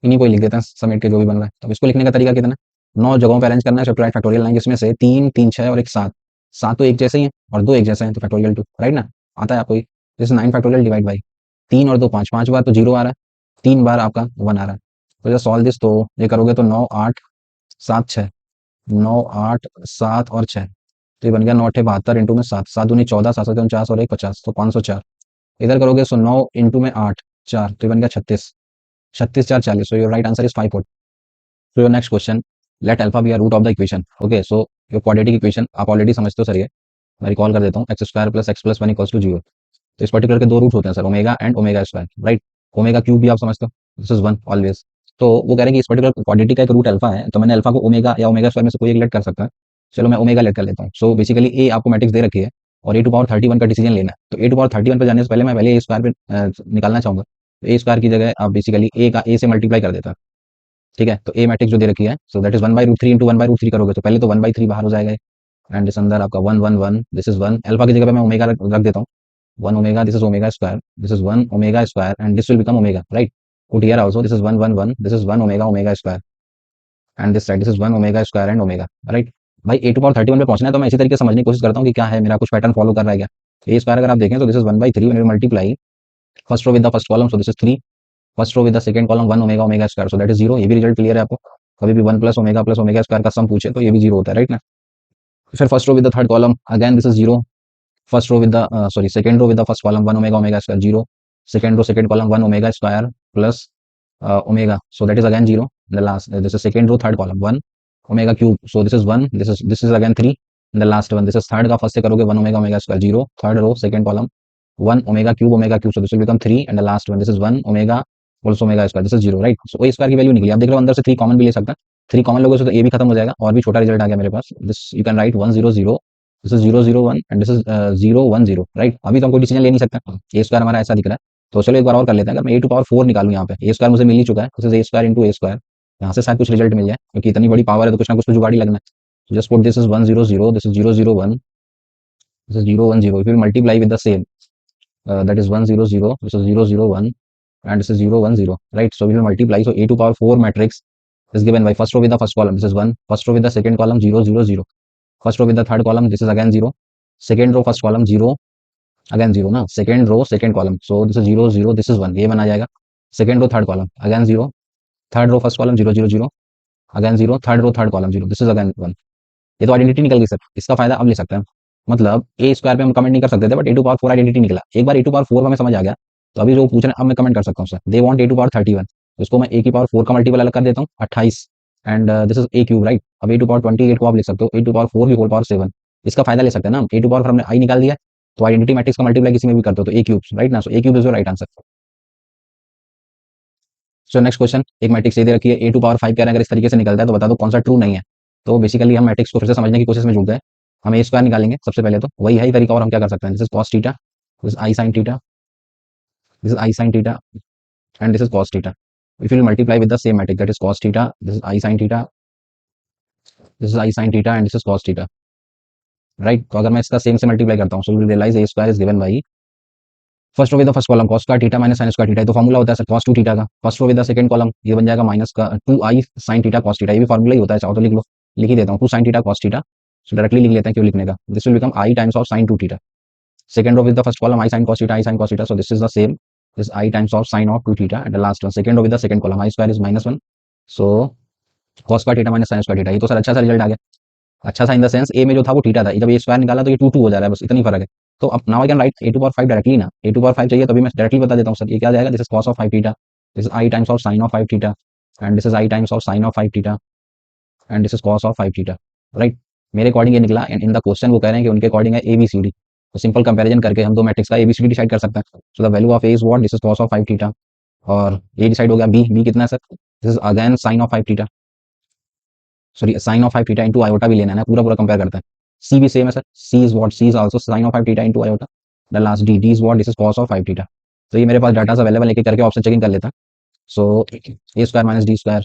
इन्हीं को ही लिख देते हैं समेट के, जो भी बन रहा है। तो इसको लिखने का तरीका कितना है? 9 जगहों पे अरेंज करना है फैक्टोरियल फैक्टोरियल 9, जिसमें से 3 3 6 और एक 7, 7 तो एक जैसे ही हैं और 2 एक जैसे हैं, तो फैक्टोरियल 2, राइट ना? आता है आपको ये? जैसे 9 फैक्टोरियल डिवाइड बाई 3 और 2 5, 5 बार तो 0 आ रहा है, 3 बार आपका 1 आ रहा है। तो जब सॉल्व दिस, तो ये करोगे तो 9 8 7 6, 9 8 7 और 6, तो ये बन गया 9 8 72 इंटू में 7, 7 दूनी 14, 7 7 49 और 1 50, तो 504। इधर करोगे सो 9 इंटू में 8 4, तो ये बन गया 36, 36 4 40, so your right answer is 5। So your next question, let alpha be a root of the equation. Okay, so your quadratic equation आप ऑलरेडी समझते हो सर, ये मैं रिकॉल कर देता हूँ, X square plus X plus one equals to 0। तो इस पर्टिकुलर के 2 रूट होते हैं sir, omega and omega square, right? Omega cube भी आप समझते हो, दिस इज 1 ऑलवेज। तो वो कह रहे हैं कि इस पर्टिकुलर क्वाड्रेटिक का एक रूट अल्फा है, तो मैंने अल्फा को ओमेगा या ओमेगा स्क्वायर में से कोई एक लेट कर सकता है। चलो मैं ओमेगा लेट कर लेता हूँ। सो बेसिकली ए आपको मैट्रिक्स दे रखी है और ए टू पावर 31 का डिसीजन लेना है। तो ए टू पावर 31 पे जाने से पहले मैं पहले ए स्क्वायर पे निकालना चाहूंगा। तो ए स्क्वायर की जगह आप बेसिकली ए का ए से मल्टीप्लाई कर देता है। ठीक है, तो ए मैट्रिक्स जो दे रखी है, सो दैट इज 1/√3 इंटू 1/√3 करोगे तो पहले तो 1/3 बाहर हो जाएगा, एंड इस अंदर आपका 1 1 1, दिस इज 1। अल्फा की जगह पे मैं ओमेगा रख देता हूँ, 1 omega, this is omega square, this is 1 omega square and this will become omega, right? Put here also this is 1 1 1, this is 1 omega omega square and this side this is 1 omega square and omega, right? भाई ए टू पावर 31 पे पहुंचना है, तो मैं इसी तरीके से समझने की कोशिश करता हूँ कि क्या है, मेरा कुछ पैटर्न फॉलो कर रहा है क्या। ए स्क्वायर अगर आप देखें तो this is 1/3 when we multiply first row with the first column, so this is 3, first row with the second column 1 omega omega square, so that is 0। ये भी रिजल्ट क्लियर है आपको? कभी भी 1 प्लस ओमेगा स्क्वायर का सम पूछे तो ये भी 0 होता है, राइट ना? फिर first row with the third column, again this is 0, first row with the sorry second row with the first column 1 omega omega square 0, second row second column 1 omega square plus omega, so that is again 0, the last this is second row third column 1 omega cube, so this is 1, this is again 3, and the last one this is third का फर्स्ट से करोगे 1 omega omega square 0, third row second column 1 omega cube, so this will become 3, and the last one this is 1 omega also omega square, this is 0, right? so a square की वैल्यू निकली, आप देख रहे हो अंदर से 3 कॉमन भी ले सकता है, 3 कॉमन लोगों से तो a भी खत्म हो जाएगा, और भी छोटा रिजल्ट आ गया मेरे पास, this you can write 1 0 0, this is 0 0 1 and this is 0 1 0, right? अभी तो हम कोई डिसीजन ले नहीं सकते, ए स्क्वायर हमारा ऐसा दिख रहा है। तो चलो एक बार और कर लेते हैं, अगर मैं ए टू पावर 4 निकालूं, यहाँ पे ए स्क्वायर मुझे मिल ही चुका है, this is A square into A square, यहाँ से शायद कुछ रिजल्ट मिल जाए, क्योंकि इतनी बड़ी पावर है तो कुछ ना कुछ तो जुगाड़ ही लगना है। Just put this is 1 0 0, this is 0 0 1, this is 0 1 0, if you multiply with the same, that is 1 0 0, this is 0 0 1 and this is 0 1 0, right? So we will multiply, so a to power 4 matrix is given by first row with the first column, this is 1, first row with the second column 0 0 0, first row with the third column, this is again 0, second row first column 0, again 0 ना, second row second column, so this is 0 0, this is 1, ये बना जाएगा, second row third column again 0, third row first column 0 0 0, again 0, third row third column 0, this is again 1। ये तो आइडेंटिटी निकल गई सर, इसका फायदा अब ले सकते हैं। मतलब ए स्क्वायर पे हम कमेंट नहीं कर सकते थे, but A to power 4 identity निकला, एक बार ए टू पावर 4 हमें समझ आ गया, तो अभी जो पूछ रहे हैं अब मैं कमेंट कर सकता हूँ sir, they want A to power 31, तो इसको मैं ए की पावर 4 का मल्टीपल अलग कर देता हूँ 28, and this is A cube, right? अब ए टू पावर 28 को आप लिख सकते हो ए टू पावर 4 की होल पावर 7, इसका फायदा ले सकते हैं ना, ए टू पावर हमने आई निकाल दिया, तो आइडेंटिटी मैट्रिक्स का मल्टीप्लाई किसी में भी करते हो तो ए क्यूब, राइट ना? So A cube is your right answer. So next question, एक मैट्रिक्स ए दे रखी है, ए टू पावर 5 कह रहे हैं, अगर इस तरीके से निकलता है तो बता दो कौन सा ट्रू नहीं है। तो बेसिकली हम मैट्रिक्स को फिर से समझने की कोशिश में जुट गए, हम ए स्क्वायर निकालेंगे सबसे पहले, तो वही है ही तरीका, और हम क्या कर सकते हैं, this is cos theta, this is I sine theta, this is I sine theta and this is cos theta. If you multiply with the same matrix, that is cos theta, this is I sine theta, this is I sine theta and this is cos theta, right? तो अगर मैं इसका सेम से मल्टीप्लाई करता हूँ, so will realise A square is given by first row with the first column cos square theta minus sine square theta, तो फॉर्मूला होता है सर कॉस 2 थीटा का, first row with the second column ये बन जाएगा माइनस का 2 I sine theta cos theta, ये भी फॉर्मूला ही होता है, चाहो तो लिख लो, लिख ही देता हूँ 2 साइन थीटा कॉस थीटा, सो डायरेक्टली लिख लेते हैं, क्यों लिखने का, this will become I times of sine 2 theta, second row with the first column I sin cos theta, I sin cos theta, so this is the same, this I times of sin of 2 theta, and the last one second row with the second column I square is -1, so cos square theta minus sin square theta, ये तो सर अच्छा सा रिजल्ट आ गया, अच्छा सा इन द सेंस ए में जो था वो थीटा था, जब ये स्क्वायर निकाला तो ये 2 2 हो जा रहा है, बस इतनी फर्क है। तो अब now I can write A to power 5 directly ना, ए टू पावर 5 चाहिए तभी मैं डायरेक्टली बता देता हूँ सर, ये क्या जाएगा, this is cos of 5 theta, this is I times of sin of 5 theta and this is I times of sin of 5 theta and this is cos of 5 theta, right? मेरे अकॉर्डिंग ये निकला, एंड इन द क्वेश्चन वो कह रहे हैं कि उनके अकॉर्डिंग है ABCD, तो सिंपल कंपैरिजन करके हम दो मैट्रिक्स का ABCD डिसाइड कर सकते हैं। सो the value of A is what, this is cos of 5 theta, और ए डिसाइड हो गया, बी कितना है sir, this is again sin of 5 theta, sorry sine of 5 theta into iota भी लेना है, पूरा पूरा कंपेयर करते हैं। सी भी सेम है sir, C is what, C is also sine of 5 theta into iota, the last D is what, this is cos of 5 theta. तो ये मेरे पास डाटा अवेलेबल है, एक एक करके ऑप्शन चेकिंग कर लेता है। So a square minus D square,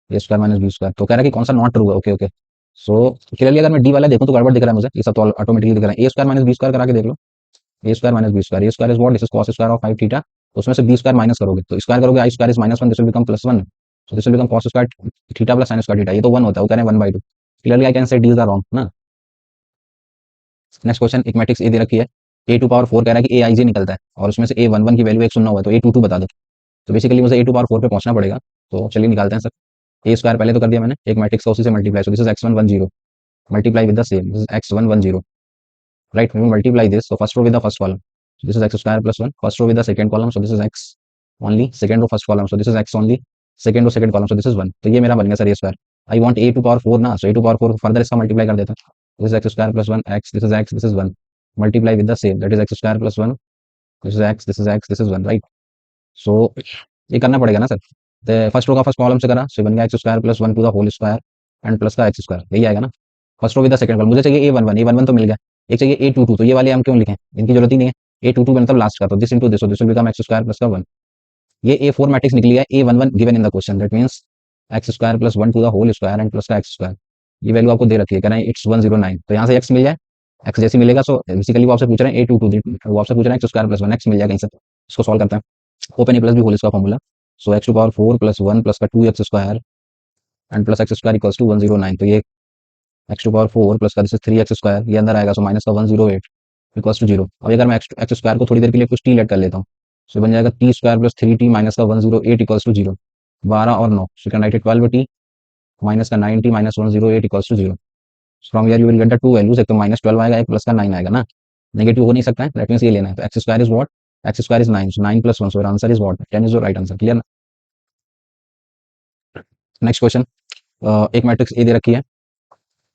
A square minus B square, तो कह रहा है कि कौन सा नॉट ट्रू है। ओके ओके, सो क्लियरली अगर मैं डी वाला देखूं तो गड़बड़ दिख रहा है मुझे, ये सब तो ऑटोमेटिकली दिख रहा है। ए स्क्वायर माइनस बी स्क्वायर करा के देख लो, A square minus B square, A square is what, this is cos square of 5 theta, उसमें से बी स्क्वायर माइनस करोगे तो स्क्वायर करोगे, I square is -1, this will become +1, so this will become cos square theta plus sin square theta, ये तो 1 होता है, वो कह रहे हैं 1/2। Clearly I can say D is wrong ना। नेक्स्ट क्वेश्चन, एक मैट्रिक्स ए दे रखी है, ए टू पावर 4 कह रहा है कि ए आई जे निकलता है और उसमें से ए 1 1 की वैल्यू 1 0 हुआ है, तो ए 2 2 बता दो। तो बेसिकली मुझे ए टू पावर 4 पे पहुंचना पड़ेगा, तो चलिए निकालते हैं सर। ए स्क्वायर पहले तो कर दिया मैंने, एक मैट्रिक्स का उसी से multiply, so this is x1 1 0 multiply with the same, this is x1 1 0, right? We will multiply this, so first row with the first column, so this is x square plus 1, first row with the second column, so this is x only, second row first column, so this is x only, second row second column, so this is 1, तो ये मेरा बन गया sir A square. I want A to power 4 ना, so A to power 4 further इसका मल्टीप्लाई कर देता हूं, this is X square plus 1 X, this is X, this is 1, multiply with the same, that is X square plus 1, this is X, this is X, this is 1, right? So ये करना पड़ेगा ना सर, तो फर्स्ट रो का फर्स्ट कॉलम से करा, सो बन गया X square plus 1 to the whole square and plus का एक्स स्क्वायर, यही आएगा ना। First row with the second column, मुझे चाहिए ए 1 1 तो मिल गया, एक चाहिए ए 2 2, तो ये वाले हम क्यों लिखें, इनकी जरूरत ही नहीं है। ए 2 2 मतलब लास्ट का, तो this into this, this will become X square plus का 1। ये ए 4 मैट्रिक्स निकली है, A 1 1 given in the question, that means X square plus 1 to the whole square and plus का एक्स स्क्वायर, ये वैल्यू आपको दे रखी है, कह रहे हैं इट्स 109, तो यहाँ से एक्स मिल जाए, एक्स जैसे मिलेगा, सो बेसिकली वो आपसे पूछ रहे हैं ए 2 2, वो आपसे पूछ रहे हैं एक्स स्क्वायर प्लस 1, एक्स मिल जाएगा कहीं से, इसको सॉल्व करते हैं। Open A plus B whole इसका formula, so X to power 4 plus 1 plus का 2 X square and plus X square equals to 109, तो ये एक्स टू पावर 4 प्लस का दिस इज 3 एक्स स्क्वायर, ये अंदर आएगा, सो माइनस का 108 इक्वल्स टू 0। अब अगर मैं एक्स स्क्वायर को थोड़ी देर के लिए कुछ टी लेट कर लेता हूँ, सो बन जाएगा T square plus 3t minus का 108 इक्वल्स टू 0, 12 और 9, so can write it 12t minus का 9t minus 108 equals to 0। From here you will get the two values, एक तो -12 आएगा, एक प्लस का 9 आएगा ना, नेगेटिव हो नहीं सकता है, दैट मींस ये लेना है, तो x square is what, x square is 9, so 9 plus 1, so answer is what 10 is your right answer. Clear ना। नेक्स्ट क्वेश्चन, एक मैट्रिक्स ए दे रखी है,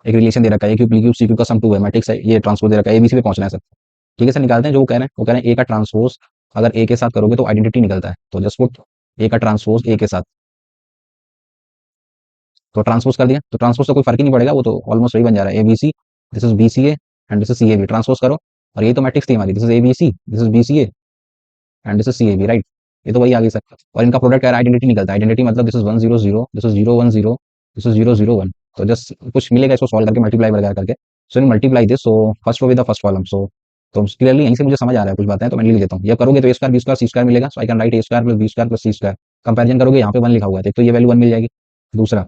एक रिलेशन दे रखा है, ए cube B cube C cube का सम 2 है, मैट्रिक्स है, ये ट्रांसपोज दे रखा है, एबीसी पे पहुंचना है सर। ठीक है सर, निकालते हैं जो वो कह रहे हैं, वो कह रहे हैं ए का ट्रांसपोज अगर ए के साथ करोगे तो आइडेंटिटी निकलता है, तो जस्ट पुट ए का ट्रांसपोज ए के साथ, तो ट्रांसपोज कर दिया, तो ट्रांसपोज से कोई फर्क ही नहीं पड़ेगा, वो तो ऑलमोस्ट वही बन जा रहा है, ABC, this is BCA and this is CAB, transpose करो, और ये तो मैट्रिक्स थी हमारी, this is ABC, this is BCA and this is CAB, right? ये तो वही आ गई सर, और इनका प्रोडक्ट है, आइडेंटिटी निकलता है, आइडेंटिटी मतलब this is 1 0 0, this is 0 1 0, this is 0 0 1, तो जस्ट कुछ मिलेगा इसको सॉल्व करके, मल्टीप्लाई वगैरह करके, so in multiply this, so first row with the first column, so तो क्लियरली यहीं से मुझे समझ आ रहा है कुछ बातें, तो मैं लिख देता हूँ, ये करोगे तो A square B square C square मिलेगा, so I can write A square plus B square plus C square, comparison करोगे यहाँ पे 1 लिखा हुआ है, तो ये वैल्यू 1 मिल जाएगी। दूसरा,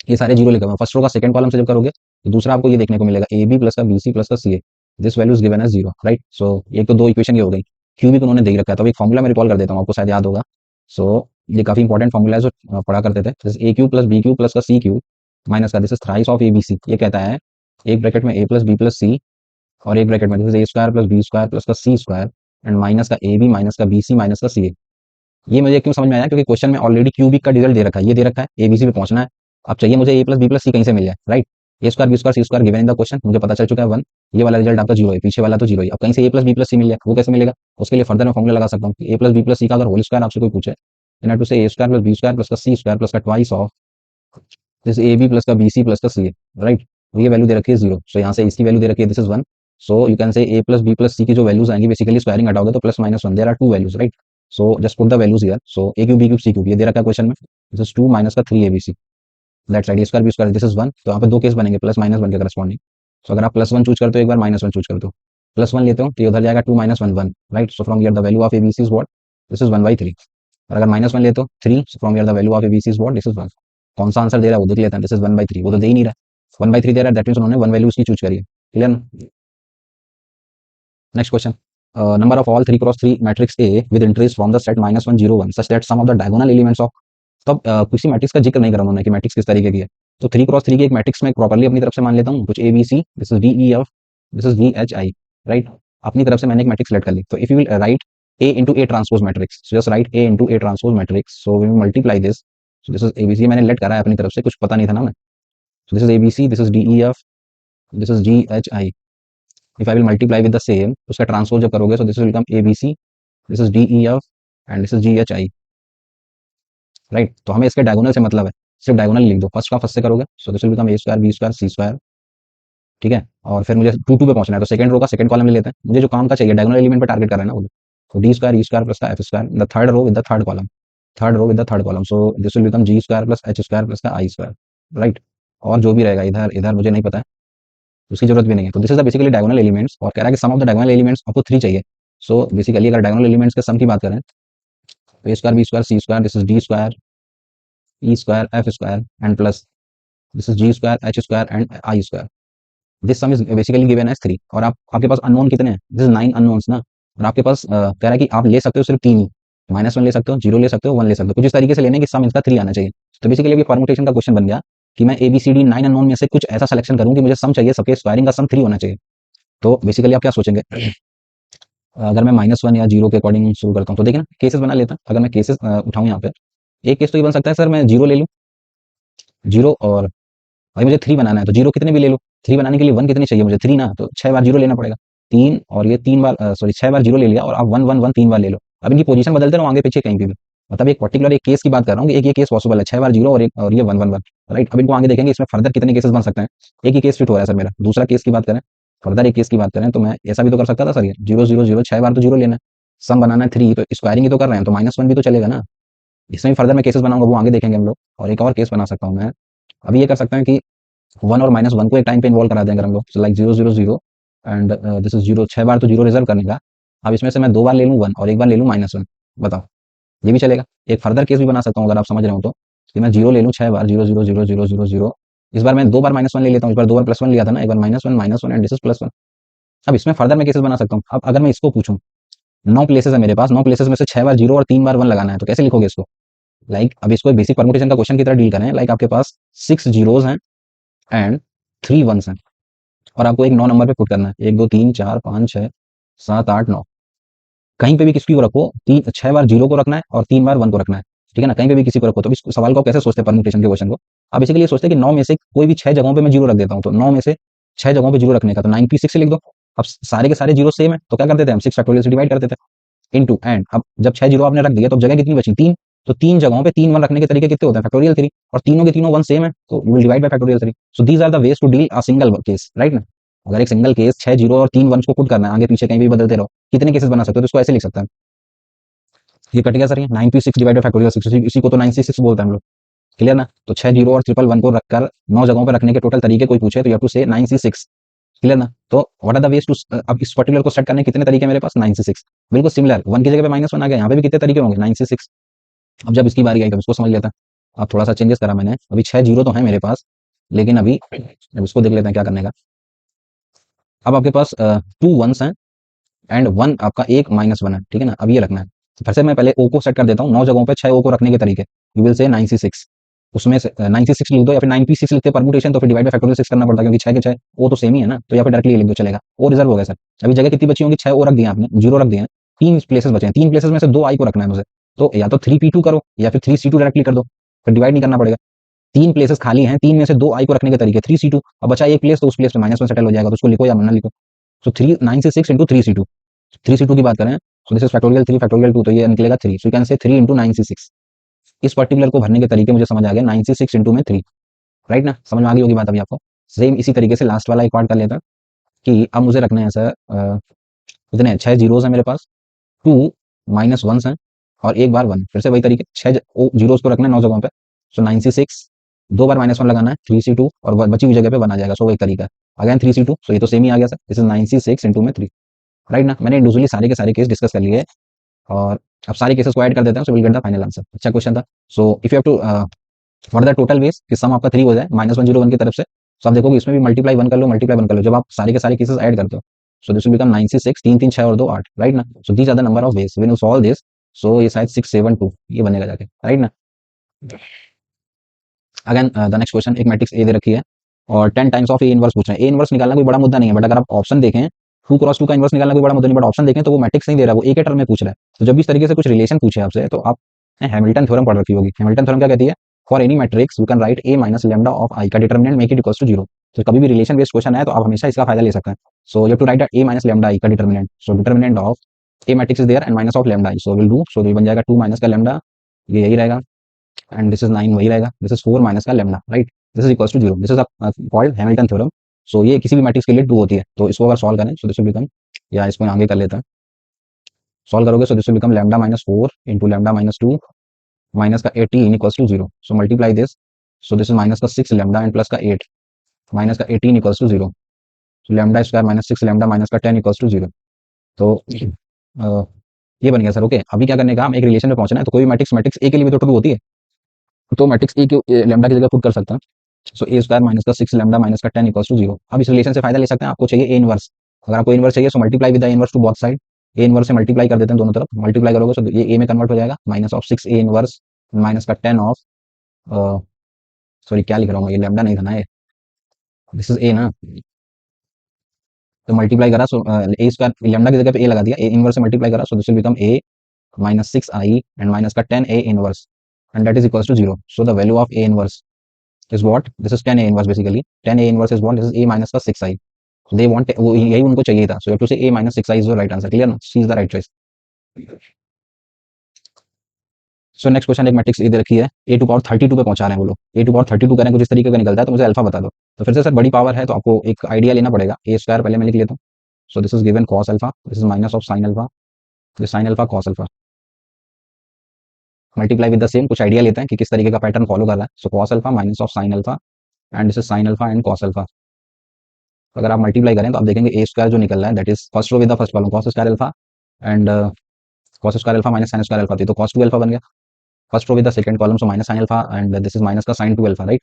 ये सारे जीरो लिखा हुआ है, फर्स्ट रो का सेकंड कॉलम से जब करोगे तो दूसरा आपको ये देखने को मिलेगा, ए बी प्लस का बी सी प्लस का C A, this value is given as 0, right? So एक तो दो इक्वेशन ये हो गई, क्यूबिक उन्होंने दे रखा है, तो एक फॉर्मूला मैं रिकॉल कर देता हूँ, आपको शायद याद होगा। सो ये काफी इंपॉर्टेंट फॉर्मूला है जो पढ़ा करते थे, A Q plus B cube plus का सी क्यू माइनस का this is thrice of A B C, ये कहता है एक ब्रैकेट में A plus B plus C और एक ब्रैकेट में this is A square plus B square plus का सी स्क्वायर एंड माइनस का ए बी माइनस का बी सी माइनस का सी ए। ये मुझे क्यों समझ में आया, क्योंकि क्वेश्चन में ऑलरेडी क्यूबिक का रिजल्ट दे रखा है, ये दे रखा है एबीसी पे पहुंचना है, अब चाहिए मुझे A plus B plus C कहीं से मिल जाए, right? A square B square C square given in the question, मुझे पता चल चुका है 1, ये वाला रिजल्ट आपका 0 है, पीछे वाला तो 0 है, अब कहीं से ए प्लस बी प्लस सी मिल जाए, वो कैसे मिलेगा? उसके लिए फर्दर मैं फॉर्मूला लगा सकता हूँ कि ए प्लस बी प्लस सी का अगर होल स्क्वायर आपसे कोई पूछे, then to say A square plus B square plus का सी स्क्वायर प्लस का twice of this A B plus का बी सी प्लस का सी ए, राइट? ये वैल्यू दे रखी है 0, सो यहाँ से इसकी वैल्यू दे रखी है this is 1, so you can say A plus B plus C की जो वैल्यूज आएंगी, बेसिकली स्क्वायरिंग हटाओगे तो plus minus 1, there are two values, right? So just put the values here, so A cube B cube C cube ये दे रखा है क्वेश्चन में, दिस इज 2 माइनस का 3 ABC, that side A square B square, this is 1, तो यहाँ पे दो केस बनेंगे प्लस माइनस 1 के करस्पॉन्डिंग, सो अगर आप +1 चूज करते हो, एक बार -1 चूज करते हो, +1 लेते हो तो ये उधर जाएगा 2 minus 1 1, right? So from here the value of ABC is what, this is 1/3, और अगर -1 लेते हो 3, सो from here the value of ABC is what, this is 1। कौन सा आंसर दे रहा है वो देख लेते हैं, दिस इज 1/3, वो तो दे ही नहीं रहा, 1/3 दे रहा है, दैट मींस उन्होंने 1 वैल्यू उसकी चूज करी है। Clear? Next question, number of all 3 cross 3 matrix A with entries from the set -1 0 1 such that some of the diagonal elements of, तब किसी मैट्रिक्स का जिक्र नहीं करा उन्होंने कि मैट्रिक्स किस तरीके की है, तो 3 क्रॉस 3 की एक मैट्रिक्स में प्रॉपर्ली अपनी तरफ से मान लेता हूँ, कुछ A B C, this is D E F, this is ji H I, right? अपनी तरफ से मैंने एक मैट्रिक्स सेलेक्ट कर ली, तो if you will write A into A transpose matrix, so just write A into A transpose matrix, so we will multiply this, so this is A B C, मैंने लेट करा है अपनी तरफ से, कुछ पता नहीं था ना मैं, so this is A B C, this is D E F, this is ji H I, if I will multiply with the same, उसका ट्रांसपोज जब करोगे, so this will become A B C, this is D E F and this is ji H I, right? तो हमें इसके डायगोनल से मतलब है, सिर्फ डायगोनल लिख दो, फर्स्ट का फर्स्ट से करोगे, so this will become A square B square C square, ठीक है। और फिर मुझे टू टू पे पहुंचना है, तो सेकंड रो का सेकंड कॉलम ले लेते हैं, मुझे जो काम का चाहिए डायगोनल एलिमेंट पे टारगेट कर रहा है ना वो। तो डी स्क्वायर ई स्क्वायर प्लस का F square, the third row with the third column, third row with the third column, so this will become G square plus H square plus का आई स्क्वायर, राइट। और जो भी रहेगा इधर इधर मुझे नहीं पता है, उसकी जरूरत भी नहीं है। तो this is the basically diagonal elements, और कह रहा है कि sum of the diagonal elements आपको 3 चाहिए। सो बेसिकली अगर डायगोनल एलिमेंट्स के सम की बात करें, तो A square B square C square, this is D square E square F square and plus this is G square H square and I square. This sum is basically given as 3, और आप आपके पास अननोन कितने हैं, दिस इज 9 अननोन्स ना। और आपके पास कह रहा है कि आप ले सकते हो सिर्फ 3 ही, -1 ले सकते हो, 0 ले सकते हो, 1 ले सकते हो, कुछ इस तरीके से लेने कि सम इसका 3 आना चाहिए। तो बेसिकली अभी परमुटेशन का क्वेश्चन बन गया कि मैं ABCD 9 अननोन में से कुछ ऐसा सिलेक्शन करूं कि मुझे सम चाहिए, सबके स्क्वायरिंग का सम 3 होना चाहिए। तो बेसिकली आप क्या सोचेंगे, अगर मैं -1 या 0 के अकॉर्डिंग शुरू करता हूँ, तो देखिए ना केसेस बना लेता हूँ। अगर मैं केसेस उठाऊं यहाँ पे, एक केस तो ये बन सकता है सर मैं 0 ले लूँ, 0, और भाई मुझे 3 बनाना है, तो 0 कितने भी ले लो, 3 बनाने के लिए 1 कितनी चाहिए मुझे, 3 ना, तो 6 बार 0 लेना पड़ेगा, 3, और ये 3 बार सॉरी 6 बार 0 ले लिया, और आप 1 1 1 3 बार ले लो। अब इनकी पोजीशन बदलते रहो आगे पीछे कहीं पे भी, मतलब एक पर्टिकुलर एक केस की बात कर रहा हूँ कि एक ये केस पॉसिबल है, 6 बार 0 और एक और ये 1 1 1, राइट। अब इनको आगे देखेंगे इसमें फर्दर कितने केसेस बन सकते हैं। एक ही केस फिट हो रहा है सर मेरा, दूसरा केस की बात करें, फर्दर एक केस की बात करें, तो मैं ऐसा भी तो कर सकता था सर, ये 0 0 0 6 बार तो 0 लेना है, सम बनाना है 3, तो स्क्वायरिंग ही तो कर रहे हैं, तो -1 भी तो चलेगा ना। इसमें भी फर्दर मैं केसेस बनाऊंगा, वो आगे देखेंगे हम लोग। और एक और केस बना सकता हूँ मैं, अभी ये कर सकते हैं कि 1 और -1 को एक टाइम पे इन्वॉल्व करा देंगे हम लोग, लाइक 0 0 0 एंड दिस इज 0, 6 बार तो 0 रिजर्व करने का। अब इसमें से मैं 2 बार ले लूँ 1 और एक बार ले लूँ -1, बताओ, ये भी चलेगा। एक फर्दर केस भी बना सकता हूँ अगर आप समझ रहे हो तो, कि मैं 0 ले लूँ 6 बार, 0 0 0 0 0 0, इस बार मैं 2 बार -1 ले लेता हूँ, इस बार 2 बार +1 लिया था ना, एक बार -1 एंड दिस इज +1। अब इसमें फर्दर मैं केसेस बना सकता हूँ। अब अगर मैं इसको पूछूं, 9 प्लेसेस है मेरे पास, 9 प्लेसेस में से 6 बार 0 और 3 बार 1 लगाना है, तो कैसे लिखोगे इसको। लाइक अब इसको एक बेसिक परमुटेशन का क्वेश्चन की तरह डील करें, लाइक आपके पास 6 जीरोस हैं एंड 3 वंस हैं, और आपको एक 9 नंबर पे पुट करना है, 1 2 3 4 5 6 7 8 9, कहीं पे भी किसी को रखो, 6 बार 0 को रखना है और 3 बार 1 को रखना है, ठीक है ना, कहीं पे भी किसी को रखो। तो इस सवाल को आप कैसे सोचते हैं परमुटेशन के क्वेश्चन को, आप बेसिकली ये सोचते हैं कि 9 में से कोई भी 6 जगहों पे मैं 0 रख देता हूँ, तो 9 में से 6 जगहों पे 0 रखने का, तो 9p6 लिख दो। अब सारे के सारे 0 सेम है, तो क्या कर देते हैं हम, 6 फैक्टोरियल से डिवाइड कर देते हैं, इनटू एंड। अब जब 6 0 आपने रख दिया तो अब जगह कितनी बची, 3, तो 3 जगहों पे 3 1 रखने के तरीके कितने होते हैं, फैक्टोरियल 3, और तीनों के तीनों 1 सेम है, तो you will divide by factorial 3। So these are the ways to deal a single case, right ना। अगर एक सिंगल केस 6 0 और 3 1 को पुट करना है, आगे पीछे कहीं भी बदलते रहो, कितने केसेस बना सकते हो, तो इसको ऐसे लिख सकते हैं, ये कट गया सर, ये 9p6 डिवाइड बाय फैक्टोरियल 6, इसी को तो 9c6 बोलते हैं हम लोग, क्लियर ना। तो 6 0 और 1 1 को रखकर 9 जगहों पे रखने के टोटल तरीके कोई पूछे तो यू हैव टू से 9c6, क्लियर ना। तो what are the ways to, अब इस पर्टिकुलर को सेट करने के कितने तरीके मेरे पास, 9c6, बिल्कुल सिमिलर, 1 की जगह पे -1 आ गया, यहाँ पे भी कितने तरीके होंगे, 9c6। अब जब इसकी बारी आई तब इसको समझ लेता है। अब थोड़ा सा चेंजेस करा मैंने, अभी 6 0 तो है मेरे पास, लेकिन अभी अब इसको देख लेते हैं क्या करने का। अब आपके पास 2 1s हैं एंड 1 आपका एक -1 है, ठीक है ना। अब ये रखना है, तो फिर से मैं पहले ओ को सेट कर देता हूँ, 9 जगहों पे 6 ओ को रखने के तरीके, यू विल से 9c6, उसमें से 9c6 लिख दो, या फिर 9p6 लिखते परमुटेशन, तो फिर डिवाइड बाय फैक्टोरियल 6 करना पड़ता है, क्योंकि 6 के 6 ओ तो सेम ही है ना, तो या फिर डायरेक्टली लिख दो चलेगा। ओ रिजर्व हो गया सर। अभी जगह कितनी बची होंगी, 6 ओ रख दिए आपने, 0 रख दिए हैं, 3 प्लेसेस बचे हैं, 3 प्लेसेस में से 2 आई को रखना है मुझे, तो या तो 3p2 करो या फिर 3c2 डायरेक्टली कर दो, फिर डिवाइड नहीं करना पड़ेगा। 3 प्लेसेस खाली हैं, 3 में से 2 आई को रखने के तरीके, 3c2, अब बचा एक प्लेस, तो उस प्लेस पे -1 सेटल हो जाएगा, तो उसको लिखो या मना लिखो। सो 3 9c6 इंटू 3c2, 3c2 की बात करें, so this is factorial 3 factorial 2, तो ये निकलेगा 3, सो you can say 3 into 9c6। इस पर्टिकुलर को भरने के तरीके मुझे समझ आ गया, 9c6 इंटू में 3, राइट ना, समझ में आ गई होगी बात अभी आपको। सेम इसी तरीके से लास्ट वाला एक पार्ट कर लेता है, कि अब मुझे रखना है सर कितने 6 जीरोस हैं मेरे पास, 2 -1s हैं और एक बार 1, फिर से वही तरीके 6 जीरोस को रखना है 9 जगहों पे, सो 9c6, 2 बार -1 लगाना है, 3c2, और बची हुई जगह पे 1 आ जाएगा, सो वो एक तरीका है। अगेन 3c2, सो ये तो सेम ही आ गया sir, this is 9c6 into में 3, राइट ना। मैंने इंडिविजुअली सारे के सारे केस डिस्कस कर लिए, और अब सारे केसेस को ऐड कर देते हैं, so will get the final answer. अच्छा क्वेश्चन था। So if you have to what the total ways कि सम आपका 3 हो जाए -1 0 1 की तरफ से, तो आप देखोगे इसमें भी मल्टीप्लाई 1 कर लो, मल्टीप्लाई 1 कर लो, जब आप सारे के सारे केसेस ऐड करते हो, सो दिस विल बिकम 96, 3 3 6 और 2 8, राइट ना। So these are the number of ways when you solve this, so ये शायद 6 7 2 ये बनेगा जाके, राइट ना। अगेन द नेक्स्ट क्वेश्चन, एक मैट्रिक्स ए दे रखी है और 10 टाइम्स ऑफ ए इनवर्स पूछ रहे हैं। ए इनवर्स निकालना कोई बड़ा मुद्दा नहीं है, बट अगर आप ऑप्शन देखें 2 क्रॉस 2 का इनवर्स निकालना कोई बड़ा मुद्दा नहीं, बट ऑप्शन देखें तो वो मैट्रिक्स नहीं दे रहा, वो ए के टर्म में पूछ रहा है। तो जब भी इस तरीके से कुछ रिलेशन पूछे आपसे, तो आप हैमिल्टन थ्योरम पढ़ रखी होगी। हैमिल्टन थ्योरम क्या कहती है, for any matrix you can write A minus lambda of I का determinant make it equals to 0। तो कभी भी रिलेशन बेस्ड क्वेश्चन है तो आप हमेशा इसका फायदा ले सकते हैं। So you have to write A minus lambda I का determinant, so determinant of A matrix is there and minus of lambda I, so will do, so ये बन जाएगा 2 माइनस का लैम्डा, ये यही रहेगा, एंड दिस इज 9 वही रहेगा, दिस इज 4 माइनस का lambda, right, this is equals to 0, this is called Hamilton theorem. सो ये किसी भी मैट्रिक्स के लिए ट्रू होती है, तो इसको अगर सॉल्व करें सो दिस विल बिकम, या इसको आगे कर लेते हैं, सॉल्व करोगे so this will become lambda minus 4 into lambda minus 2 minus का 18 equals to 0, so multiply this, so this is minus का 6 लैम्डा एंड प्लस का 8 माइनस का 18 equals to 0, so lambda square minus 6 lambda minus का 10 इक्वल्स टू 0। तो ये बन गया सर। ओके, अभी क्या करने का, हम एक रिलेशन में पहुंचना है, तो कोई मैट्रिक्स मैट्रिक्स ए के लिए भी तो ट्रू होती है, तो मैट्रिक्स ए के लैम्डा की जगह पुट कर सकते हैं। सो ए स्क्वायर माइनस का 6 लैम्डा माइनस का 10 इक्वल्स टू 0। अब इस रिलेशन से फायदा ले सकते हैं, आपको चाहिए ए इनवर्स, अगर आपको इनवर्स चाहिए so multiply with the inverse two both side, A inverse से मल्टीप्लाई कर देते हैं दोनों तरफ, मल्टीप्लाई करोगे तो ये ए में कन्वर्ट हो जाएगा, minus of 6 A inverse minus का 10 ऑफ, सॉरी क्या लिख रहा हूँ, ये लैम्डा नहीं था ना, ये दिस इज ए ना, तो मल्टीप्लाई करा सो ए स्क्वायर लैम्डा की जगह पे ए लगा दिया, ए इनवर्स से मल्टीप्लाई करा so this will become A minus 6i and minus का 10a inverse and that is equals to 0. So the value of a inverse is what? This is 10a inverse basically. 10a inverse is what? This is a minus का 6i. So they want, वो यही उनको चाहिए था. So you have to say a minus 6i is the right answer. Clear ना? C is the right choice. So next question, एक मैट्रिक्स इधर रखी है, ए टू पावर 32 पे पहुंचा रहे हैं वो लोग, ए टू पावर 32 करें कुछ इस तरीके का निकलता है, तो मुझे अल्फा बता दो। तो फिर से सर बड़ी पावर है तो आपको एक आइडिया लेना पड़ेगा, ए स्क्वायर पहले मैं लिख लेता हूँ। So this is given cos alpha, this is minus of sine alpha, this sine alpha cos alpha, multiply with the same, कुछ आइडिया लेते हैं कि किस तरीके का पैटर्न फॉलो कर रहा है। So cos alpha minus of sign alpha and this is sign alpha and cos alpha. अगर आप मल्टीप्लाई करें तो आप देखेंगे ए स्क्वायर जो निकल रहा है that is first row with the first column cos square alpha and cos square alpha minus sine square alpha थी, तो कॉस 2 अल्फा बन गया। First row with the second column so minus sine alpha and this is minus का sine 2 alpha, right,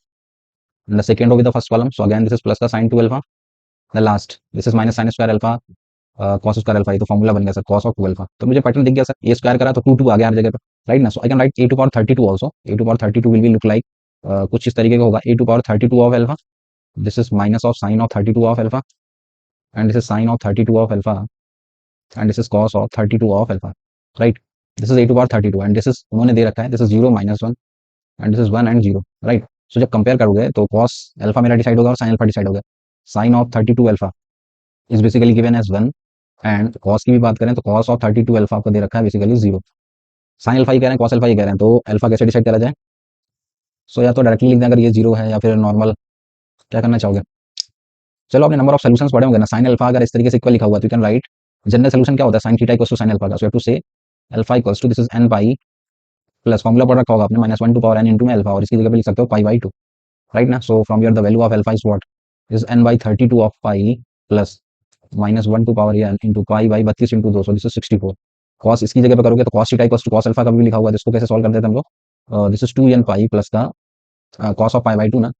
and the second row with the first column so again this is plus का sine 2 alpha, the last this is minus sine square alpha cos square alpha, ये तो फॉर्मूला बन गया सर कॉस ऑफ 2 अल्फा। तो मुझे पैटर्न दिख गया सर, ए स्क्वायर करा तो 2 2 आ गया हर जगह पे, राइट ना। So I can write A to power 32 also, A to power 32 will be look like कुछ इस तरीके का होगा, A to power 32 of alpha, this is minus of sine of 32 of alpha and this is sine of 32 of alpha and this is cos of 32 of alpha, right, this is a to power 32 and this is उन्होंने दे रखा है this is 0 minus 1 and this is 1 and 0, right। so जब कंपेयर करोगे तो cos alpha मेरा डिसाइड होगा और sin alpha डिसाइड होगा, sin of 32 alpha is basically given as 1 and cos की भी बात करें तो cos of 32 alpha आपको दे रखा है बेसिकली 0, sin alpha ही कह रहे हैं cos alpha ही कह रहे हैं, तो alpha कैसे डिसाइड करा जाए। सो या तो डायरेक्टली लिख दें अगर ये 0 है या फिर नॉर्मल, क्या करना चाहोगे। चलो अपने नंबर ऑफ सॉल्यूशंस पढ़े होंगे ना, sin अल्फा अगर इस तरीके से इक्वल लिखा हुआ तो you can write general solution क्या होता है, sin theta equals to sin alpha का, so you have to say alpha equals to this is n pi plus formula पढ़ रखा होगा आपने -1 टू पावर n इनटू में अल्फा, और इसकी जगह पे लिख सकते हो पाई बाई 2, राइट ना। So from here the value of alpha is what, is n by 32 of pi plus -1 to power n into pi by 32 into 2, so this इज 64। cos इसकी जगह पे करोगे तो cos theta equals to cos alpha का भी लिखा हुआ है, इसको कैसे सॉल्व करते थे हम लोग, this is 2n pi plus का cos ऑफ पाई बाई 2 ना,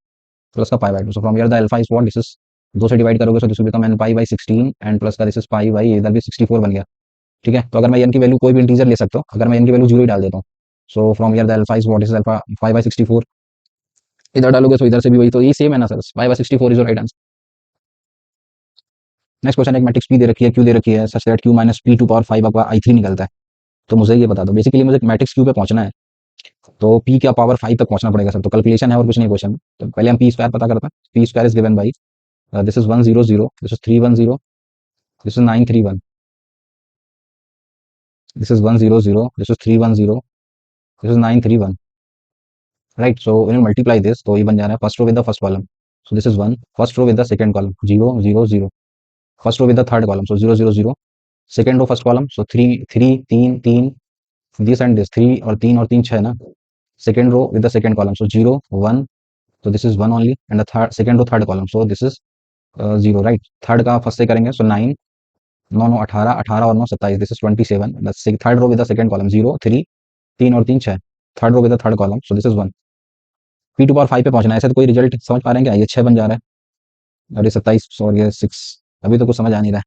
प्लस का pi by 2, so from here the alpha is what, this is 2 से डिवाइड करोगे so this will become n pi by 16 and plus का दिस इज पाई बाई इधर भी 64 बन गया, ठीक है। तो अगर मैं n की वैल्यू कोई भी इंटीजर ले सकता हूँ, अगर मैं n की वैल्यू 0 ही डाल देता हूँ, सो from here the alpha is what, is alpha pi by 64, इधर डालोगे तो इधर से भी वही, तो ये सेम है ना sir, pi by 64 is right answer. Next question, एक मैट्रिक्स पी दे रखी है, क्यू दे रखी है, such that Q minus P to power 5 आपका i3 निकलता है। तो मुझे ये बता दो, बेसिकली मुझे मैट्रिक्स क्यू पे पहुंचना है, तो पी का पावर 5 तक पहुंचना पड़ेगा सर, तो कैलकुलेशन है और कुछ नहीं क्वेश्चन में। तो पहले हम पी स्क्वायर पता करते हैं, P square is given by this is 100, this is 310, this is 931, this is 100, this is 310, this is 931, right। so when you multiply this तो ये बन जा रहा है first row with the first column, so this is 1, first row with the second column 0 0 0, first row with the third column so 0 0 0, second row first column so 3 3 3 3, this and this 3 और 3 और 3 6 ना, second row with the second column so 0 1, so this is 1 only and the third second row third column so this is 0, right. Third का फर्स्ट से करेंगे सो 9 9 9 18 18 और 9 27, this is 27, third row with the second column 0 3 3 और 3 6, third row with the third column so this is 1। P to power 5 पे पहुंचना है, ऐसे तो कोई रिजल्ट समझ पा रहे हैं क्या, ये 6 बन जा रहा है और ये 27 और ये 6, अभी तो कुछ समझ आ नहीं रहा है।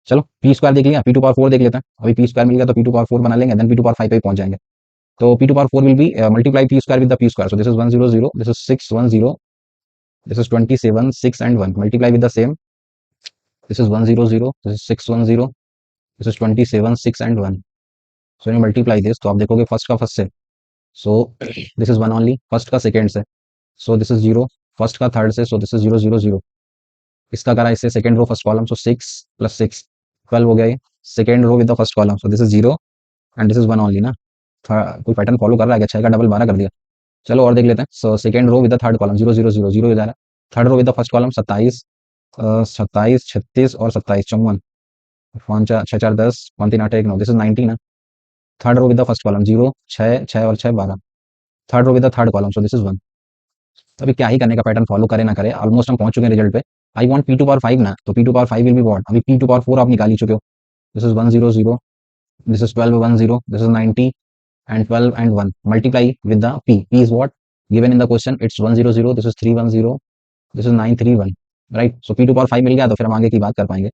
चलो पी स्क्वायर देख लिया, पी टू पावर 4 देख लेते हैं, अभी पी स्क्वायर मिल गया तो पी टू पावर 4 बना लेंगे, देन पी टू पावर 5 पे ही पहुंच जाएंगे। तो P to power 4 will be multiply P square with the P square, so this is 100, this is 610, this is 27 6 and 1 multiply with the same, this is 100, this is 610, this is 27 6 and 1, so when you multiply this तो आप देखोगे फर्स्ट का फर्स्ट से, so this is 1 only, first का सेकंड से, so this is 0, फर्स्ट का थर्ड से, so this is 0 0 0, इसका करा इससे second row first column, so 6 plus 6 12 हो गया ये, second row with the first column, so this is 0 and this is 1 only ना, कोई पैटर्न फॉलो कर रहा है क्या, 6 का डबल 12 कर दिया, चलो और देख लेते हैं। So second row with the third column 0 0 0 0 हो जा रहा है। Third row with the first column 27 27 36 और 27 54 पाँच छः चार 10 पाँच तीन 8 1 9 दिस इज 19 है। Third row with the first column 0 6 6 और 6 12। Third row with the third column so this is 1। तो अभी क्या ही करने का, पैटर्न फॉलो करे ना करे, ऑलमोस्ट हम पहुंच चुके हैं रिजल्ट पे। I want P to power 5 ना, तो P to power 5 will be what, अभी पी टू पावर 4 आप निकाल ही चुके हो। This is 1 0 0, this is 12 1 0, this is 90 and 12 and 1 multiply with the p. P is what given in the question, it's 1 0 0, this is 3 1 0, this is 9 3 1, right? So p to power 5 मिल गया तो फिर हम आगे की बात कर पाएंगे।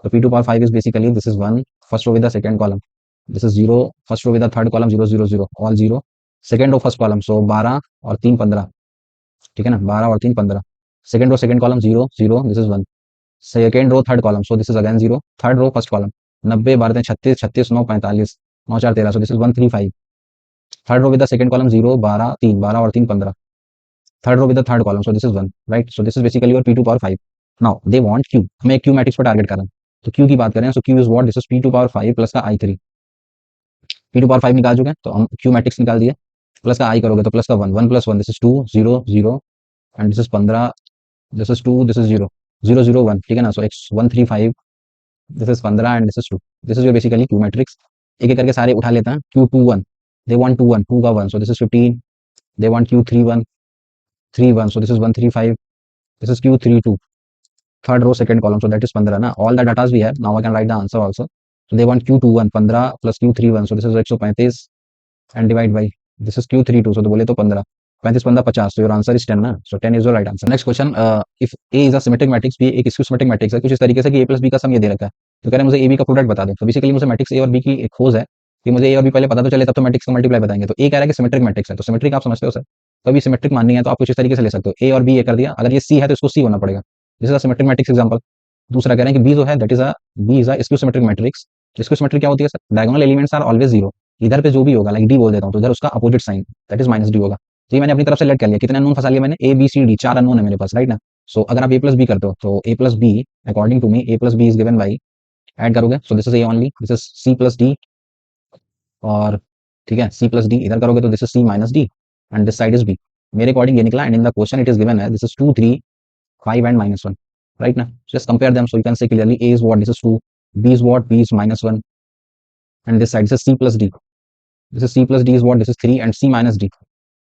तो p to power 5 is basically this is 1 first row with the second column, this is 0 first row with the third column 0 0 0 all 0, second row first column so 12 और 3 15, ठीक है ना, 12 और 3 15, second row second column 0 0, this is 1, second row third column so this is again 0, third row first column 90 12 36 36 9 45 9 4 13 so this is 135, third row with the second column 0 12 3 12 और 3 15, third row with the third column so this is 1, right? So this is basically your p to power 5. Now they want q, हमें q मैट्रिक्स पर टारगेट कर रहे हैं, तो q की बात करें so q is what, this is p to power 5 plus का i3, p to power 5 निकाल चुके हैं तो हम q मैट्रिक्स निकाल दिए, प्लस का i करोगे तो प्लस का 1 1 plus 1 this is 2 0 0 and this is 15, this is 2 this is 0 0 0 1, ठीक है ना। सो x 1 3 5, this is 15 and this is 2, this is your basically q matrix. एक एक करके सारे उठा लेते हैं। q 2 1, दे वांट 2 1 2 का 1 so this is 15, they want q 3 1 3 1 so this is 1 3 5, this is q 3 2, third row second column so that is 15 ना, all the datas we have, now I can write the answer also। so they want q 2 1 15 plus q 3 1 so this is 135 and divide by this is q 3 2 so तो बोले तो 15 35 15 50 so your answer is 10 ना, so 10 is your right answer। next question, if a is a symmetric matrix, b एक skew symmetric matrix है, कुछ इस तरीके से कि a plus b का सम ये दे रखा है, तो कह रहे हैं मुझे a b का प्रोडक्ट बता दो। तो बेसिकली मुझे मैट्रिक्स a और b की एक खोज है कि मुझे a और b पहले पता तो चले तब तो मैट्रिक्स का मल्टीप्लाई बताएंगे। तो a कह रहा है कि सिमेट्रिक मैट्रिक्स है, तो सिमेट्रिक आप समझते हो सर, कभी सिमेट्रिक माननी है तो आप कुछ इस तरीके से ले सकते हो, a और b ये कर दिया, अगर ये c है तो इसको c होना पड़ेगा, this is a symmetric matrix example. दूसरा कह रहे हैं कि b जो है that is a b is a skew symmetric matrix. Skew symmetric क्या होती है sir, diagonal elements are always zero, इधर पे जो भी होगा लाइक d बोल देता हूं तो इधर उसका opposite sign that is minus d होगा। तो ये मैंने अपनी तरफ से लेट कर लिया, कितने अननोन फंसा लिया मैंने, a b c d, चार अननोन है मेरे पास, राइट ना। सो अगर आप a प्लस बी करते हो तो a plus B according to me a plus B is given by, add करोगे so this is a only, this is c plus d, और ठीक है c प्लस डी इधर करोगे तो this is c minus d and this side is b। मेरे अकॉर्डिंग ये निकला and in the question it is given है this is 2 3 5 and minus 1, right now just compare them so you can say clearly a is what, this is 2, b is what, b is minus 1, and this side this is c plus d, this is c plus d is what, this is 3 and c minus d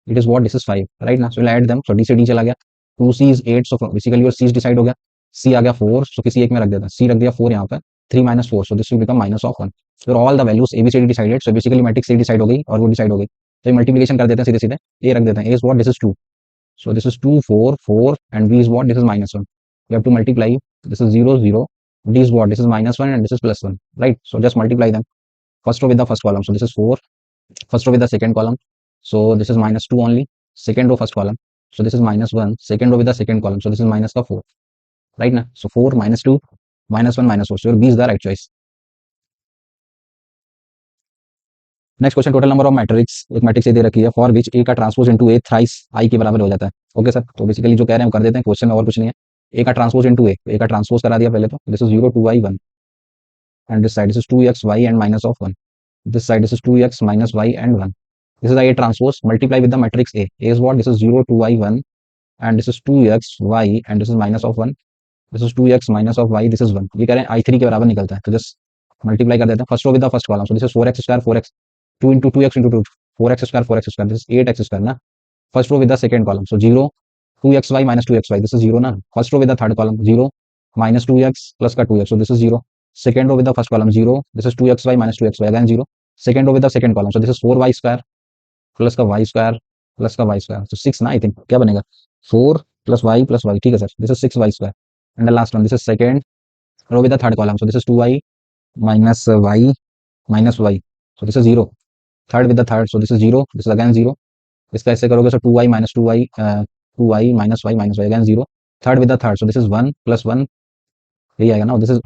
it is what, this is 5, right now so we'll add them, so d से d चला गया, 2c is 8 so basically your c is decide हो गया, c आ गया 4 so किसी एक में रख देता, c रख दिया 4 यहाँ पे, 3 minus 4 so this will become minus of 1, so all the values a b c d decided, so basically matrix a decide हो गई और वो डिसाइड हो गई, तो ये मल्टीप्लिकेशन कर देते हैं सीधे सीधे, a रख देते हैं, a is what, this is 2, so this is 2 4 4 and b is what, this is minus 1, you have to multiply, this is 0 0, d is what, this is minus 1 and this is plus 1, right? So just multiply them, first row with the first column so this is 4, first row with the second column so this is minus 2 only, second row first column so this is minus 1, second row with the second column so this is minus का 4, right ना, so 4 minus 2 minus 1 minus 4, so your b is the right choice। Next question, total number of matrix, एक मैट्रिक्स ये दे रखी है फॉर विच ए का ट्रांसपोज इनटू ए थ्राइस आई के बराबर हो जाता है। ओके सर, तो बेसिकली जो कह रहे हैं हम कर देते हैं, क्वेश्चन में और कुछ नहीं है, ए का ट्रांसपोज इनटू ए का ट्रांसपोज करा दिया पहले तो, this is 0 2 y 1 and this side this is 2x y and minus of 1, this side this is 2x minus y and 1, this is the A transpose multiply with the matrix A. A is what, this is 0 2 y 1 and this is 2x y and this is minus of 1, this is 2x minus of y, this is 1, ये कह रहे हैं i3 के बराबर निकलता है, तो जस्ट मल्टीप्लाई कर देते हैं first row with the first column, so this is 4x square 4x 2 into 2x into 2 4x square 4x square, this is 8x square ना। first row with the second column so 0 2xy minus 2xy, this is 0 ना। first row with the third column 0 minus 2x plus का 2x so this is 0, second row with the first column 0, this is 2xy minus 2xy again 0, second row with the second column so this is 4y square plus का y square plus का y square so 6 ना, आई थिंक क्या बनेगा 4 plus y, ठीक है sir, this is 6y square and the last one this is second row with the third column so this is 2y minus y minus y so this is 0, third with the third so this is 0, this is again 0, इसका ऐसे करोगे सो 2y minus 2y 2y minus y again 0, third with the third so this is 1 plus 1, यही आएगा ना, this is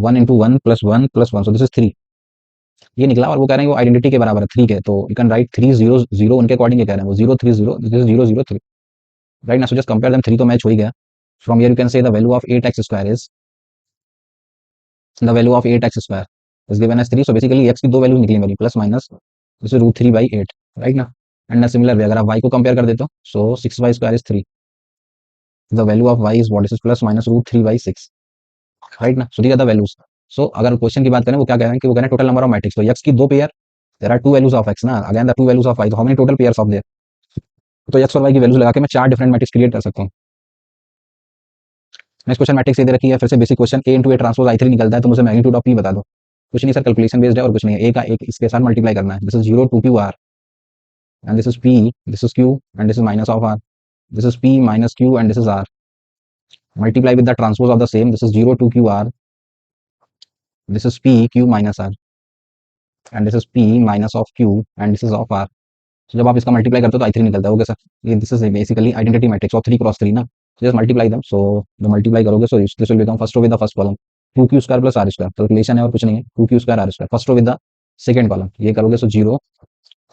1 into 1 plus 1 plus 1 so this is 3, ये निकला। और वो कह रहे हैं वो आइडेंटिटी के बराबर है 3 के, तो यू कैन राइट 3 0 0 उनके अकॉर्डिंग ये कह रहे हैं वो 0 3 0, दिस इज 0 0 3, राइट ना। सो जस्ट कंपेयर देम, 3 तो मैच हो ही गया। From here you can say the value of 8x square is, the value of 8x square is given as 3, so basically x की दो वैल्यू निकली मेरी plus minus, this is √3/8, right ना। एंड सिमिलर वे अगर आप y को कंपेयर कर देते हो, so 6y² is 3, the value of y is what, is plus minus root 3/6, right ना। So these are the values. So अगर क्वेश्चन की बात करें वो क्या कह रहे हैं कि वो कह रहे हैं टोटल नंबर ऑफ मैट्रिक्स, तो x की दो pair, there are two values of x ना, again the two values of y, तो how many total pairs of there, तो x और y की वैल्यूज लगा के मैं चार डिफरेंट मैट्रिक्स क्रिएट कर सकता हूँ। नेक्स्ट क्वेश्चन मैट्रिक्स दे रखी है, फिर से basic question, a into A transpose I3 निकलता है, तो मुझे मैग्नीट्यूड ऑफ p बता दो। कुछ नहीं सर, कैलकुलेशन बेस्ड है और कुछ नहीं है, a का एक इसके साथ मल्टीप्लाई करना है, this is 0 2 q r and this is p, this is q and this is minus of r, this is p minus q and this is r, multiply with the transpose of the same, this is 0 2 q r, this is p q minus r and this is p minus of q and this is of r। तो जब आप इसका मल्टीप्लाई करते हो तो आई थ्री निकलता है, ओके सर। ये this is basically identity matrix of 3 cross 3 ना, जस्ट मल्टीप्लाई देम, सो जब मल्टीप्लाई करोगे so this will become first row with the first column 2q² plus r², calculation है और कुछ नहीं है, 2q² r², first row with the second column, ये करोगे so 0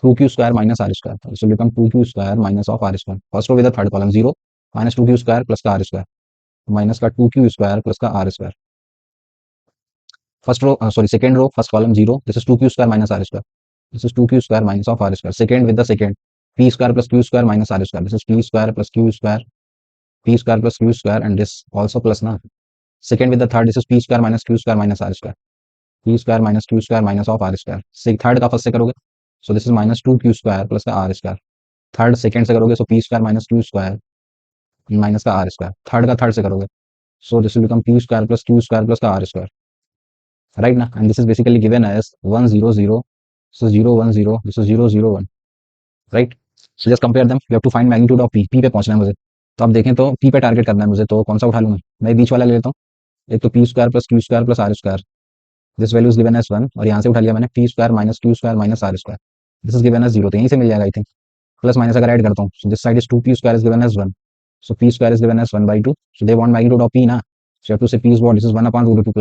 2q² minus r², this will become 2q² minus of r², first row with the third column 0 minus 2q² plus का r², माइनस का 2q² प्लस का r², first row sorry second row first column 0, this is 2q² minus r², this is 2q² minus of r², second with the second p² plus q² minus r², this is p² plus q², p² plus q² and this also plus na, second with the third, this is p² minus q² minus r², p² minus q² minus of r², third का फर्स्ट से करोगे so this is minus 2q² plus का r², थर्ड सेकंड से करोगे so p² minus q² minus का r², थर्ड का थर्ड से करोगे so this will become p² plus q² plus का r², right na, and this is basically given as 1 0 0, so 0 1 0, this is 0 0 1, right. So just compare them, you have to find magnitude of p पे पहुंचना है मुझे, तो आप देखें तो p पे टारगेट करना है मुझे, तो कौन सा उठा लूँ मैं बीच वाला ले लेता हूँ, एक तो p² plus q² plus r², this value is given as 1 और यहाँ से उठा लिया मैंने p² minus q² minus r², this is given as 0, तो यहीं से मिल जाएगा आई थिंक, प्लस माइनस अगर ऐड करता हूँ, so this side is 2p² is given as 1, so p² is given as 1/2, so they want magnitude of p ना, सो यू हैव टू से p is what, this is 1/√2